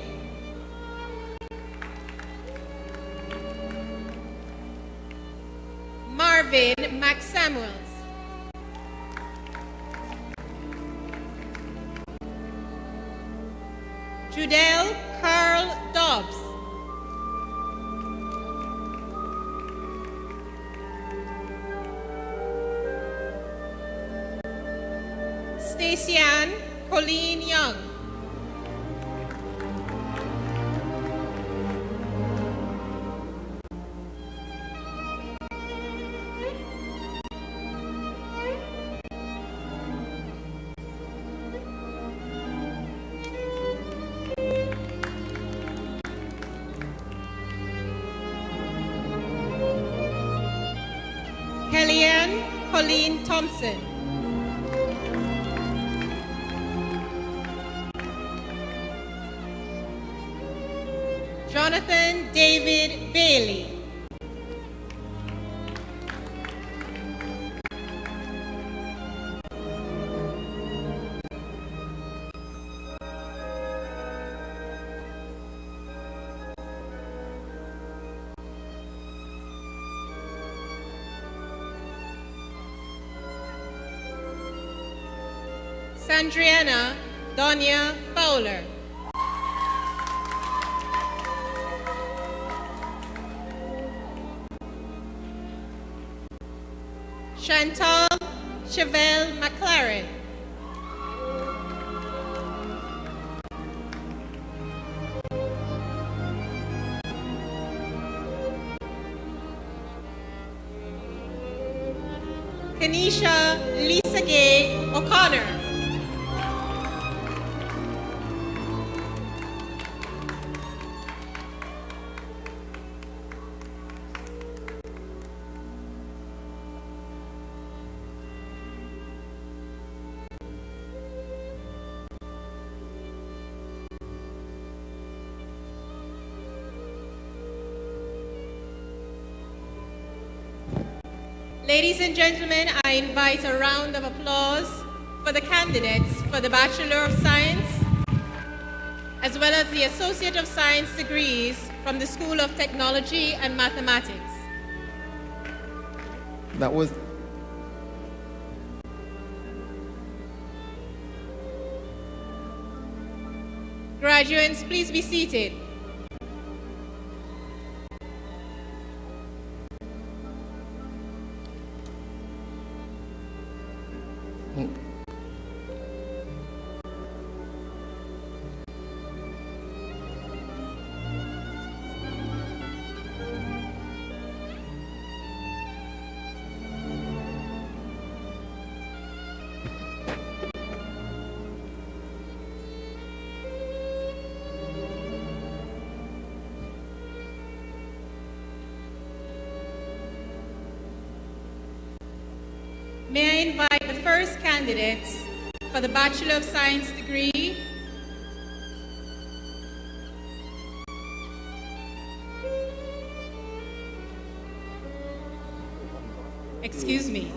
Marvin McSamuels. Judel Carl Dobbs. Stacian Colleen Young. Kellyanne Colleen Thompson. Jonathan David Bailey. Sandriana Donia Fowler. Chantal Chevelle McLaren. Kenisha Lisa Gay O'Connor. Ladies and gentlemen, I invite a round of applause for the candidates for the Bachelor of Science, as well as the Associate of Science degrees from the School of Technology and Mathematics. That was... Graduates, please be seated. may I invite the first candidates for the Bachelor of Science degree. Excuse me.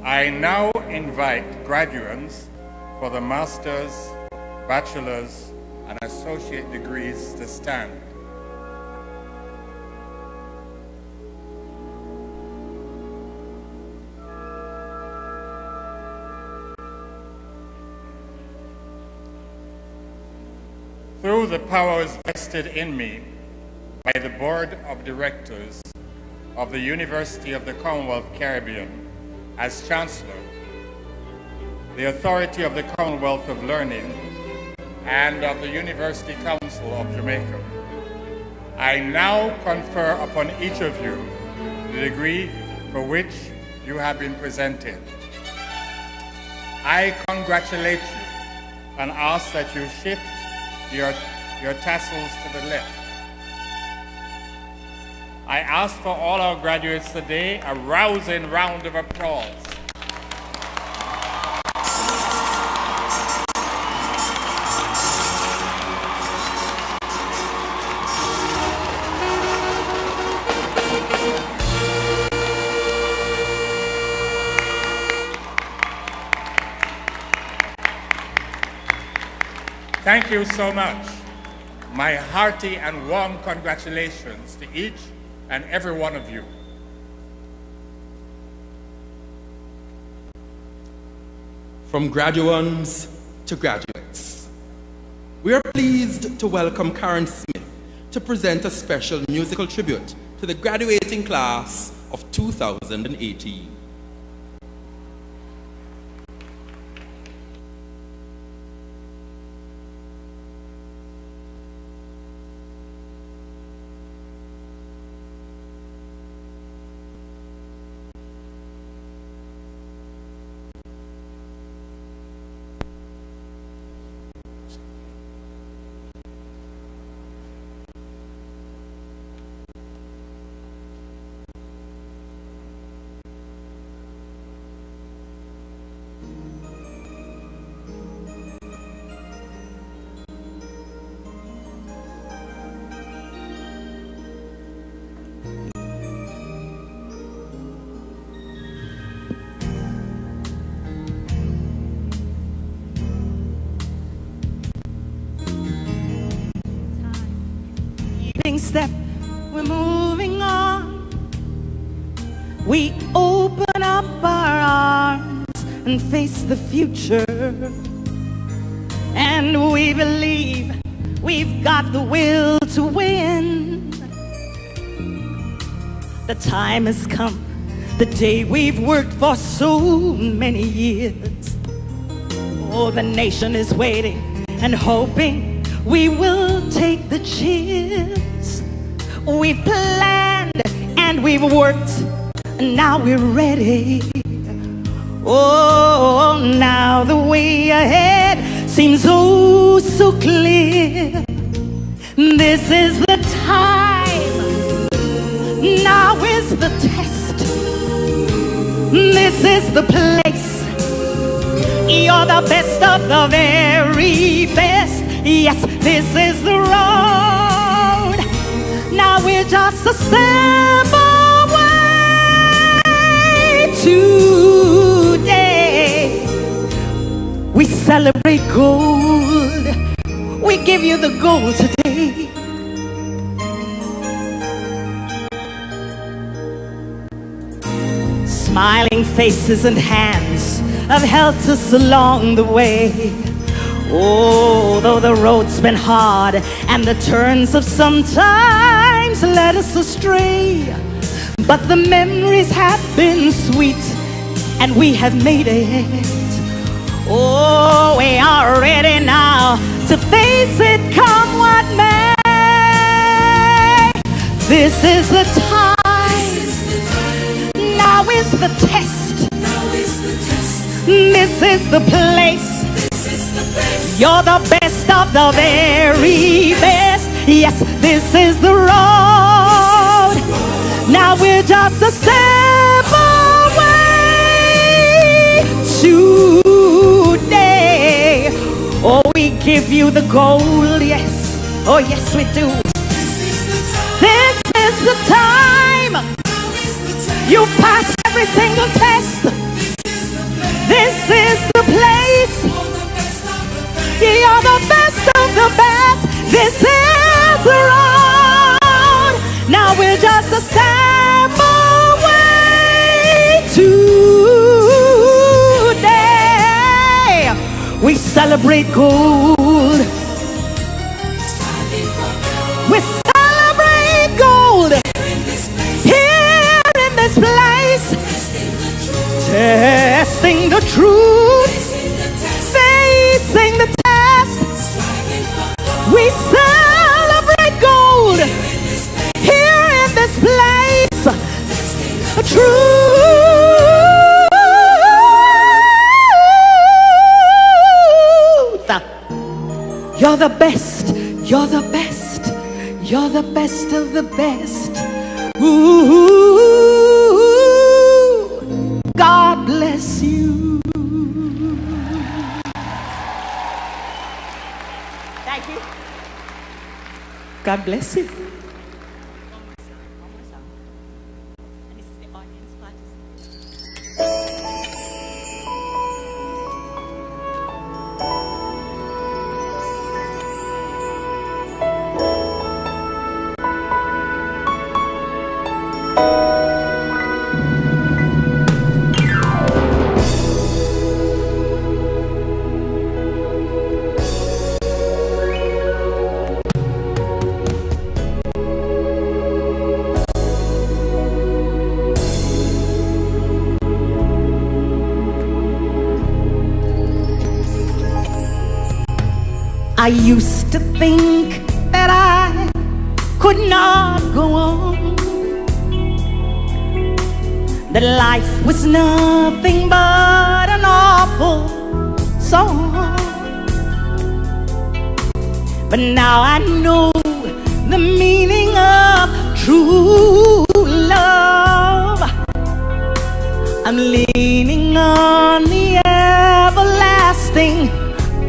I now invite graduates for the master's, bachelor's, and associate degrees to stand. Through the powers vested in me by the Board of Directors of the University of the Commonwealth Caribbean as Chancellor, the authority of the Commonwealth of Learning, and of the University Council of Jamaica, I now confer upon each of you the degree for which you have been presented. I congratulate you and ask that you shift your tassels to the left. I ask for all our graduates today a rousing round of applause. Thank you so much. My hearty and warm congratulations to each and every one of you. From graduands to graduates, we are pleased to welcome Karen Smith to present a special musical tribute to the graduating class of 2018. Step, we're moving on. We open up our arms and face the future. And we believe we've got the will to win. The time has come, the day we've worked for so many years. Oh, the nation is waiting and hoping we will take the cheers. We've planned and we've worked, and now we're ready. Oh, now the way ahead seems oh so clear. This is the time, now is the test. This is the place, you're the best of the very best. Yes, this is the road. Now we're just a step away today. celebrate gold. We give you the gold today. Smiling faces and hands have helped us along the way. Oh, though the road's been hard and the turns have sometimes led us astray, but the memories have been sweet and we have made it. Oh, we are ready now to face it, come what may. This is the time. Now is the test. This is the place. You're the best of the very best. Yes, this is the road. Now we're just a step away today. Oh, we give you the gold, yes. Oh, yes, we do. This is the time. You passed every single test. This is the place. You're the best of the best. This is the road. Now we're just a step away today. We celebrate gold. We celebrate gold. Here in this place. Testing the truth. Facing the test. We celebrate gold. Here in this place. The truth. You're the best. You're the best. You're the best of the best. Ooh, God bless you. Thank you. God bless you. I used to think that I could not go on, that life was nothing but an awful song. But now I know the meaning of true love. I'm leaning on the everlasting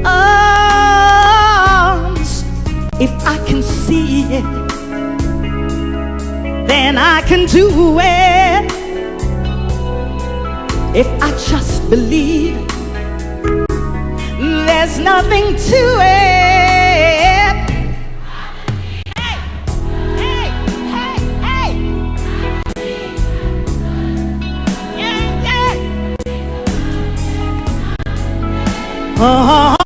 arms. If I can see it, then I can do it. If I just believe, there's nothing to it. Hey, hey, hey, hey. Yeah, yeah. Oh.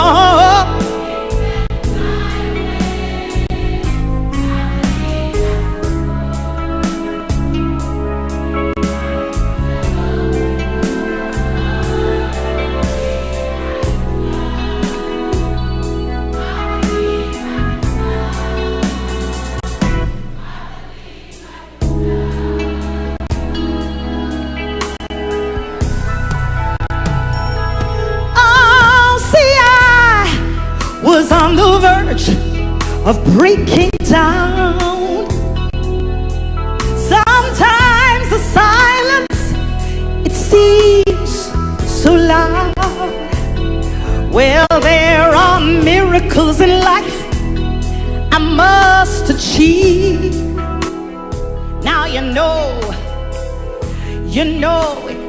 On the verge of breaking down. Sometimes the silence, it seems so loud. Well, there are miracles in life I must achieve. Now you know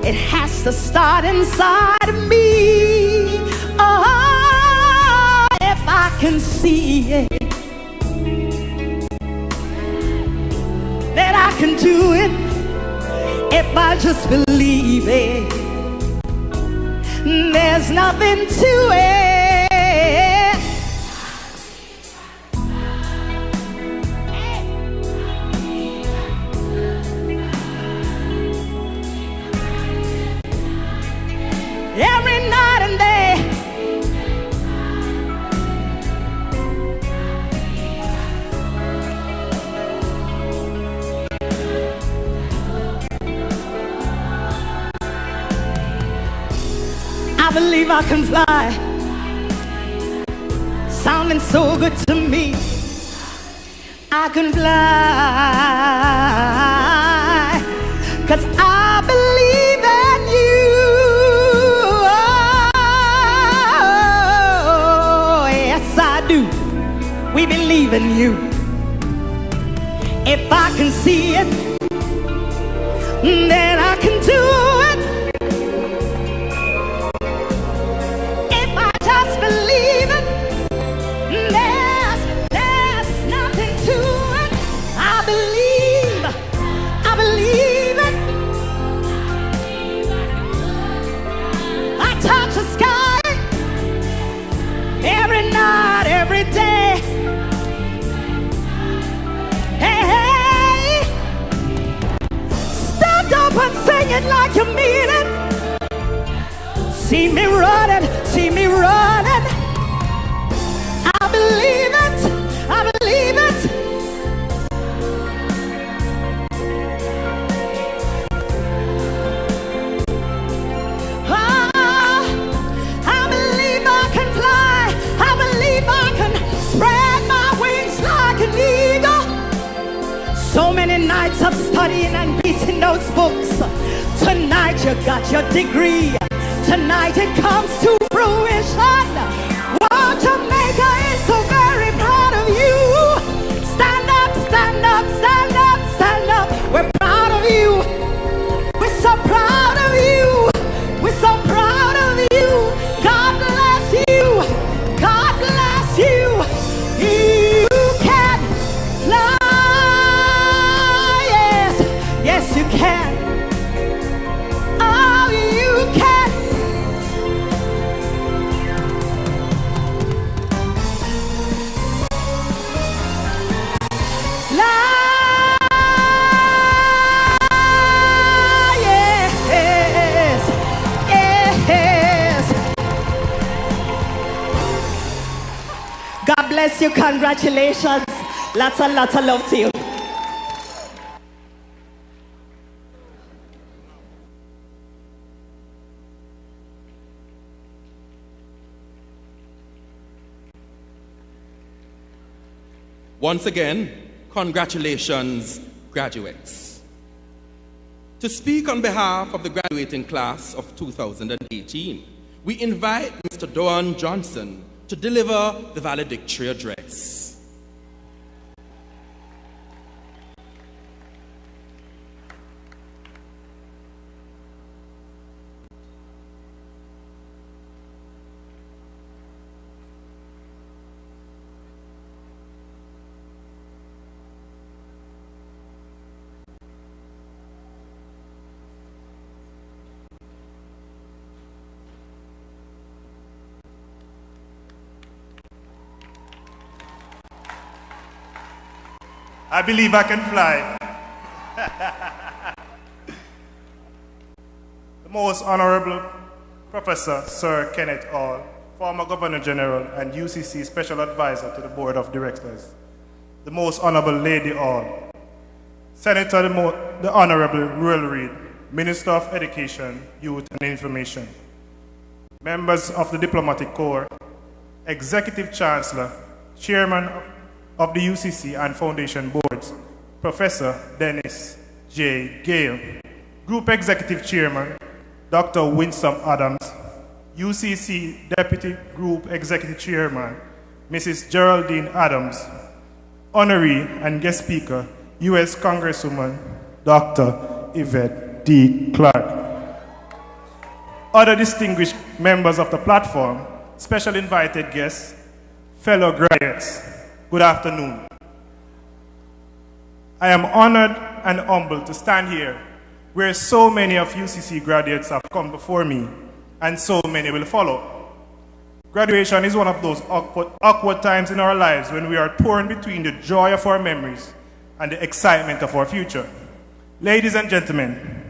it has to start inside of me. Oh, can see it, that I can do it if I just believe it. There's nothing to it. Every night and day, I believe I can fly. Sounding so good to me. I can fly, 'cause I believe in you. Oh, yes I do. We believe in you. If I can see it, then I can do it. If I just believe it, there's nothing to it. I believe it. I touch the sky every night, every day. Hey, hey, stand up and sing it like you mean it. See me running, see me running. I believe it, I believe it. Ah, I believe I can fly. I believe I can spread my wings like an eagle. So many nights of studying and beating those books. Tonight you got your degree. Tonight it comes to fruition. Wow, Jamaica is so very proud of you. Stand up, stand up, stand up, stand up. We're proud of you. We're so proud of you. We're so proud of you. God bless you. God bless you. You can fly. Yes, yes you can. Oh, you can. Yes, yes. God bless you. Congratulations. Lots and lots of love to you. Once again, congratulations, graduates. To speak on behalf of the graduating class of 2018, we invite Mr. Doan Johnson to deliver the valedictory address. I believe I can fly. The Most Honorable Professor Sir Kenneth Hall, former Governor General and UCC Special Advisor to the Board of Directors. The Most Honorable Lady Hall, Senator the Honorable Ruel Reid, Minister of Education, Youth and Information. Members of the Diplomatic Corps, Executive Chancellor, Chairman of the UCC and Foundation Boards, Professor Dennis J. Gale, Group Executive Chairman, Dr. Winsome Adams, UCC Deputy Group Executive Chairman, Mrs. Geraldine Adams, Honoree and Guest Speaker, U.S. Congresswoman, Dr. Yvette D. Clark. Other distinguished members of the platform, special invited guests, fellow graduates, good afternoon. I am honored and humbled to stand here where so many of UCC graduates have come before me and so many will follow. Graduation is one of those awkward times in our lives when we are torn between the joy of our memories and the excitement of our future. Ladies and gentlemen,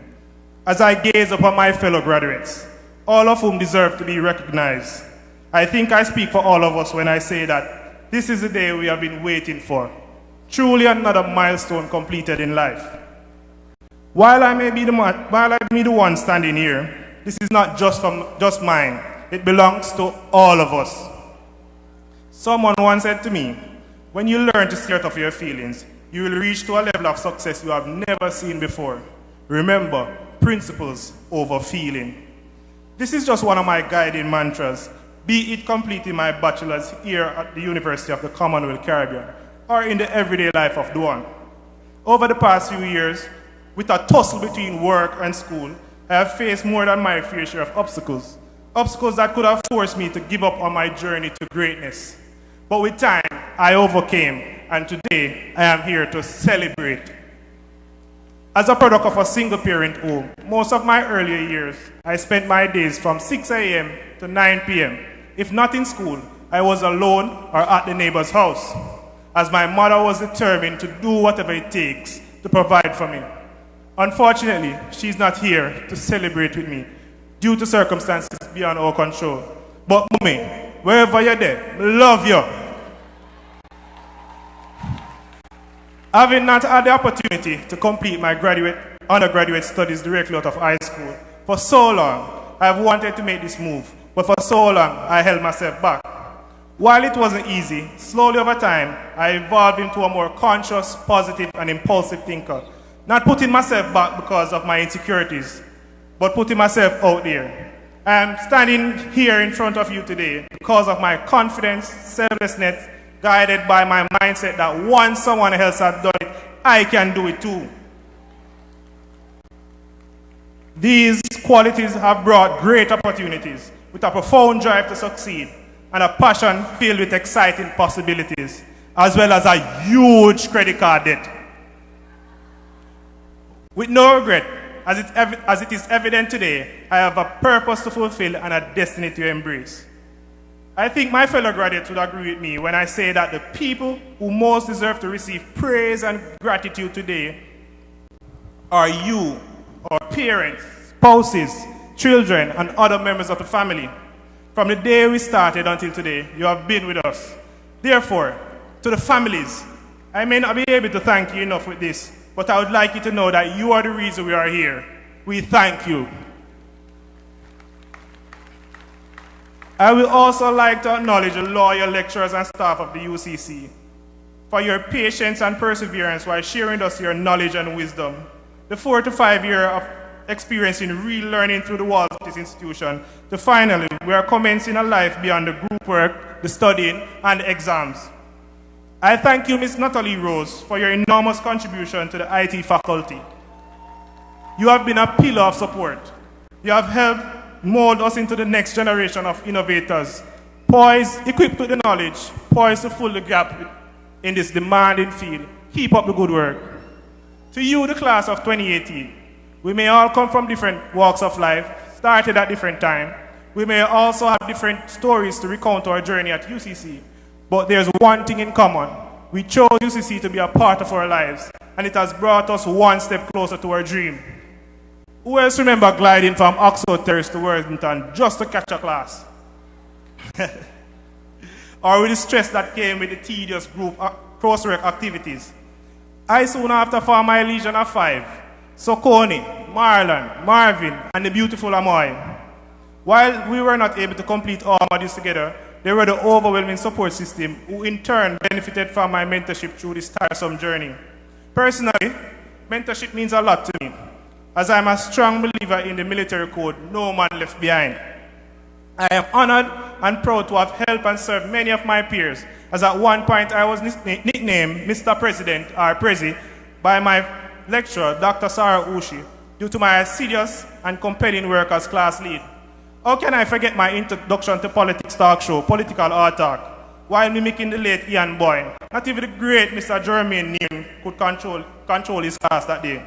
as I gaze upon my fellow graduates, all of whom deserve to be recognized, I think I speak for all of us when I say that this is the day we have been waiting for. Truly another milestone completed in life. While I may be the one standing here, this is not just mine. It belongs to all of us. Someone once said to me, when you learn to steer off your feelings, you will reach to a level of success you have never seen before. Remember, principles over feeling. This is just one of my guiding mantras, be it completing my bachelor's here at the University of the Commonwealth Caribbean, or in the everyday life of Duan. Over the past few years, with a tussle between work and school, I have faced more than my fair share of obstacles. Obstacles that could have forced me to give up on my journey to greatness. But with time, I overcame, and today I am here to celebrate. As a product of a single-parent home, most of my earlier years, I spent my days from 6 a.m. to 9 p.m. If not in school, I was alone or at the neighbor's house, as my mother was determined to do whatever it takes to provide for me. Unfortunately, she's not here to celebrate with me due to circumstances beyond our control. But Mommy, wherever you're there, I love you. Having not had the opportunity to complete my undergraduate studies directly out of high school, for so long, I have wanted to make this move, but for so long, I held myself back. While it wasn't easy, slowly over time, I evolved into a more conscious, positive, and impulsive thinker, not putting myself back because of my insecurities, but putting myself out there. I am standing here in front of you today because of my confidence, selflessness, guided by my mindset that once someone else has done it, I can do it too. These qualities have brought great opportunities with a profound drive to succeed and a passion filled with exciting possibilities, as well as a huge credit card debt. With no regret, as it is evident today, I have a purpose to fulfill and a destiny to embrace. I think my fellow graduates would agree with me when I say that the people who most deserve to receive praise and gratitude today are you, our parents, spouses, children, and other members of the family. From the day we started until today, you have been with us. Therefore, to the families, I may not be able to thank you enough with this, but I would like you to know that you are the reason we are here. We thank you. I will also like to acknowledge the loyal lecturers and staff of the UCC for your patience and perseverance while sharing with us your knowledge and wisdom. The 4 to 5 years of experience in real learning through the walls of this institution, to finally, we are commencing a life beyond the group work, the studying, and the exams. I thank you, Ms. Natalie Rose, for your enormous contribution to the IT faculty. You have been a pillar of support. You have helped mold us into the next generation of innovators, poised, equipped with the knowledge, poised to fill the gap in this demanding field. Keep up the good work. To you, the class of 2018, we may all come from different walks of life, started at different times. We may also have different stories to recount our journey at UCC, but there's one thing in common. We chose UCC to be a part of our lives, and it has brought us one step closer to our dream. Who else remember gliding from Oxford Terrace to Worthington just to catch a class? Or with the stress that came with the tedious group coursework activities. I soon after found my legion of 5, Sokoni, Marlon, Marvin, and the beautiful Amoy. While we were not able to complete all modules together, they were the overwhelming support system who in turn benefited from my mentorship through this tiresome journey. Personally, mentorship means a lot to me, as I am a strong believer in the military code, no man left behind. I am honored and proud to have helped and served many of my peers, as at one point I was nicknamed Mr. President, or Prezi, by my lecturer, Dr. Sarah Ushi, due to my assiduous and compelling work as class lead. How can I forget my introduction to politics talk show, Political Art Talk? while mimicking the late Ian Boyne. Not even the great Mr. Jermaine Neal could control his class that day.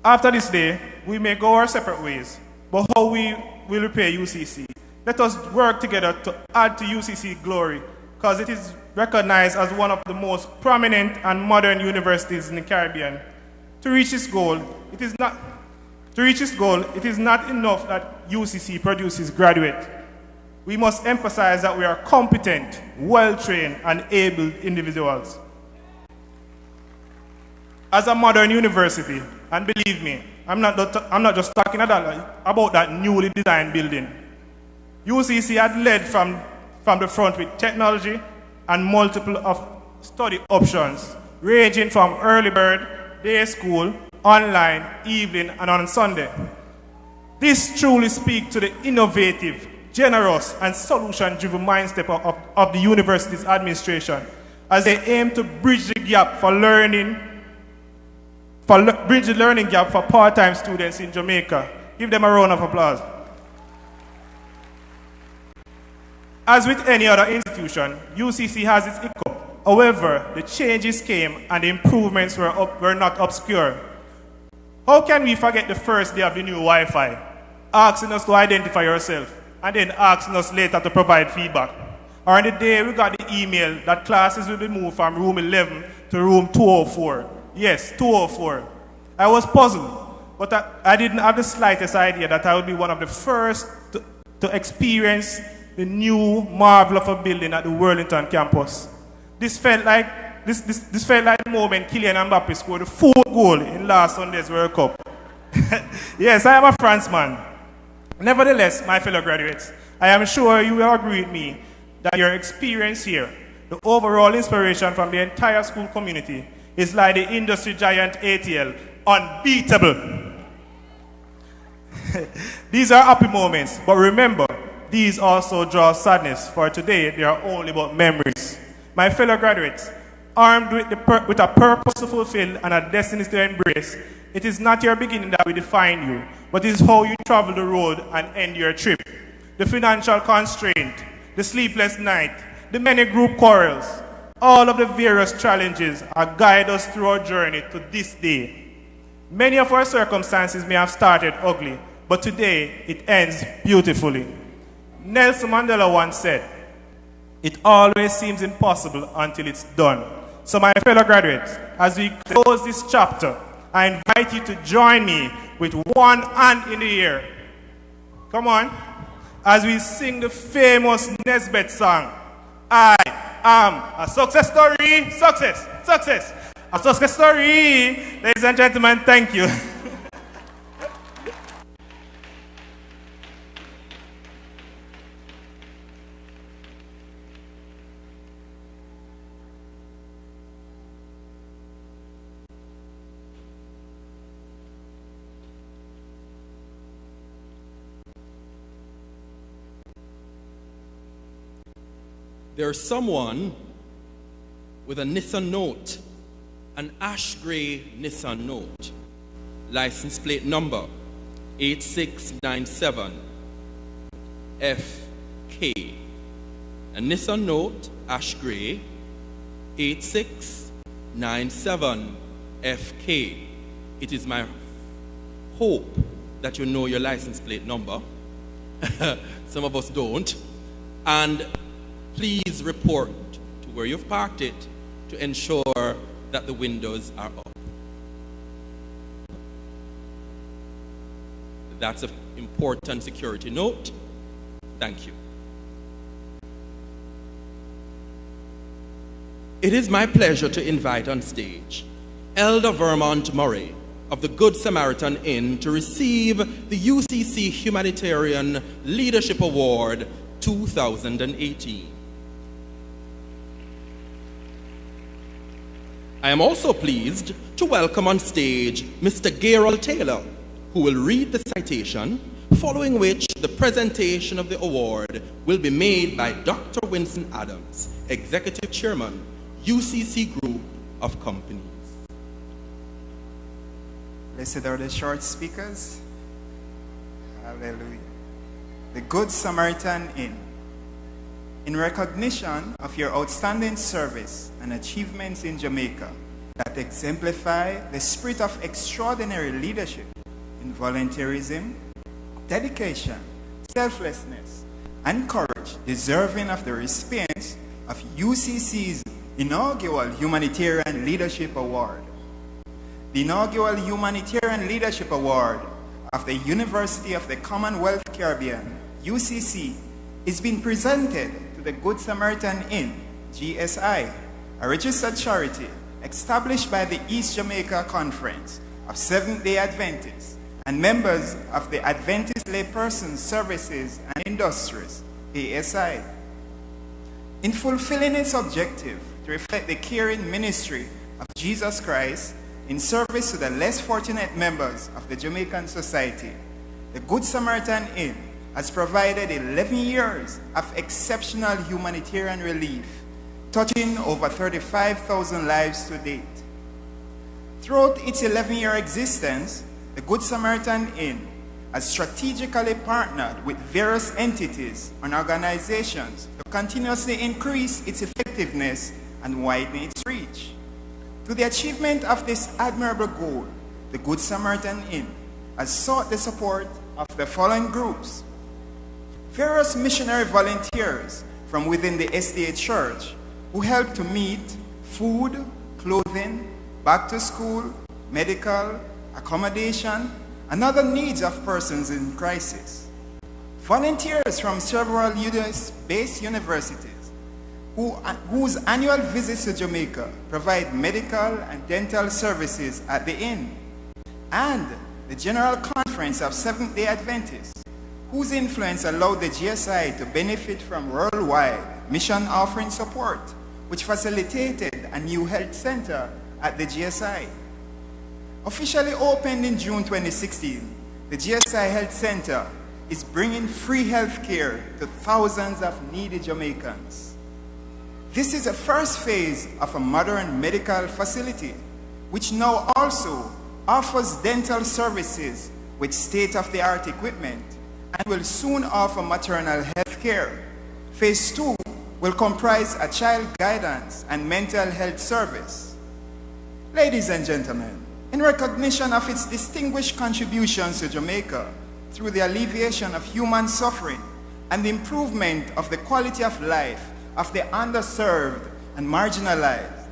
After this day, we may go our separate ways, but how we will repay UCC? Let us work together to add to UCC glory, because it is recognized as one of the most prominent and modern universities in the Caribbean. To reach this goal, it is not enough that UCC produces graduates. We must emphasize that we are competent, well-trained, and able individuals. As a modern university, and believe me, I'm not just talking about that newly designed building. UCC had led from the front with technology and multiple of study options, ranging from early bird, day school, online, evening, and on Sunday. This truly speaks to the innovative, generous, and solution-driven mindset of the university's administration as they aim to bridge the learning gap for part-time students in Jamaica. Give them a round of applause. As with any other institution, UCC has its hiccup. However, the changes came and the improvements were not obscure. How can we forget the first day of the new Wi-Fi, asking us to identify ourselves, and then asking us later to provide feedback? Or on the day we got the email that classes will be moved from room 11 to room 204. Yes, 204. I was puzzled, but I didn't have the slightest idea that I would be one of the first to experience the new marvel of a building at the Worlington campus. This felt like the moment Kylian Mbappé scored the 4th goal in last Sunday's World Cup. Yes, I am a Frenchman. Nevertheless, my fellow graduates, I am sure you will agree with me that your experience here, the overall inspiration from the entire school community, is like the industry giant ATL, unbeatable. These are happy moments, but remember, these also draw sadness, for today they are only but memories. My fellow graduates, armed with a purpose to fulfill and a destiny to embrace, it is not your beginning that will define you, but it is how you travel the road and end your trip. The financial constraint, the sleepless night, the many group quarrels, all of the various challenges guide us through our journey to this day. Many of our circumstances may have started ugly, but today it ends beautifully. Nelson Mandela once said, "It always seems impossible until it's done." So my fellow graduates, as we close this chapter, I invite you to join me with one hand in the air. Come on. As we sing the famous Nesbeth song, I am a success story. Success, success. A success story. Ladies and gentlemen, thank you. There's someone with a Nissan Note, an ash gray Nissan Note, license plate number 8697 FK. A Nissan Note, ash gray, 8697 FK. It is my hope that you know your license plate number. Some of us don't. And please report to where you've parked it to ensure that the windows are up. That's an important security note. Thank you. It is my pleasure to invite on stage Elder Vermont Murray of the Good Samaritan Inn to receive the UCC Humanitarian Leadership Award 2018. I am also pleased to welcome on stage Mr. Gerald Taylor, who will read the citation, following which the presentation of the award will be made by Dr. Winston Adams, Executive Chairman, UCC Group of Companies. Blessed are the short speakers. Hallelujah. The Good Samaritan Inn. in recognition of your outstanding service and achievements in Jamaica that exemplify the spirit of extraordinary leadership in volunteerism, dedication, selflessness, and courage deserving of the recipients of UCC's inaugural Humanitarian Leadership Award. The inaugural Humanitarian Leadership Award of the University of the Commonwealth Caribbean, UCC, is being presented to the Good Samaritan Inn, GSI, a registered charity established by the East Jamaica Conference of Seventh-day Adventists and members of the Adventist Laypersons Services and Industries, ASI. In fulfilling its objective to reflect the caring ministry of Jesus Christ in service to the less fortunate members of the Jamaican society, the Good Samaritan Inn has provided 11 years of exceptional humanitarian relief, touching over 35,000 lives to date. Throughout its 11-year existence, the Good Samaritan Inn has strategically partnered with various entities and organizations to continuously increase its effectiveness and widen its reach. To the achievement of this admirable goal, the Good Samaritan Inn has sought the support of the following groups: various missionary volunteers from within the SDA Church who help to meet food, clothing, back to school, medical, accommodation, and other needs of persons in crisis. Volunteers from several US-based universities whose annual visits to Jamaica provide medical and dental services at the inn. And the General Conference of Seventh-day Adventists, whose influence allowed the GSI to benefit from worldwide mission offering support, which facilitated a new health center at the GSI. Officially opened in June 2016, the GSI Health Center is bringing free health care to thousands of needy Jamaicans. This is the first phase of a modern medical facility, which now also offers dental services with state-of-the-art equipment and will soon offer maternal health care. Phase 2 will comprise a child guidance and mental health service. Ladies and gentlemen, in recognition of its distinguished contributions to Jamaica through the alleviation of human suffering and the improvement of the quality of life of the underserved and marginalized,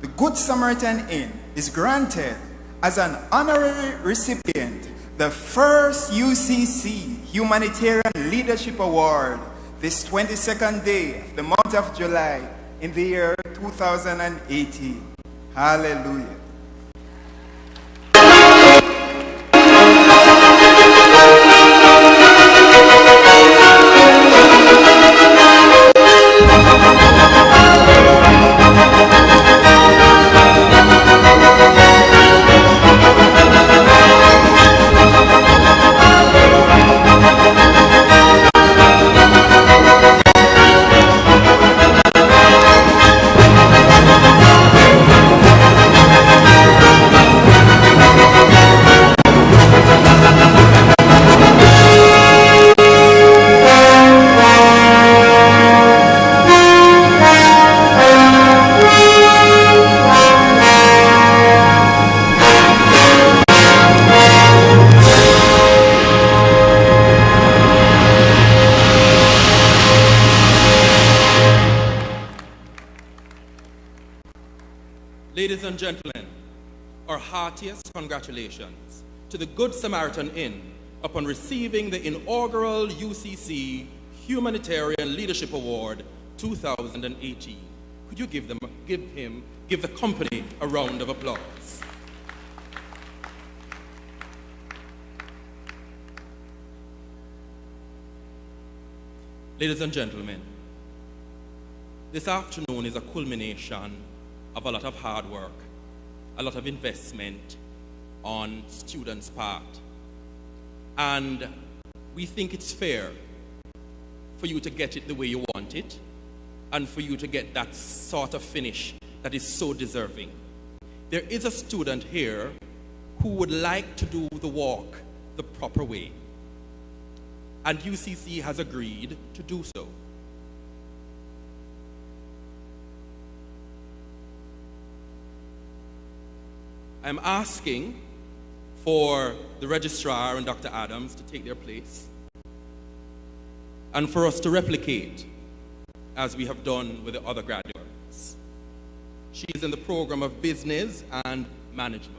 the Good Samaritan Inn is granted as an honorary recipient the first UCC Humanitarian Leadership Award this 22nd day of the month of July in the year 2018. Hallelujah. Ladies and gentlemen, our heartiest congratulations to the Good Samaritan Inn upon receiving the inaugural UCC Humanitarian Leadership Award 2018. Could you give the company a round of applause? Ladies and gentlemen, this afternoon is a culmination of a lot of hard work, a lot of investment on students' part. And we think it's fair for you to get it the way you want it and for you to get that sort of finish that is so deserving. There is a student here who would like to do the walk the proper way, and UCC has agreed to do so. I'm asking for the registrar and Dr. Adams to take their place and for us to replicate as we have done with the other graduates. She is in the program of Business and Management.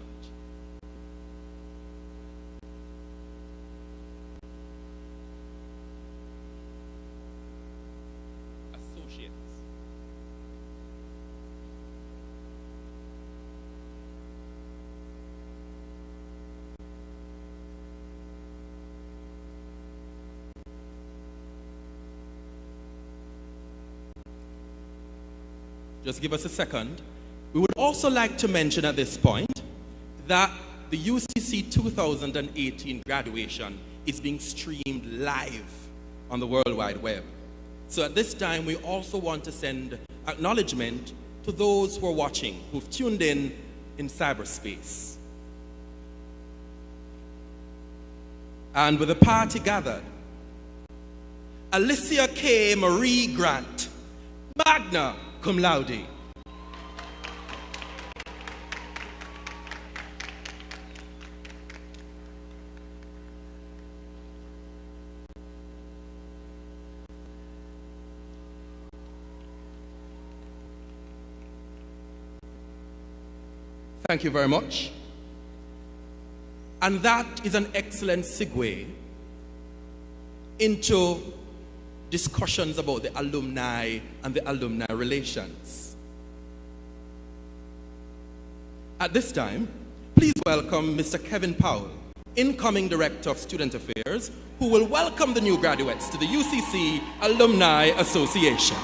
Associates. Just give us a second. We would also like to mention at this point that the UCC 2018 graduation is being streamed live on the World Wide Web. So at this time, we also want to send acknowledgement to those who are watching, who've tuned in cyberspace. And with the party gathered, Alicia K. Marie Grant, magna cum laude. Thank you very much. And that is an excellent segue into discussions about the alumni and the alumni relations. At this time, please welcome Mr. Kevin Powell, incoming Director of Student Affairs, who will welcome the new graduates to the UCC Alumni Association.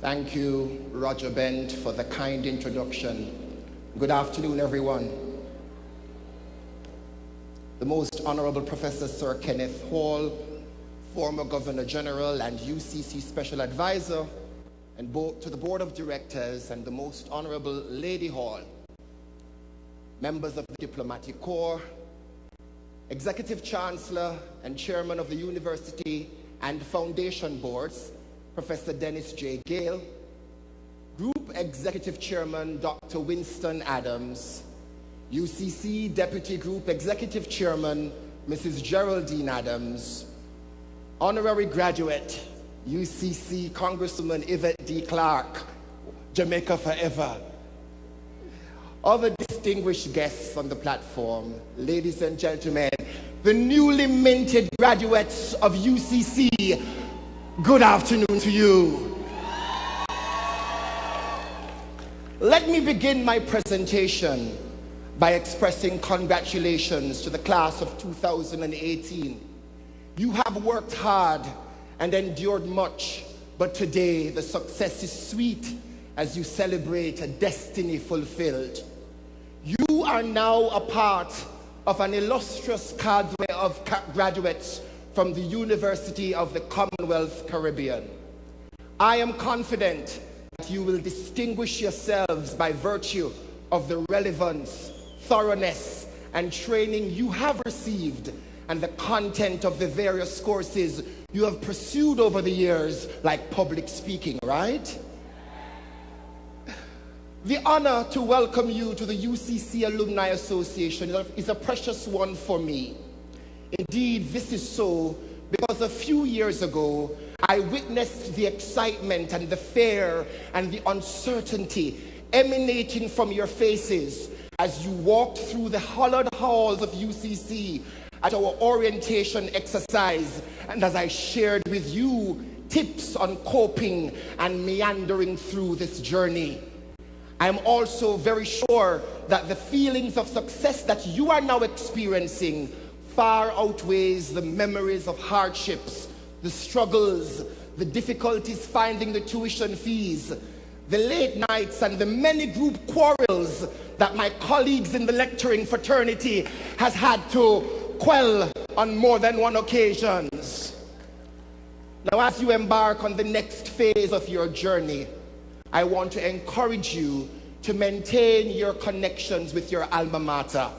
Thank you, Roger Bent, for the kind introduction. Good afternoon, everyone. The Most Honorable Professor Sir Kenneth Hall, former Governor General and UCC Special Advisor, and to the Board of Directors and the Most Honorable Lady Hall, members of the Diplomatic Corps, Executive Chancellor and Chairman of the University and Foundation Boards, Professor Dennis J. Gale, Group Executive Chairman Dr. Winston Adams, UCC Deputy Group Executive Chairman Mrs. Geraldine Adams, Honorary Graduate UCC Congresswoman Yvette D. Clarke, Jamaica Forever, other distinguished guests on the platform, ladies and gentlemen, the newly minted graduates of UCC, good afternoon to you. Let me begin my presentation by expressing congratulations to the class of 2018. You have worked hard and endured much, but today the success is sweet as you celebrate a destiny fulfilled. You are now a part of an illustrious cadre of graduates from the University of the Commonwealth Caribbean. I am confident that you will distinguish yourselves by virtue of the relevance, thoroughness, and training you have received and the content of the various courses you have pursued over the years, like public speaking, right? The honor to welcome you to the UCC Alumni Association is a precious one for me. Indeed, this is so because a few years ago, I witnessed the excitement and the fear and the uncertainty emanating from your faces as you walked through the hallowed halls of UCC at our orientation exercise, and as I shared with you tips on coping and meandering through this journey. I am also very sure that the feelings of success that you are now experiencing far outweighs the memories of hardships, the struggles, the difficulties finding the tuition fees, the late nights and the many group quarrels that my colleagues in the lecturing fraternity has had to quell on more than one occasions. Now, as you embark on the next phase of your journey, I want to encourage you to maintain your connections with your alma mater.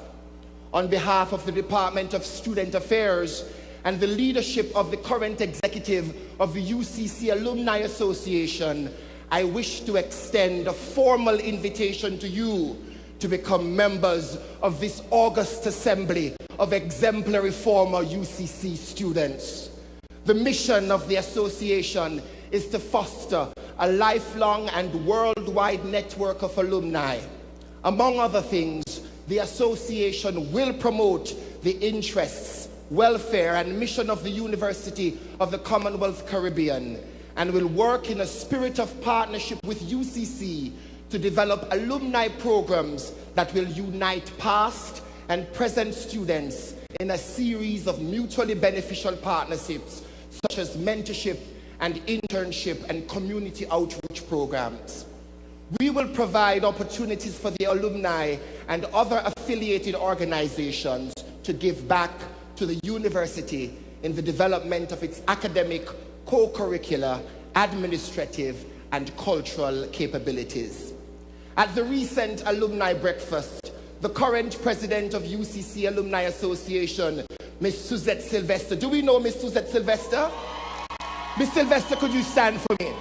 On behalf of the Department of Student Affairs, and the leadership of the current executive of the UCC Alumni Association, I wish to extend a formal invitation to you to become members of this august assembly of exemplary former UCC students. The mission of the association is to foster a lifelong and worldwide network of alumni. Among other things, the association will promote the interests, welfare, and mission of the University of the Commonwealth Caribbean, and will work in a spirit of partnership with UCC to develop alumni programs that will unite past and present students in a series of mutually beneficial partnerships such as mentorship and internship and community outreach programs. We will provide opportunities for the alumni and other affiliated organizations to give back to the university in the development of its academic, co-curricular, administrative, and cultural capabilities. At the recent alumni breakfast, the current president of UCC Alumni Association, Ms. Suzette Sylvester. Do we know Ms. Suzette Sylvester? Ms. Sylvester, could you stand for me?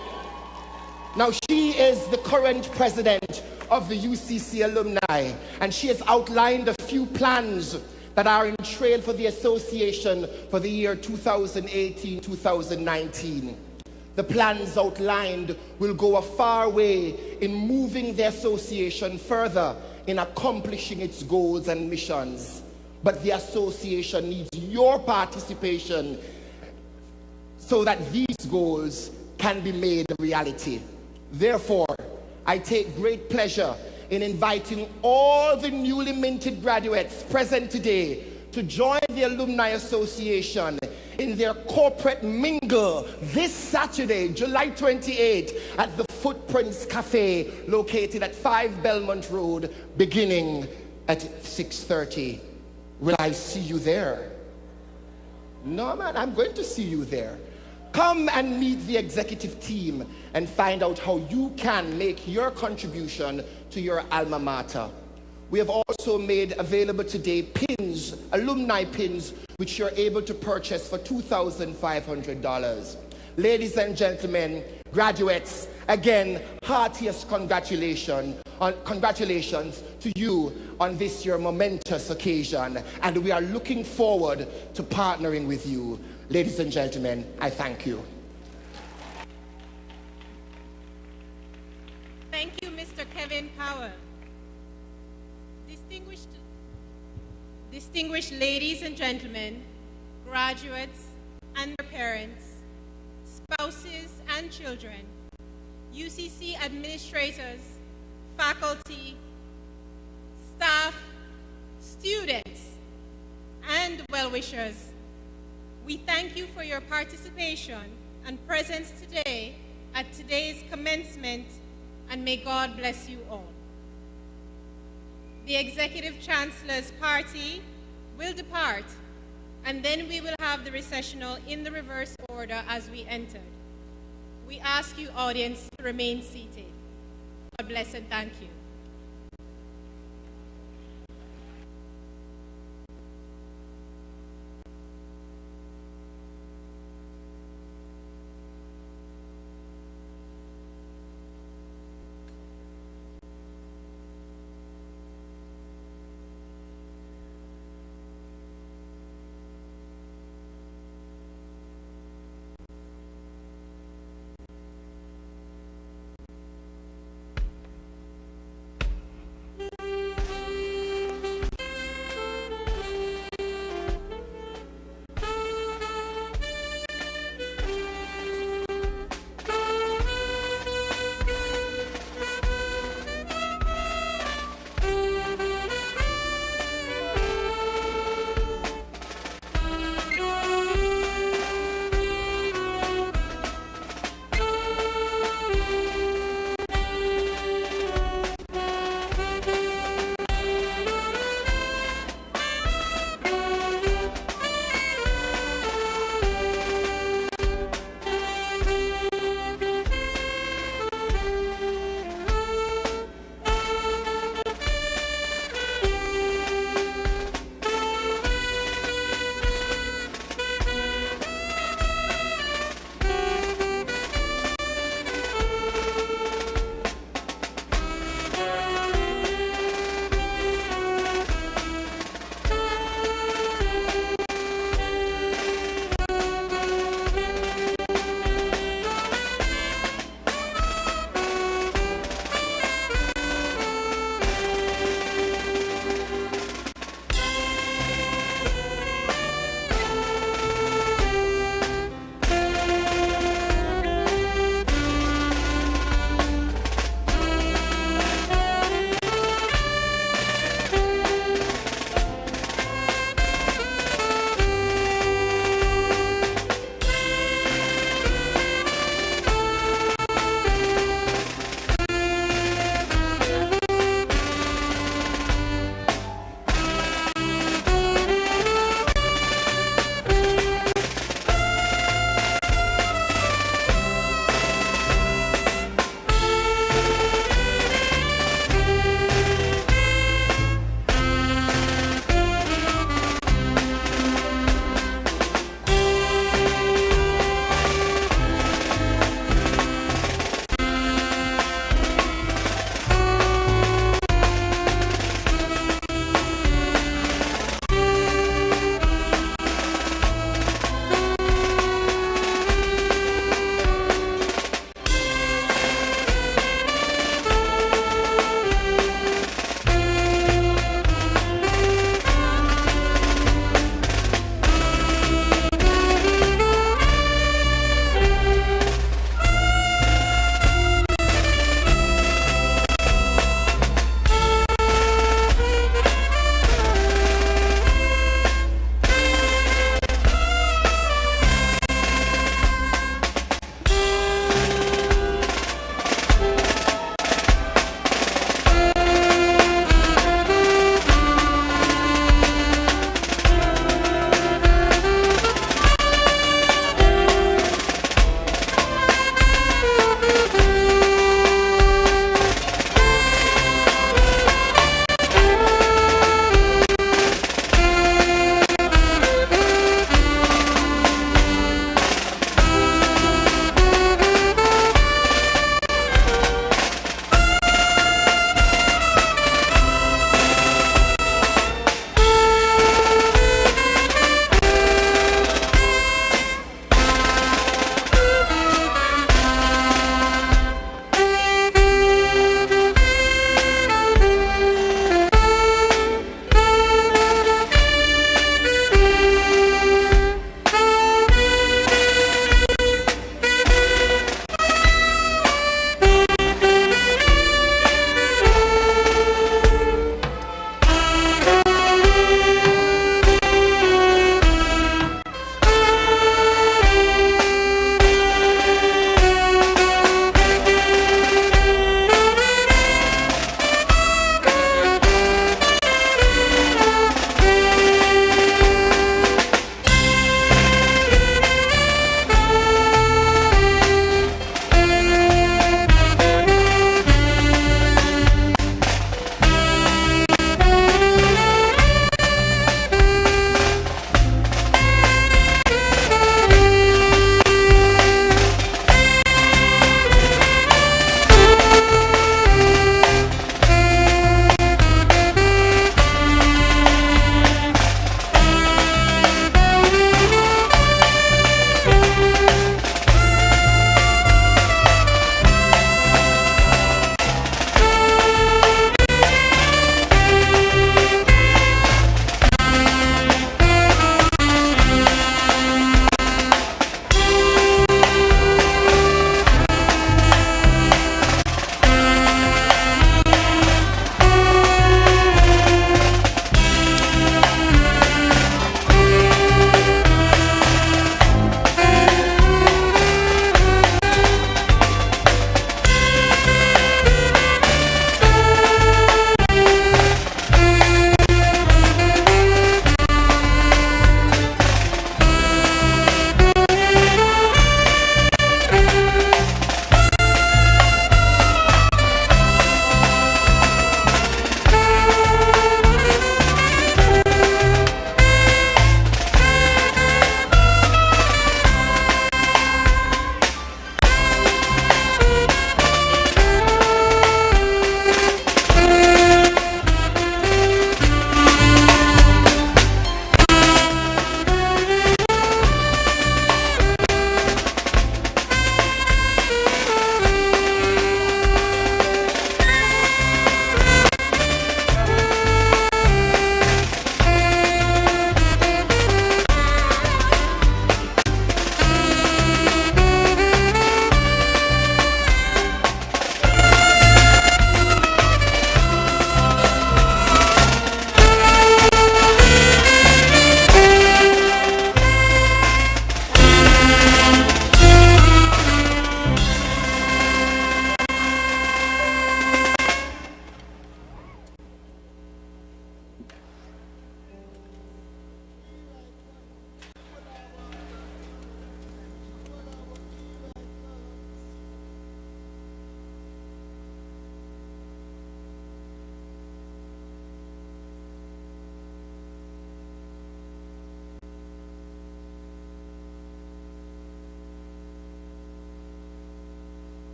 Now, she is the current president of the UCC Alumni, and she has outlined a few plans that are in trail for the association for the year 2018-2019. The plans outlined will go a far way in moving the association further in accomplishing its goals and missions. But the association needs your participation so that these goals can be made a reality. Therefore, I take great pleasure in inviting all the newly minted graduates present today to join the Alumni Association in their corporate mingle this Saturday, July 28, at the Footprints Cafe, located at 5 Belmont Road, beginning at 6:30. Will I see you there? No, man, I'm going to see you there. Come and meet the executive team and find out how you can make your contribution to your alma mater. We have also made available today pins, alumni pins, which you're able to purchase for $2,500. Ladies and gentlemen, graduates, again, heartiest congratulations to you on this your momentous occasion, and we are looking forward to partnering with you. Ladies and gentlemen, I thank you. Thank you, Mr. Kevin Power. Distinguished ladies and gentlemen, graduates and their parents, spouses and children, UCC administrators, faculty, staff, students, and well-wishers, we thank you for your participation and presence today at today's commencement, and may God bless you all. The Executive Chancellor's party will depart, and then we will have the recessional in the reverse order as we entered. We ask you, audience, to remain seated. God bless and thank you.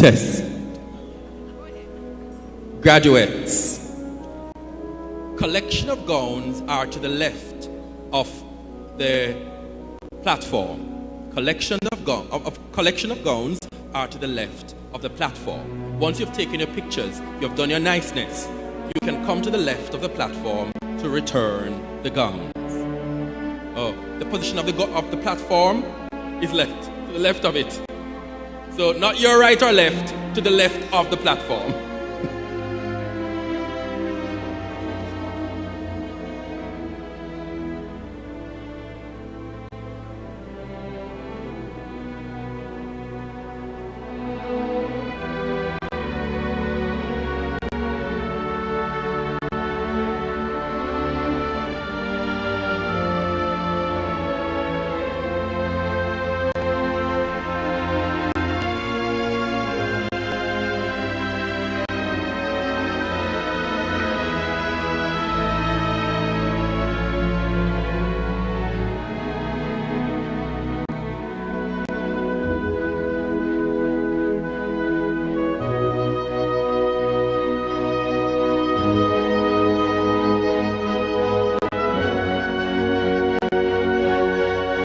Test. Graduates. Collection of gowns are to the left of the platform. Collection of gowns are to the left of the platform. Once you've taken your pictures, you've done your niceness, you can come to the left of the platform to return the gowns. Oh, the position of the platform is left, to the left of it. So not your right or left, to the left of the platform.